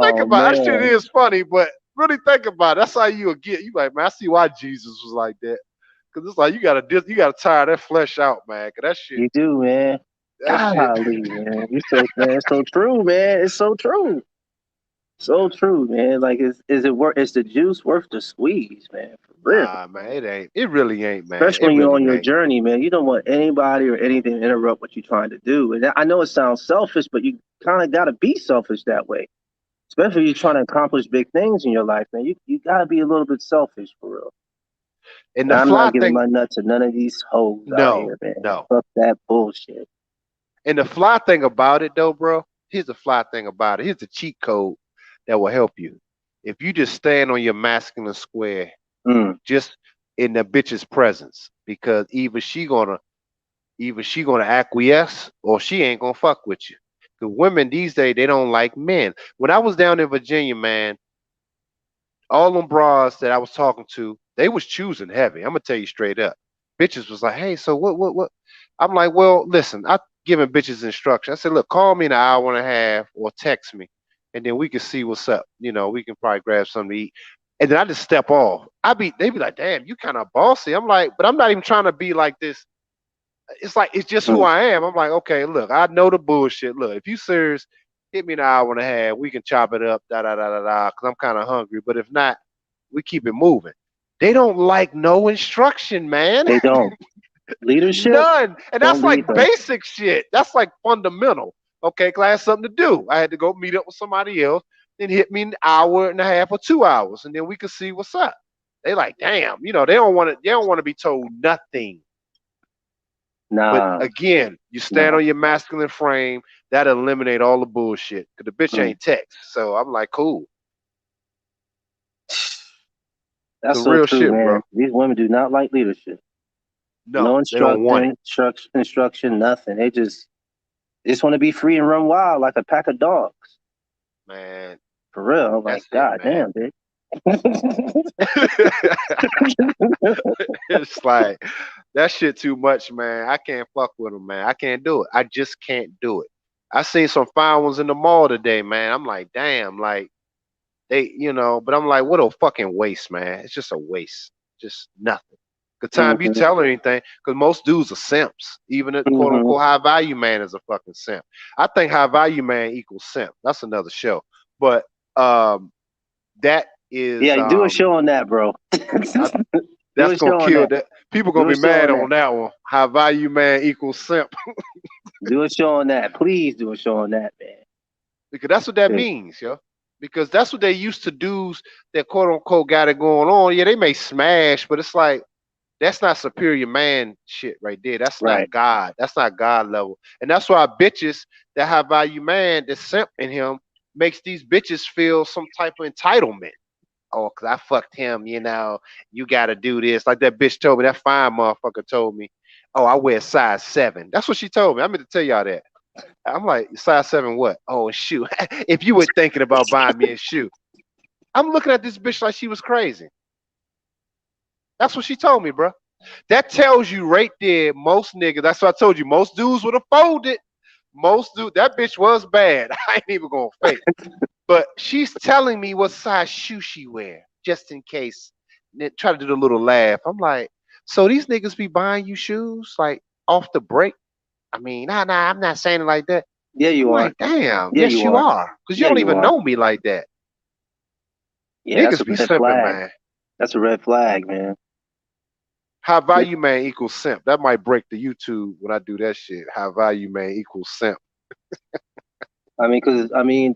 think Oh about it. That shit man, is funny, but really think about it. That's how you will get. You like, man, I see why Jesus was like that. Cause it's like you gotta tire that flesh out, man. Cause you do, man. that shit. Golly, man, you so man, it's so true, man. It's so true, so true, man. Like, is it worth? Is the juice worth the squeeze, man? For real. Nah, man, it ain't. It really ain't, man. Especially It when you're on really your ain't. journey, man. You don't want anybody or anything to interrupt what you're trying to do. And I know it sounds selfish, but you kind of got to be selfish that way. Especially if you're trying to accomplish big things in your life, man. You got to be a little bit selfish for real. And And the I'm fly not giving thing, my nuts to none of these hoes out no, here, man. no. Fuck that bullshit. And the fly thing about it, though, bro. Here's the fly thing about it. Here's the cheat code that will help you. If you just stand on your masculine square, Mm, just in the bitch's presence, because either she gonna acquiesce or she ain't gonna fuck with you. The women these days, they don't like men. When I was down in Virginia, man, all them bras that I was talking to, they was choosing heavy. I'm gonna tell you straight up. Bitches was like, hey, so what? I'm like, well, listen, I giving bitches instruction. I said, look, call me in an hour and a half or text me, and then we can see what's up. You know, we can probably grab something to eat. And then I just step off. They be like, damn, you kind of bossy. I'm like, but I'm not even trying to be like this. It's like it's just who Mm. I am. I'm like, okay, look, I know the bullshit. Look, if you serious, hit me in an hour and a half. We can chop it up, da da da da da. Cause I'm kind of hungry. But if not, we keep it moving. They don't like no instruction, man. They don't. Leadership, None. And don't that's lead like them. basic shit. That's like fundamental. Okay, cause I had something to do. I had to go meet up with somebody else. Then hit me an hour and a half or 2 hours, and then we could see what's up. They like, damn, they don't want to. They don't want to be told nothing. But Nah, again, you stand nah. on your masculine frame, that eliminate all the bullshit. Cause the bitch Mm. ain't text. So I'm like, cool. That's Some so real true, shit, bro. man. These women do not like leadership. No, No they don't want it, instruction, nothing. They just want to be free and run wild like a pack of dogs. man. For real. I'm like, That's it, God man. damn, bitch. It's like that shit too much, man. I can't fuck with them, man. I can't do it. I just can't do it. I seen some fine ones in the mall today, man. I'm like, damn, like but I'm like, what a fucking waste, man. It's just a waste. Just nothing. The time you Hmm. tell her anything, because most dudes are simps. Even a quote Hmm. unquote high value man is a fucking simp. I think high value man equals simp. That's another show. But that is Yeah, do a show on that, bro. I, Do that's a gonna show on kill that. that. People Do gonna a be show mad on that. on that one. High value man equals simp. Do a show on that. Please do a show on that, man. Because that's what that Yeah. means, yo. Because that's what they used to dudes that quote unquote got it going on. Yeah, they may smash, but it's like that's not superior man shit right there. That's not Right. God. That's not God level. And that's why bitches that high value man that simp in him makes these bitches feel some type of entitlement. Oh, cause I fucked him, you gotta do this. Like that bitch told me, that fine motherfucker told me, oh, I wear size 7. That's what she told me. I meant to tell y'all that. I'm like, size 7 what? Oh, a shoe. If you were thinking about buying me a shoe. I'm looking at this bitch like she was crazy. That's what she told me, bro. That tells you right there, most niggas, that's what I told you, most dudes would have folded. That bitch was bad. I ain't even gonna fake. But she's telling me what size shoe she wear, just in case. Then try to do the little laugh. I'm like, so these niggas be buying you shoes like off the break? I mean, nah, I'm not saying it like that. Yeah, I'm you are. like, damn, Yeah, yes you you are. are, because you Yeah, don't you even are. know me like that. Yeah, that's a Niggas be red simping, flag. man. That's a red flag, man. High Yeah. value man equals simp. That might break the YouTube when I do that shit. High value man equals simp.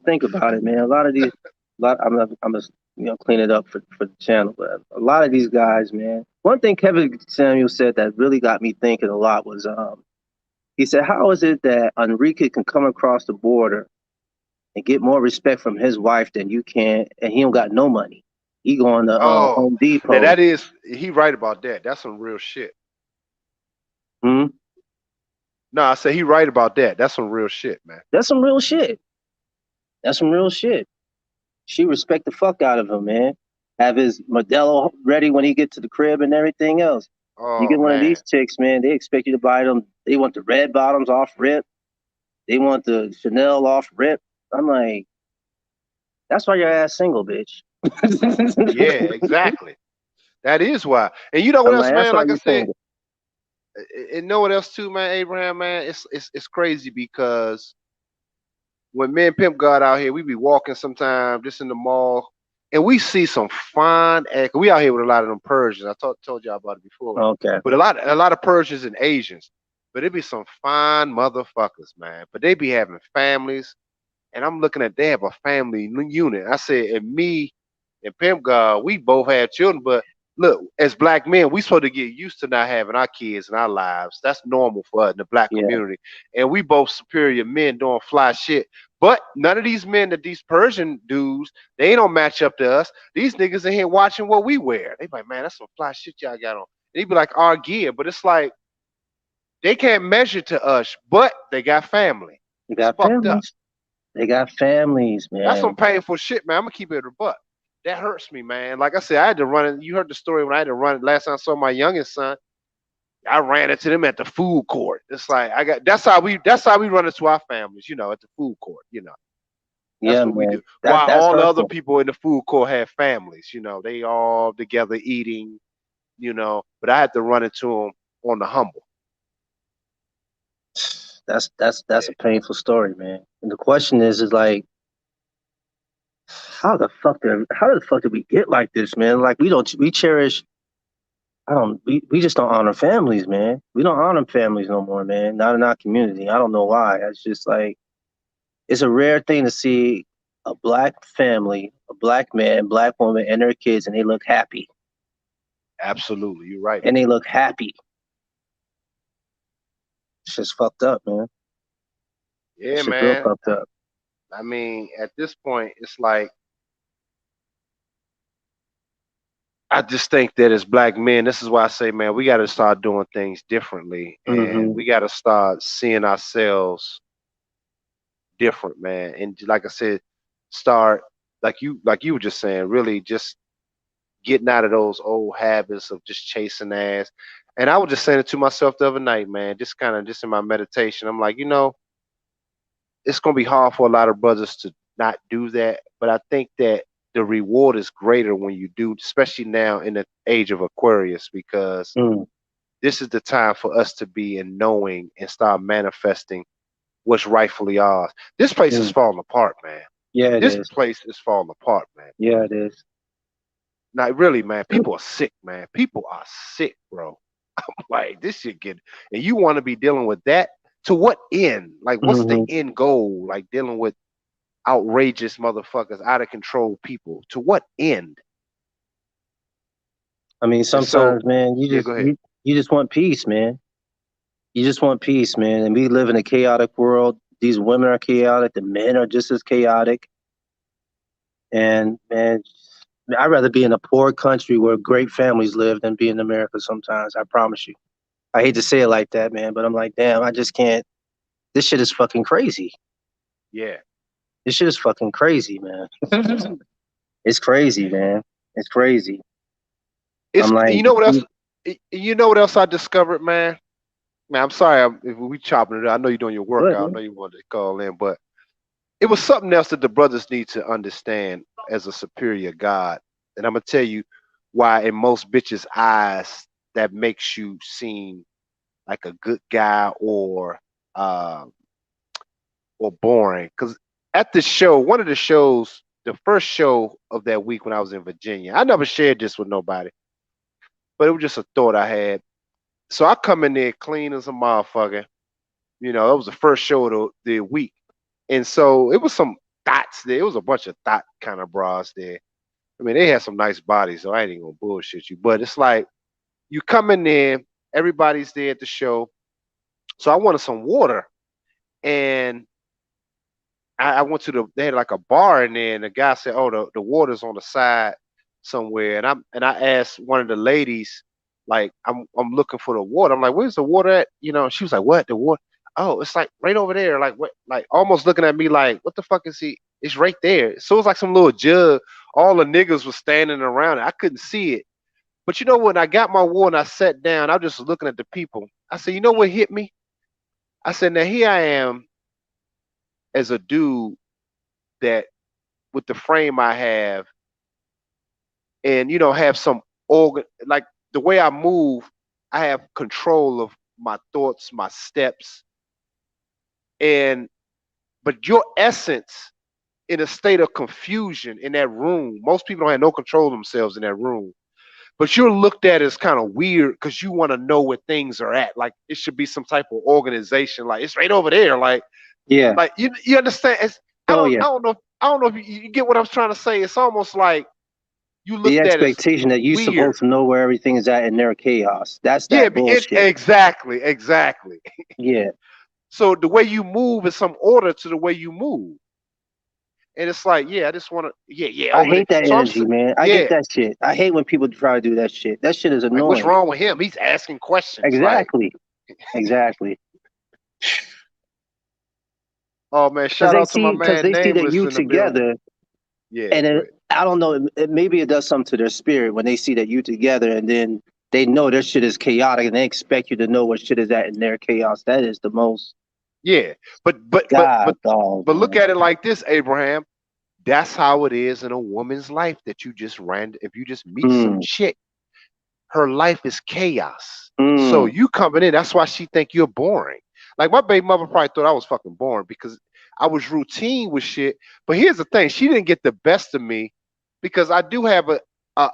Think about it, man. A lot of these, I'm just, clean it up for the channel, but a lot of these guys, man. One thing Kevin Samuel said that really got me thinking a lot was, he said, how is it that Enrique can come across the border and get more respect from his wife than you can, and he don't got no money? He going to Oh, Home now Depot. that is he right about that. That's some real shit. Hmm? No, I say he right about that. That's some real shit, man. That's some real shit. That's some real shit. She respect the fuck out of him, man. Have his Modelo ready when he get to the crib and everything else. You Oh get one of man. these chicks, man, they expect you to buy them. They want the red bottoms off rip. They want the Chanel off rip. I'm like, that's why your ass single, bitch. Yeah, exactly. That is why. And you know what I'm else, like, that's man? why Like I you said, single. and know what else too, man, Abraham, man? It's crazy because when me and Pimp got out here, we be walking sometime just in the mall, and we see some fine act. We out here with a lot of them Persians. I told y'all about it before, Okay. but a lot of Persians and Asians. But it be some fine motherfuckers, man. But they be having families, and I'm looking at they have a family unit. I said, and me and Pimp God, we both have children, but look, as black men, we supposed to get used to not having our kids in our lives. That's normal for us in the black Yeah. community. And we both superior men doing fly shit. But none of these men that these Persian dudes, they don't match up to us. These niggas in here watching what we wear. They be like, man, that's some fly shit y'all got on. They be like our gear, but it's like they can't measure to us, but they got family. They It's got fucked up. families. They got families, That's some man. painful shit, man. I'm gonna keep it a buck. That hurts me, man. Like I said, I had to run it. You heard the story when I had to run it last time I saw my youngest son. I ran into them at the food court. It's like I got that's how we run into our families, at the food court, That's Yeah, what we man. do. While That's all the other hurtful. people in the food court have families, they all together eating, but I had to run into them on the humble. That's Yeah. a painful story, man. And the question is like, how the fuck did we get like this, man? Like we cherish. I don't. We just don't honor families, man. We don't honor families no more, man. Not in our community. I don't know why. It's just like it's a rare thing to see a black family, a black man, black woman, and their kids, and they look happy. Absolutely. You're right. And they look happy. It's just fucked up, man. Yeah, It's just real man. fucked up. I mean, at this point, it's like I just think that as black men, this is why I say, man, we got to start doing things differently, and Hmm. we got to start seeing ourselves different, man. And like I said, start like you were just saying, really just getting out of those old habits of just chasing ass. And I was just saying it to myself the other night, man, just kind of just in my meditation. I'm like, it's gonna be hard for a lot of brothers to not do that, but I think that the reward is greater when you do, especially now in the age of Aquarius, because Mm, this is the time for us to be in knowing and start manifesting what's rightfully ours. This place is mm. falling apart, man. Yeah, it This is. place is falling apart, man. Yeah, it is. Not really, man. People are sick, man. People are sick, bro. Like this shit get, and you want to be dealing with that to what end? Like, what's the Hmm. end goal? Like dealing with outrageous motherfuckers, out of control people. To what end? I mean, And so, sometimes, man, you yeah, just go ahead. you just want peace, man. You just want peace, man. And we live in a chaotic world. These women are chaotic. The men are just as chaotic. And man, I'd rather be in a poor country where great families live than be in America sometimes. I promise you. I hate to say it like that, man, but I'm like, damn, I just can't. This shit is fucking crazy. Yeah, This shit is fucking crazy, man. It's crazy, man. It's crazy. it's I'm like, you know what else? You know what else I discovered, man? Man, I'm sorry if we chopping it up. I know you're doing your what, workout. I man? know you wanted to call in, but it was something else that the brothers need to understand as a superior God. And I'm gonna tell you why in most bitches' eyes that makes you seem like a good guy uh, or boring. Because at the show, one of the shows, the first show of that week when I was in Virginia, I never shared this with nobody, but it was just a thought I had. So I come in there clean as a motherfucker. That was the first show of the week. And so it was some thoughts there. It was a bunch of thought kind of bras there. I mean, they had some nice bodies, so I ain't even gonna bullshit you. But it's like you come in there, everybody's there at the show. So I wanted some water. And I went to they had like a bar in there, and the guy said, "Oh, the water's on the side somewhere." And I asked one of the ladies, like, I'm looking for the water. I'm like, "Where's the water at?" She was like, "What? The water? Oh, it's like right over there." Like what? Like almost looking at me like, "What the fuck is he?" It's right there. So it was like some little jug. All the niggas was standing around it. I couldn't see it. But when I got my water and I sat down, I was just looking at the people. I said, "You know what hit me?" I said, "Now here I am as a dude that with the frame I have, and have some organ, like the way I move, I have control of my thoughts, my steps, and but your essence in a state of confusion in that room. Most people don't have no control of themselves in that room. But you're looked at as kind of weird because you want to know where things are at. Like it should be some type of organization. Like it's right over there. Like Yeah. like you understand? I Oh don't yeah. I don't know. I don't know if you get what I'm trying to say. It's almost like you The looked at as expectation that you're weird. supposed to know where everything is at in their chaos. That's Yeah, that bullshit. exactly. Yeah. So the way you move is some order to the way you move, and it's like, yeah, I just want to, yeah, I over there. hate that So energy, man. I hate yeah, that shit. I hate when people try to do that shit. That shit is like what's annoying. wrong with him? He's asking questions, like, Exactly. Exactly. Oh man, shout out to my Because man they see that Nameless you in the building. together, Yeah, and go ahead. I don't know, maybe it does something to their spirit when they see that you together, and then they know their shit is chaotic, and they expect you to know what shit is at in their chaos. That is the most Yeah, but but but god but dog, but look man. at it like this, Abraham. That's how it is in a woman's life that you just ran. If you just meet some Mm, chick, her life is chaos. So mm, you coming in, that's why she think you're boring. Like my baby mother probably thought I was fucking boring because I was routine with shit. But here's the thing, she didn't get the best of me because I do have a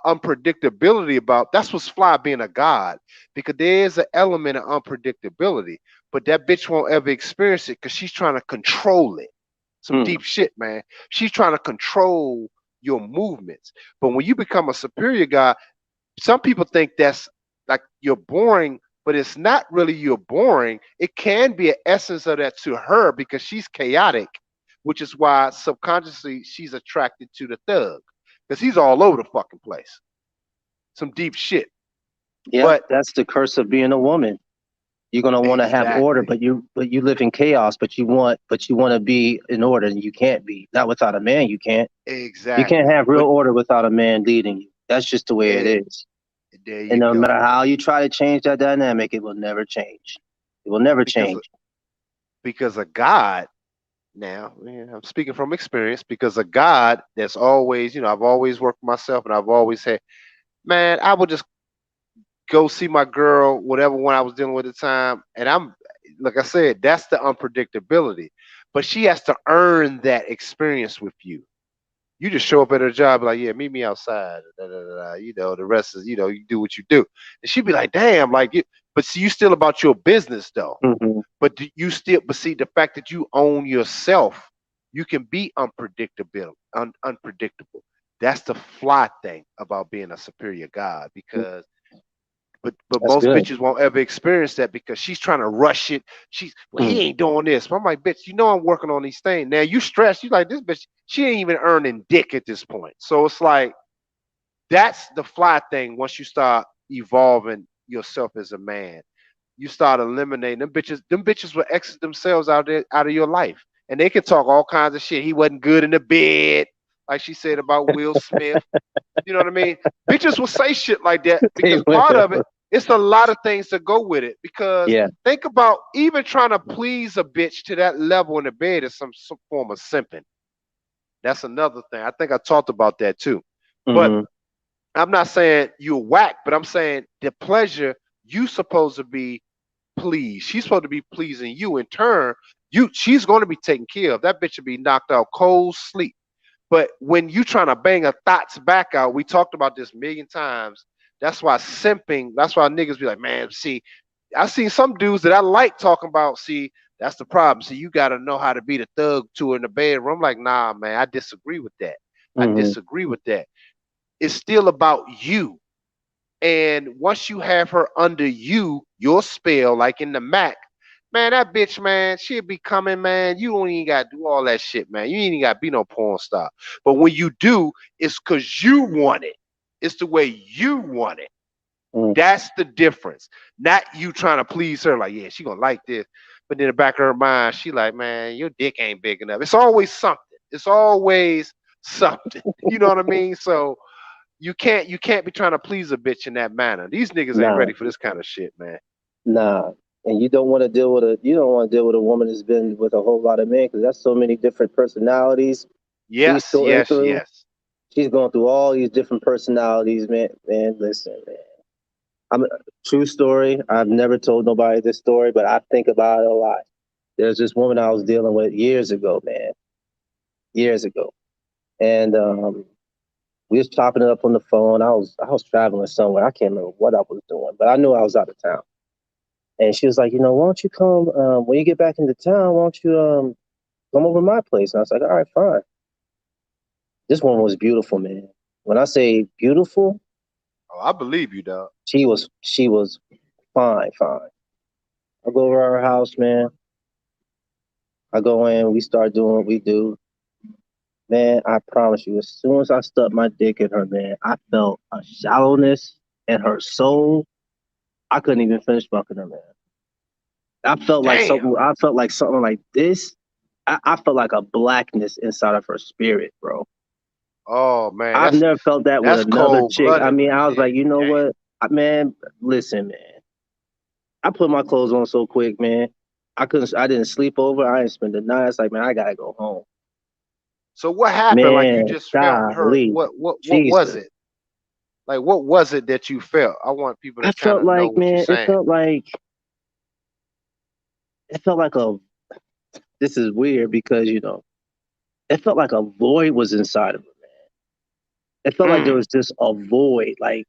unpredictability about that's what's fly being a god because there is an element of unpredictability. But that bitch won't ever experience it because she's trying to control it. Some mm. deep shit, man. She's trying to control your movements. But when you become a superior god, some people think that's like you're boring, but it's not really you're boring. It can be an essence of that to her because she's chaotic, which is why subconsciously she's attracted to the thug because he's all over the fucking place. Some deep shit. Yep, But that's the curse of being a woman. You're gonna want to have order, exactly, but you live in chaos. But you want to be in order, and you can't be. Not without a man, you can't. You can't exactly. have real But order without a man leading you. That's just the way it eh, is. there And you no matter go. how you try to change that dynamic, it will never change. It will never Because change. because a God now, yeah, I'm speaking from experience because a God that's always, I've always worked for myself and I've always said, man, I would just go see my girl, whatever one I was dealing with at the time. And I'm, like I said, that's the unpredictability. But she has to earn that experience with you. You just show up at her job, like, yeah, meet me outside. Da, da, da, da. The rest is, you do what you do. And she'd be like, damn, like, but see, you still about your business though. Hmm. But see, the fact that you own yourself, you can be unpredictable. That's the fly thing about being a superior god because but That's most good. bitches won't ever experience that because she's trying to rush it. Well, he Mm. ain't doing this. But I'm like, bitch, I'm working on these things. Now you stressed. You like this bitch. She ain't even earning dick at this point. So it's like that's the fly thing. Once you start evolving yourself as a man, you start eliminating them bitches. Them bitches will exit themselves out of your life, and they can talk all kinds of shit. He wasn't good in the bed, like she said about Will Smith. You know what I mean? Bitches will say shit like that They because part of it, will. it's a lot of things to go with it. Because Yeah. think about even trying to please a bitch to that level in the bed is some form of simping. That's another thing. I think I talked about that too. But Hmm. I'm not saying you're whack, but I'm saying the pleasure you supposed to be pleased. She's supposed to be pleasing you in turn. She's going to be taken care of. That bitch should be knocked out cold sleep. But when you trying to bang a thoughts back out, we talked about this a million times. That's why simping, that's why niggas be like, man, see, I seen some dudes that I like talking about, see, that's the problem. See, you gotta know how to be the thug to her in the bedroom. I'm like, nah, man, I disagree with that. I Hmm. disagree with that. It's still about you. And once you have her under your spell, like in the Mac, man, that bitch, man, she'll be coming, man. You don't even gotta do all that shit, man. You ain't even gotta be no porn star. But when you do, it's cause you want it. It's the way you want it. Mm. That's the difference. Not you trying to please her, like, yeah, she gonna like this. But in the back of her mind, she like, man, your dick ain't big enough. It's always something. It's always something. You know what I mean? So you can't be trying to please a bitch in that manner. These niggas ain't Nah, ready for this kind of shit, man. nah. And you don't want to deal with a woman that's been with a whole lot of men because that's so many different personalities she's Yes, sorting yes, through. yes. She's going through all these different personalities, man. Man, listen, man. I'm true story. I've never told nobody this story, but I think about it a lot. There's this woman I was dealing with years ago, man, years ago, and we was chopping it up on the phone. I was traveling somewhere. I can't remember what I was doing, but I knew I was out of town. And she was like, why don't you come when you get back into town? Why don't you come over to my place? And I was like, all right, fine. This woman was beautiful, man. When I say beautiful, Oh, I believe you, dog. she was fine, fine. I go over to her house, man. I go in, we start doing what we do. Man, I promise you, as soon as I stuck my dick in her, man, I felt a shallowness in her soul. I couldn't even finish fucking her, man. I felt like Damn. something. I felt like something like this. I felt like a blackness inside of her spirit, bro. Oh man, I've never felt that with that's another cold chick. I blooded mean, right I was there. like, you know Damn. what, man, listen, man. I put my clothes on so quick, man. I didn't sleep over. I didn't spend the night. It's like, man, I gotta go home. So what happened? Like you Man, just felt her. golly, What was Jesus. it? Like what was it that you felt? I want people I to kind felt of know like, what you're man, saying. it felt like a, this is weird because, it felt like a void was inside of her. It felt like there Mm. was just a void, like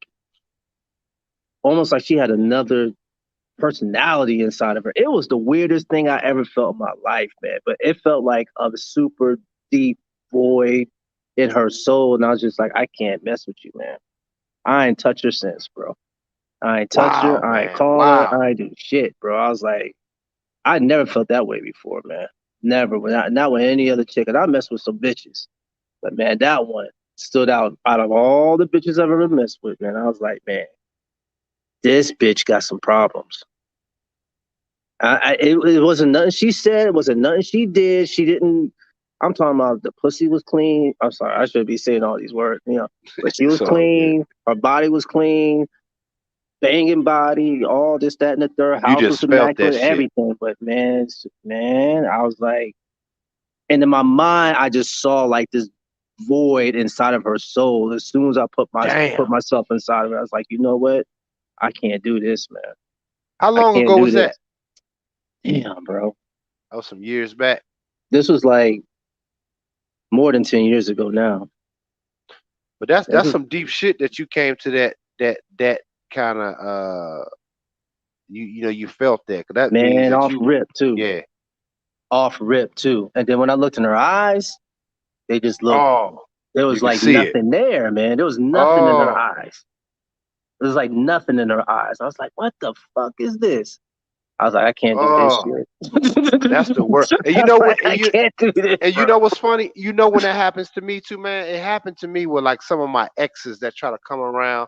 almost like she had another personality inside of her. It was the weirdest thing I ever felt in my life, man. But it felt like a super deep void in her soul. And I was just like, I can't mess with you, man. I ain't touch her since, bro. I ain't touched Wow, her. I ain't man. called her. Wow. I ain't do shit, bro. I was like, I never felt that way before, man. Never. Not with any other chick. And I messed with some bitches. But man, that one stood out of all the bitches I've ever messed with, man. I was like, man, this bitch got some problems. It wasn't nothing she said. It wasn't nothing she did. She didn't. I'm talking about the pussy was clean. I'm sorry, I should be saying all these words, but she was So good. clean. Her body was clean, banging body, all this, that, and the third. You House was just felt that immaculate, shit. everything. But man, I was like, and in my mind, I just saw like this void inside of her soul. As soon as I Damn. put myself inside of it, I was like, you know what? I can't do this, man. How I long can't ago do was that? this. Damn, bro. That was some years back. This was like more than 10 years ago now. But that's This that's was, some deep shit that you came to that kind of you felt that 'cause that means man, that off you rip too. yeah. Off rip too. And then when I looked in her eyes, they just looked, Oh, there you was can like see it. nothing there, man. There was nothing in her Oh, eyes. There was like nothing in her eyes. I was like, what the fuck is this? I was like, I can't do this oh, shit. that's the worst. And I you was know like, what? I can't do this, And you bro. know what's funny? You know when that happens to me too, man. It happened to me with like some of my exes that try to come around.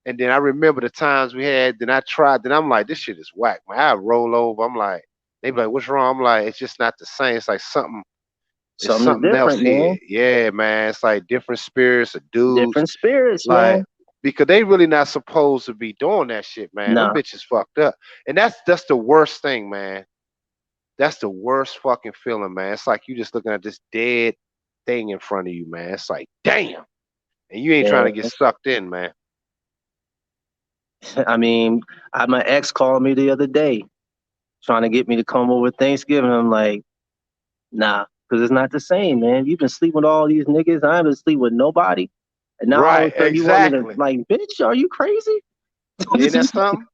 And then I remember the times we had. Then I tried. Then I'm like, this shit is whack, man. I roll over. I'm like, they be like, what's wrong? I'm like, it's just not the same. It's like something. It's Something's something else different, here. man. Yeah, man. It's like different spirits of dudes. Different spirits, Like man. because they really not supposed to be doing that shit, man. Them Nah, bitches fucked up. And that's the worst thing, man. That's the worst fucking feeling, man. It's like you just looking at this dead thing in front of you, man. It's like, damn. And you ain't trying to get man. sucked in, man. I mean, my ex called me the other day trying to get me to come over Thanksgiving. I'm like, nah, because it's not the same, man. You've been sleeping with all these niggas. I haven't sleep with nobody. And now all Right, of a sudden you want me to, exactly. like, bitch, are you crazy? Ain't that something?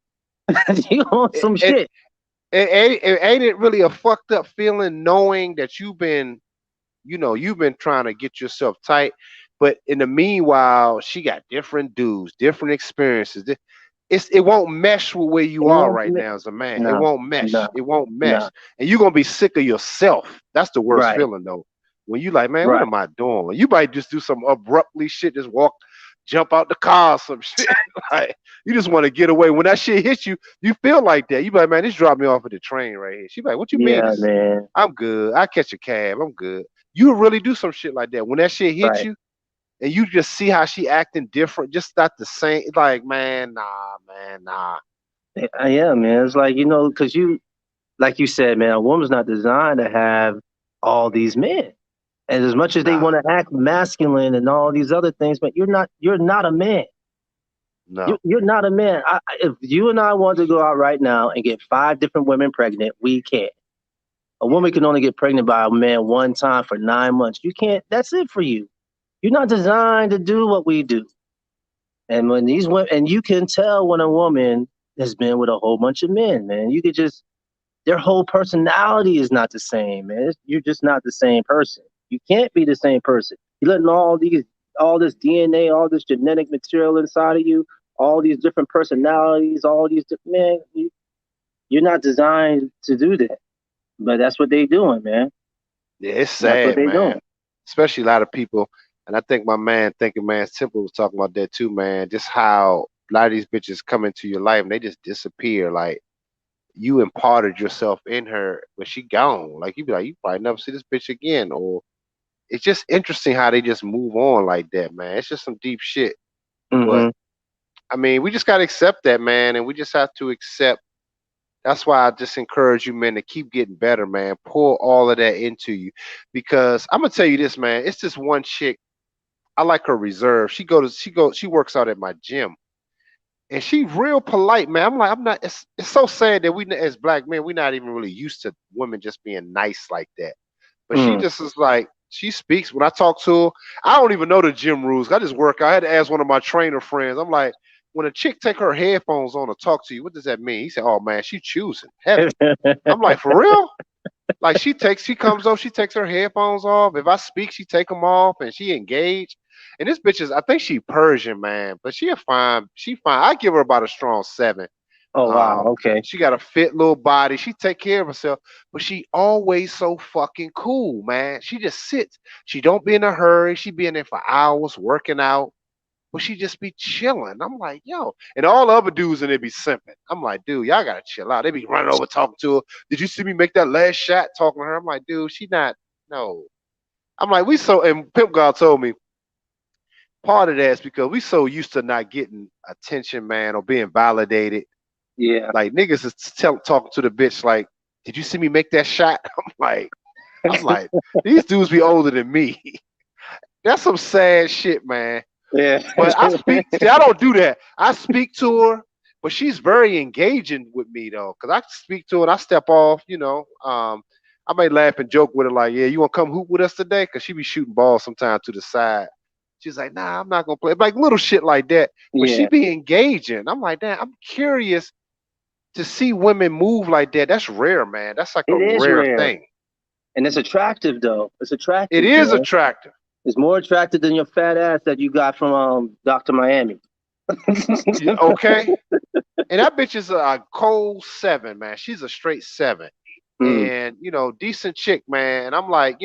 You want It, some it, shit. ain't it really a fucked up feeling knowing that you've been trying to get yourself tight, but in the meanwhile, she got different dudes, different experiences. It won't mesh with where you And it are won't, right now as a man. It nah, won't nah, mesh. It won't nah. mesh, and you're gonna be sick of yourself. That's the worst Right, feeling though. When you like, man, what right. am I doing? You might just do some abruptly shit, just walk, jump out the car, or some shit. Like you just want to get away. When that shit hits you, you feel like that. You be like, man, this dropped me off at the train right here. She be like, what you mean? Yeah, This, man. I'm good. I catch a cab. I'm good. You really do some shit like that. When that shit hits Right. you and you just see how she acting different, just not the same. Like, man, nah, man, nah. Yeah, man. It's like, because like you said, man, a woman's not designed to have all these men. And as much as they Nah, want to act masculine and all these other things, but you're not a man. no. You're not a man. If you and I want to go out right now and get 5 different women pregnant, we can't. A woman can only get pregnant by a man one time for 9 months. You can't. That's it for you. You're not designed to do what we do. And when these women, and you can tell when a woman has been with a whole bunch of men, man. You could just, their whole personality is not the same, man. You're just not the same person. You can't be the same person. You're letting all this DNA, all this genetic material inside of you, all these different personalities, all these different, man. You're not designed to do that, but that's what they doing, man. Yeah, it's That's what sad, they man. doing. Especially a lot of people, and I think my man, Thinking Man Simple, was talking about that too, man. Just how a lot of these bitches come into your life and they just disappear. Like you imparted yourself in her when she gone. Like you be like, you probably never see this bitch again. Or it's just interesting how they just move on like that, man. It's just some deep shit. But Hmm. I mean, we just gotta accept that, man, and we just have to accept. That's why I just encourage you, men, to keep getting better, man. Pour all of that into you, because I'm gonna tell you this, man. It's this one chick. I like her reserve. She works out at my gym, and she real polite, man. I'm like, I'm not. It's so sad that as black men, we're not even really used to women just being nice like that. But she Mm. just is like, she speaks when I talk to her. I don't even know the gym rules. I just work. I had to ask one of my trainer friends. I'm like, when a chick take her headphones on to talk to you, what does that mean? He said, oh man, she choosing heavy. I'm like, for real? Like she comes up, she takes her headphones off. If I speak, she take them off, and she engaged. And this bitch is, I think she Persian, man, but she a fine. She fine. I give her about a strong 7. Oh wow. Um, Okay. she got a fit little body. She take care of herself, but she always so fucking cool, man. She just sits. She don't be in a hurry. She be in there for hours working out, but she just be chilling. I'm like, yo, and all the other dudes in there be simping. I'm like, dude, y'all gotta chill out. They be running over talking to her. Did you see me make that last shot? Talking to her. I'm like, dude, she not. No. I'm like, we so. And Pimp God told me part of that is because we so used to not getting attention, man, or being validated. Yeah. Like niggas is talking to the bitch like, did you see me make that shot? I'm like, these dudes be older than me. That's some sad shit, man. Yeah. But I speak. See, I don't do that. I speak to her, but she's very engaging with me though, because I speak to her and I step off. I may laugh and joke with her like, "Yeah, you want to come hoop with us today?" Because she be shooting balls sometimes to the side. She's like, "Nah, I'm not gonna play." Like little shit like that. But she Yeah. be engaging. I'm like, "Damn, I'm curious to see women move like that. That's rare, man. That's like a It is rare rare, thing. and it's attractive though. It's It attractive, is man. attractive." It's more attractive than your fat ass that you got from Doctor Miami. Yeah, okay. And that bitch is a cold 7, man. She's a straight 7. Mm. And, decent chick, man. And I'm like,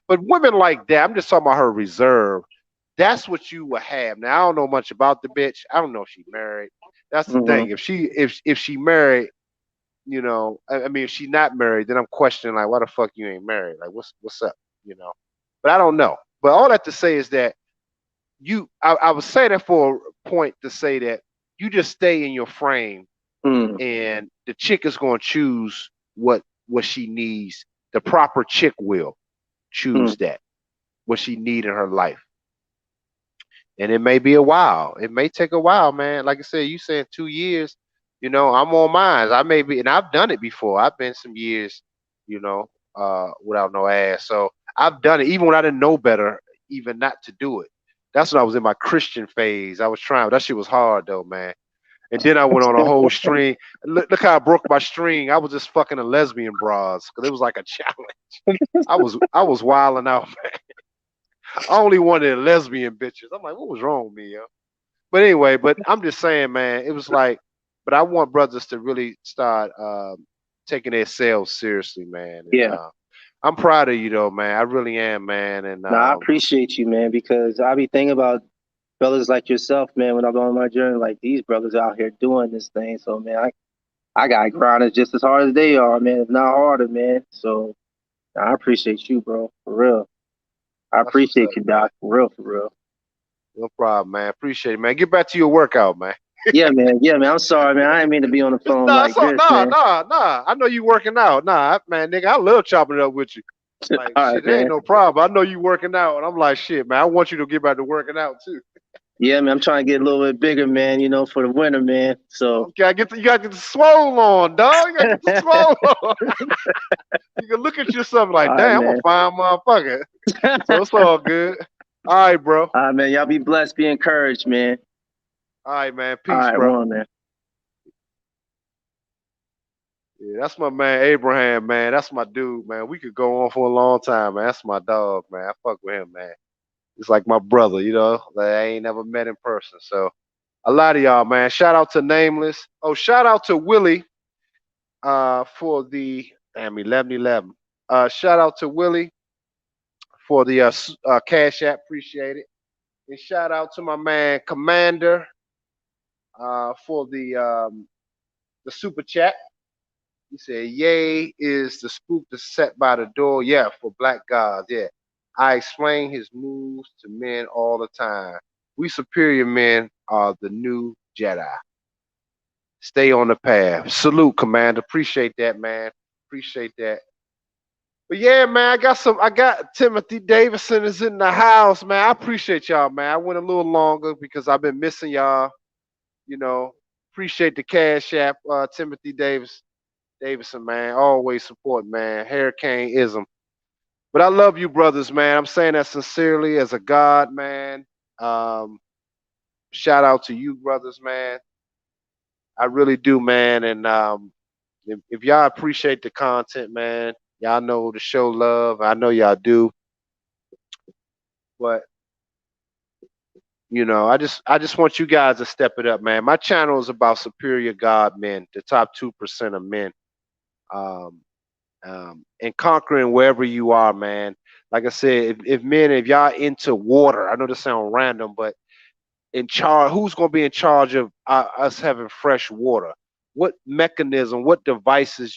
but women like that, I'm just talking about her reserve. That's what you would have. Now, I don't know much about the bitch. I don't know if she married. That's the Hmm. thing. If she married, I mean, if she not married, then I'm questioning like, why the fuck you ain't married? Like, what's up? You know. But I don't know. But all that to say is that I would say that for a point to say that you just stay in your frame, Mm. and the chick is going to choose what she needs. The proper chick will Mm. choose that what she need in her life, and it may be a while. It may take a while, man. Like I said, you said 2 years. I'm on mine. I may be, and I've done it before. I've been some years, without no ass. So I've done it even when I didn't know better, even not to do it. That's when I was in my Christian phase. I was trying. That shit was hard though, man. And then I went on a whole string. Look how I broke my string. I was just fucking a lesbian bras because it was like a challenge. I was wilding out, man. I only wanted lesbian bitches. I'm like, what was wrong with me, yo? But anyway, but I'm just saying, man, it was like, but I want brothers to really start taking themselves seriously, man. And Yeah. I'm proud of you, though, man. I really am, man. And Now I appreciate you, man, because I be thinking about brothers like yourself, man, when I'm on my journey. Like these brothers out here doing this thing. So man, I got grinders just as hard as they are, man, if not harder, man. So I appreciate you, bro, for real. I that's what's appreciate up, you, man. Doc, for real, for real. No problem, man. Appreciate it, man. Get back to your workout, man. Yeah, man. Yeah, man. I'm sorry, man. I didn't mean to be on the It's phone nah, like it's all, this, nah, man. nah, nah. I know you working out. Nah, man, nigga, I love chopping it up with you. Like All right, shit, there ain't man. no problem. I know you working out, and I'm like, shit, man. I want you to get back to working out too. Yeah, man. I'm trying to get a little bit bigger, man. For the winter, man. So, Okay, you gotta get the swole on, dog. You gotta get the swole on. You can look at yourself like, all right, damn, I'm a man. fine motherfucker. So All it's all good. All right, bro. right, man. Y'all be blessed, be encouraged, man. All right, man. All Peace, right, bro. one, man. Yeah, that's my man Abraham, man. That's my dude, man. We could go on for a long time, man. That's my dog, man. I fuck with him, man. It's like my brother, Like I ain't never met in person. So a lot of y'all, man. Shout out to Nameless. Oh, shout out to Willie for the damn 1111. Shout out to Willie for the Cash App. Appreciate it. And shout out to my man Commander for the super chat. He said, "Yay is the spook that's set by the door. Yeah, for black gods. Yeah, I explain his moves to men all the time. We superior men are the new Jedi. Stay on the path. Salute, Commander. Appreciate that, man. Appreciate that. But yeah, man, I got some. I got Timothy Davidson is in the house, man. I appreciate y'all, man. I went a little longer because I've been missing y'all. You know, appreciate the cash app, Timothy Davidson, man. Always support, man. Hurricane ism. But I love you, brothers, man. I'm saying that sincerely as a God, man. Um, Shout out to you, brothers, man. I really do, man. And if y'all appreciate the content, man, y'all know to show love. I know y'all do. But I just want you guys to step it up, man. My channel is about superior God men, the top 2% of men, um, and conquering wherever you are, man. Like I said, if men, if y'all into water, I know this sounds random, but in charge, who's going to be in charge of us having fresh water? What mechanism, what devices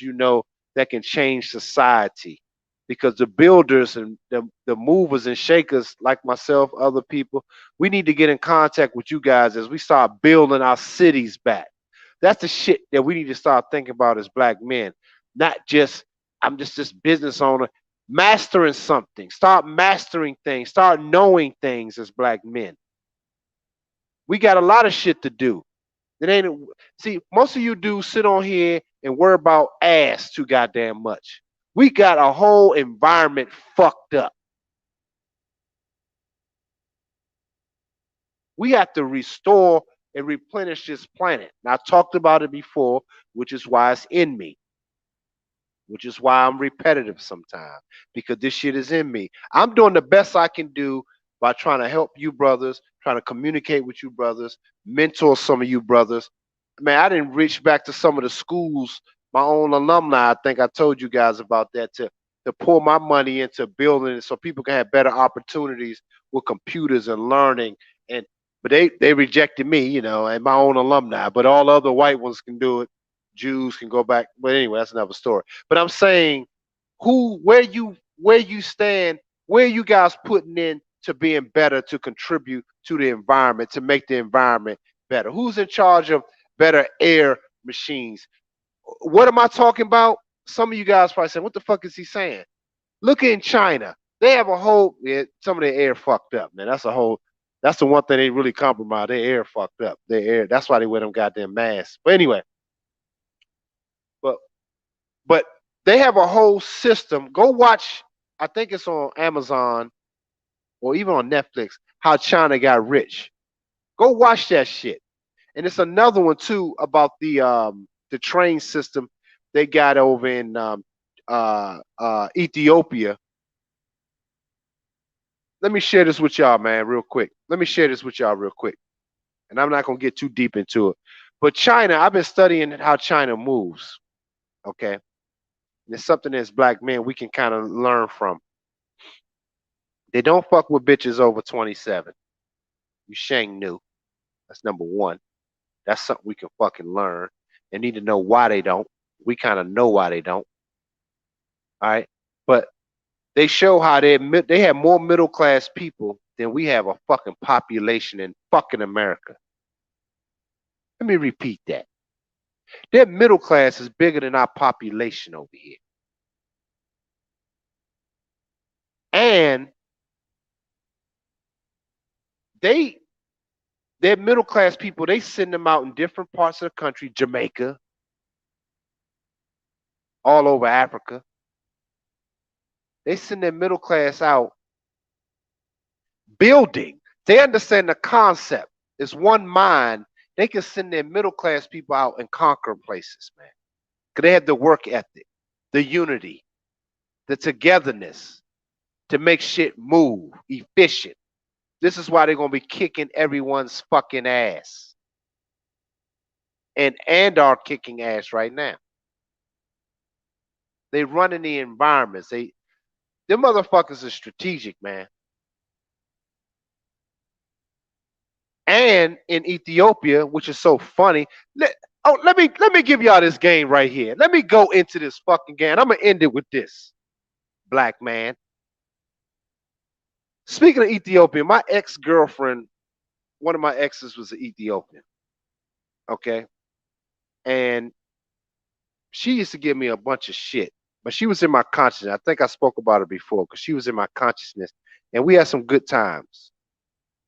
that can change society? Because the builders and the movers and shakers like myself, other people, we need to get in contact with you guys as we start building our cities back. That's the shit that we need to start thinking about as black men. Not just, I'm just this business owner. Mastering something. Start mastering things. Start knowing things as black men. We got a lot of shit to do. It ain't See, most of you dudes sit on here and worry about ass too goddamn much. We got a whole environment fucked up. We have to restore and replenish this planet. And I talked about it before, which is why it's in me, which is why I'm repetitive sometimes, because this shit is in me. I'm doing the best I can do by trying to help you brothers, trying to communicate with you brothers, mentor some of you brothers. Man, I didn't reach back to some of the schools, my own alumni. I think I told you guys about that, to pour my money into building it so people can have better opportunities with computers and learning. And but they rejected me, and my own alumni. But all other white ones can do it. Jews can go back. But anyway, that's another story. But I'm saying, where you stand, where you guys putting in to being better, to contribute to the environment, to make the environment better? Who's in charge of better air machines? What am I talking about? Some of you guys probably saying, what the fuck is he saying? Look in China. They have a whole, some of their air fucked up, man. That's the one thing they really compromise. Their air fucked up. Their air. That's why they wear them goddamn masks. But anyway, but but they have a whole system. Go watch. I think it's on Amazon or even on Netflix. How China got rich. Go watch that shit. And it's another one too about the train system they got over in Ethiopia. Let me share this with y'all, man, real quick. Let me share this with y'all real quick. And I'm not gonna get too deep into it. But China, I've been studying how China moves. Okay. And it's something as black men we can kind of learn from. They don't fuck with bitches over 27. You Shang knew. That's number one. That's something we can fucking learn. They need to know why they don't. We kind of know why they don't. All right. But they show how they have more middle class people than we have a fucking population in fucking America. Let me repeat that. Their middle class is bigger than our population over here. And their middle class people, they send them out in different parts of the country, Jamaica, all over Africa. They send their middle class out building. They understand the concept. It's one mind. They can send their middle class people out and conquer places, man. Because they have the work ethic, the unity, the togetherness to make shit move, efficient. This is why they're gonna be kicking everyone's fucking ass. And are kicking ass right now. They run in the environments. Them motherfuckers are strategic, man. And in Ethiopia, which is so funny, Oh, let me give y'all this game right here. Let me go into this fucking game. I'm gonna end it with this, black man. Speaking of Ethiopia, my ex-girlfriend, one of my exes was an Ethiopian. Okay. And she used to give me a bunch of shit. But she was in my consciousness. I think I spoke about her before because she was in my consciousness. And we had some good times.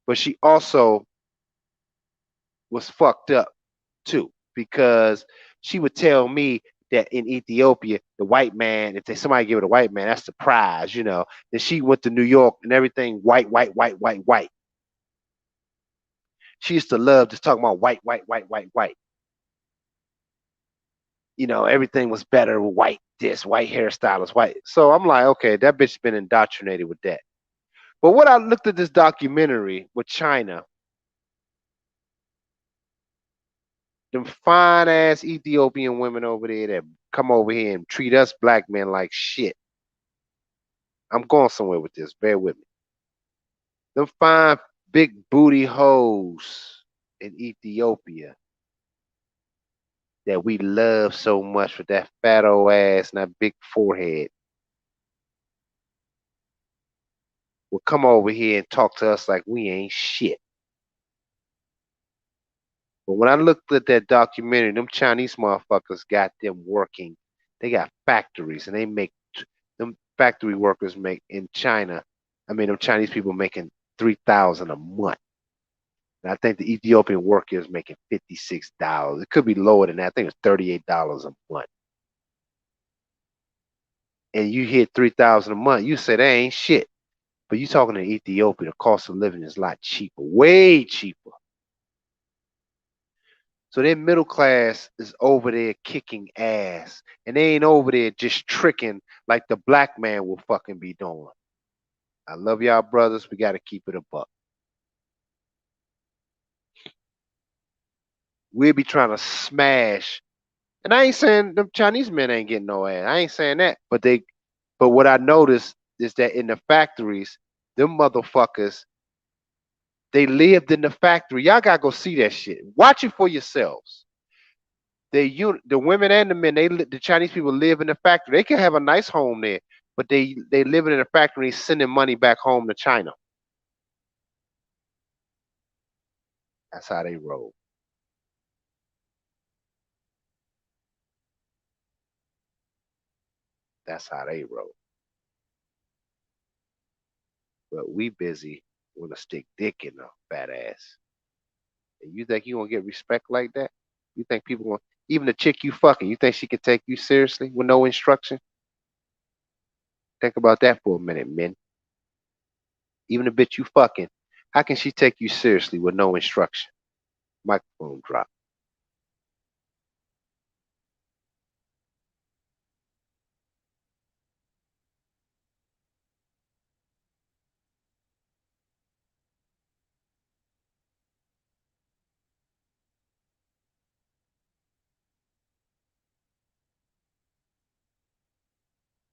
But she also was fucked up too. Because she would tell me that in Ethiopia, the white man, if they somebody give it a white man, that's the prize, you know. Then she went to New York and everything white, white, white, white, white. She used to love just talking about white, white, white, white, white. You know, everything was better, white this, white hairstylist, white. So I'm like, okay, that bitch been indoctrinated with that. But what I looked at this documentary with China, them fine ass Ethiopian women over there that come over here and treat us black men like shit. I'm going somewhere with this. Bear with me. Them fine big booty hoes in Ethiopia that we love so much with that fat old ass and that big forehead will come over here and talk to us like we ain't shit. But when I looked at that documentary, them Chinese motherfuckers got them working. They got factories and they make them factory workers make in China. I mean, them Chinese people making 3,000 a month. And I think the Ethiopian worker is making $56. It could be lower than that. I think it's $38 a month. And you hit 3,000 a month, you say that ain't shit. But you talking to Ethiopia, the cost of living is a lot cheaper, way cheaper. So their middle class is over there kicking ass. And they ain't over there just tricking like the black man will fucking be doing. I love y'all brothers. We got to keep it a buck. We'll be trying to smash. And I ain't saying them Chinese men ain't getting no ass. I ain't saying that. But what I noticed is that in the factories, them motherfuckers, they lived in the factory. Y'all gotta go see that shit. Watch it for yourselves. The women and the men, the Chinese people live in the factory. They can have a nice home there, but they living in a factory, sending money back home to China. That's how they roll. That's how they roll. But we busy with a stick dick in a fat ass. And you think you gonna get respect like that? You think people gonna even the chick you fucking, you think she can take you seriously with no instruction? Think about that for a minute, men. Even the bitch you fucking, how can she take you seriously with no instruction? Microphone drop.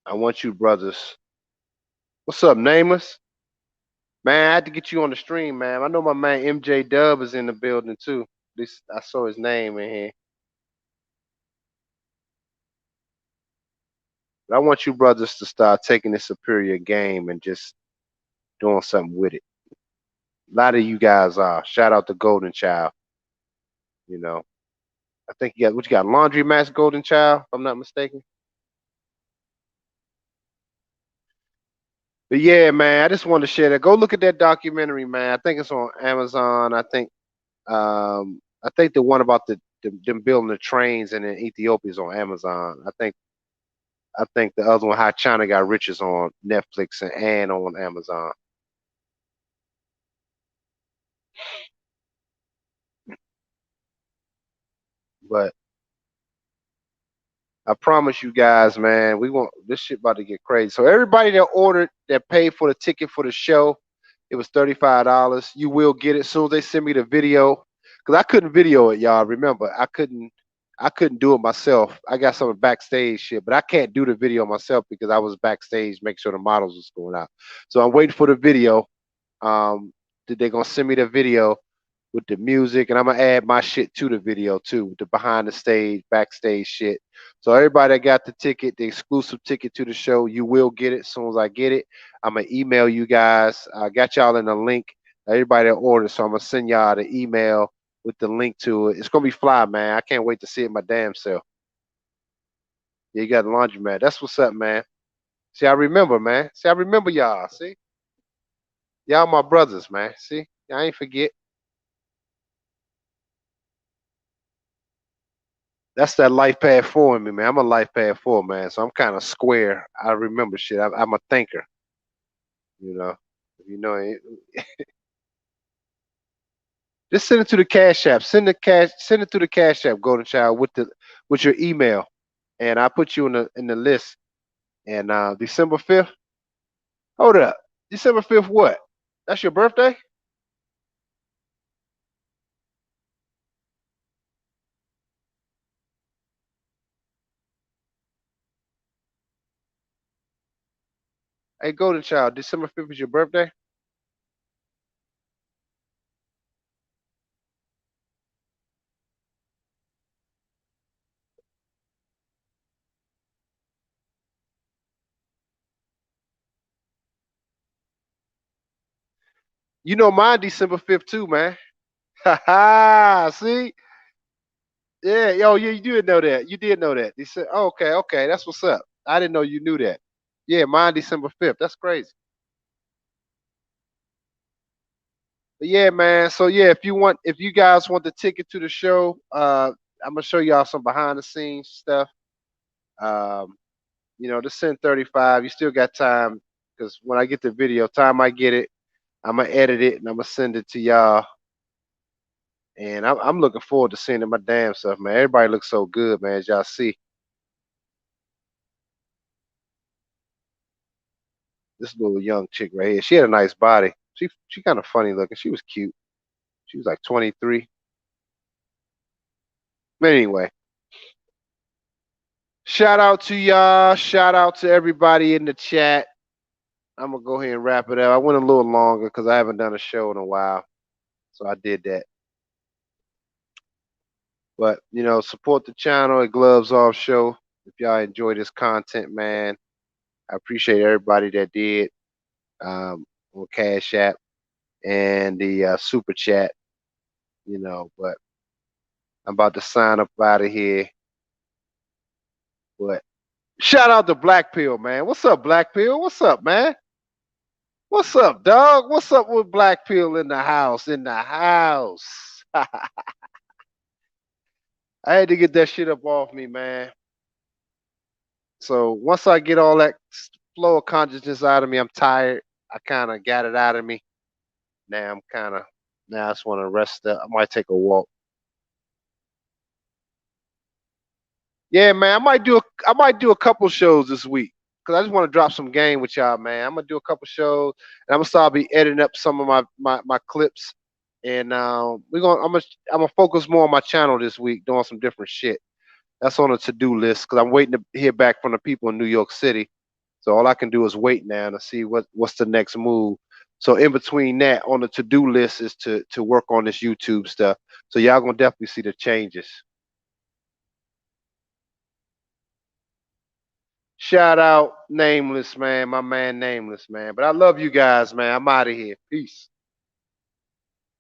I want you brothers. What's up, Nameless? Man, I had to get you on the stream, man. I know my man MJ Dub is in the building too. This I saw his name in here. But I want you brothers to start taking this superior game and just doing something with it. A lot of you guys are. Shout out to Golden Child. You know, I think you got what you got, Laundry Match Golden Child, if I'm not mistaken. But yeah, man, I just wanted to share that. Go look at that documentary, man. I think it's on Amazon. I think the one about them building the trains and in Ethiopia is on Amazon. I think the other one, How China Got Rich, is on Netflix and on Amazon. But I promise you guys, man, we want this shit about to get crazy. So everybody that ordered, that paid for the ticket for the show, it was $35. You will get it as soon as they send me the video. Cause I couldn't video it, y'all. Remember, I couldn't do it myself. I got some backstage shit, but I can't do the video myself because I was backstage, make sure the models was going out. So I'm waiting for the video. They're gonna send me the video with the music, and I'm gonna add my shit to the video too, the behind the stage, backstage shit. So everybody that got the ticket, the exclusive ticket to the show, you will get it as soon as I get it. I'm gonna email you guys. I got y'all in the link. Everybody that ordered, so I'm gonna send y'all the email with the link to it. It's gonna be fly, man. I can't wait to see it my damn self. Yeah, you got the laundromat. That's what's up, man. See, I remember, man. See, I remember y'all. See, y'all my brothers, man. See, I ain't forget. That's that life path four in me, man. I'm a life path four, man. So I'm kind of square. I remember shit. I'm a thinker, you know. You know, just send it to the Cash App. Send it to the Cash App, Golden Child, with your email, and I put you in the list. And December 5th. Hold up, December 5th. What? That's your birthday? Hey, Golden Child, December 5th is your birthday? You know mine December 5th too, man. Ha ha. See? Yeah, yo, yeah, you did know that. You did know that. He said, oh, okay, okay, that's what's up. I didn't know you knew that. Yeah, mine December 5th. That's crazy. But yeah, man. So yeah, if you guys want the ticket to the show, I'm gonna show y'all some behind the scenes stuff. Um, just send 35. You still got time because when I get the video, time I get it, I'm gonna edit it and I'm gonna send it to y'all. And I'm looking forward to seeing it my damn self, man. Everybody looks so good, man. As y'all see, this little young chick right here, she had a nice body. She kind of funny looking. She was cute. She was like 23. But anyway, shout out to y'all. Shout out to everybody in the chat. I'm gonna go ahead and wrap it up. I went a little longer because I haven't done a show in a while, so I did that. But support the channel at Gloves Off Show. If y'all enjoy this content, man, I appreciate everybody that did on Cash App and the Super Chat. But I'm about to sign up out of here. But shout out to Black Pill, man. What's up, Black Pill? What's up, man? What's up, dog? What's up with Black Pill in the house? In the house. I had to get that shit up off me, man. So once I get all that flow of consciousness out of me, I'm tired. I kind of got it out of me. Now I just want to rest up. I might take a walk. Yeah, man. I might do a couple shows this week because I just want to drop some game with y'all, man. I'm gonna do a couple shows and I'm gonna start be editing up some of my clips. And I'm gonna focus more on my channel this week, doing some different shit. That's on the to-do list because I'm waiting to hear back from the people in New York City. So all I can do is wait now to see what's the next move. So in between that, on the to-do list is to work on this YouTube stuff. So y'all gonna definitely see the changes. Shout out Nameless, man, my man Nameless, man. But I love you guys, man. I'm out of here. Peace.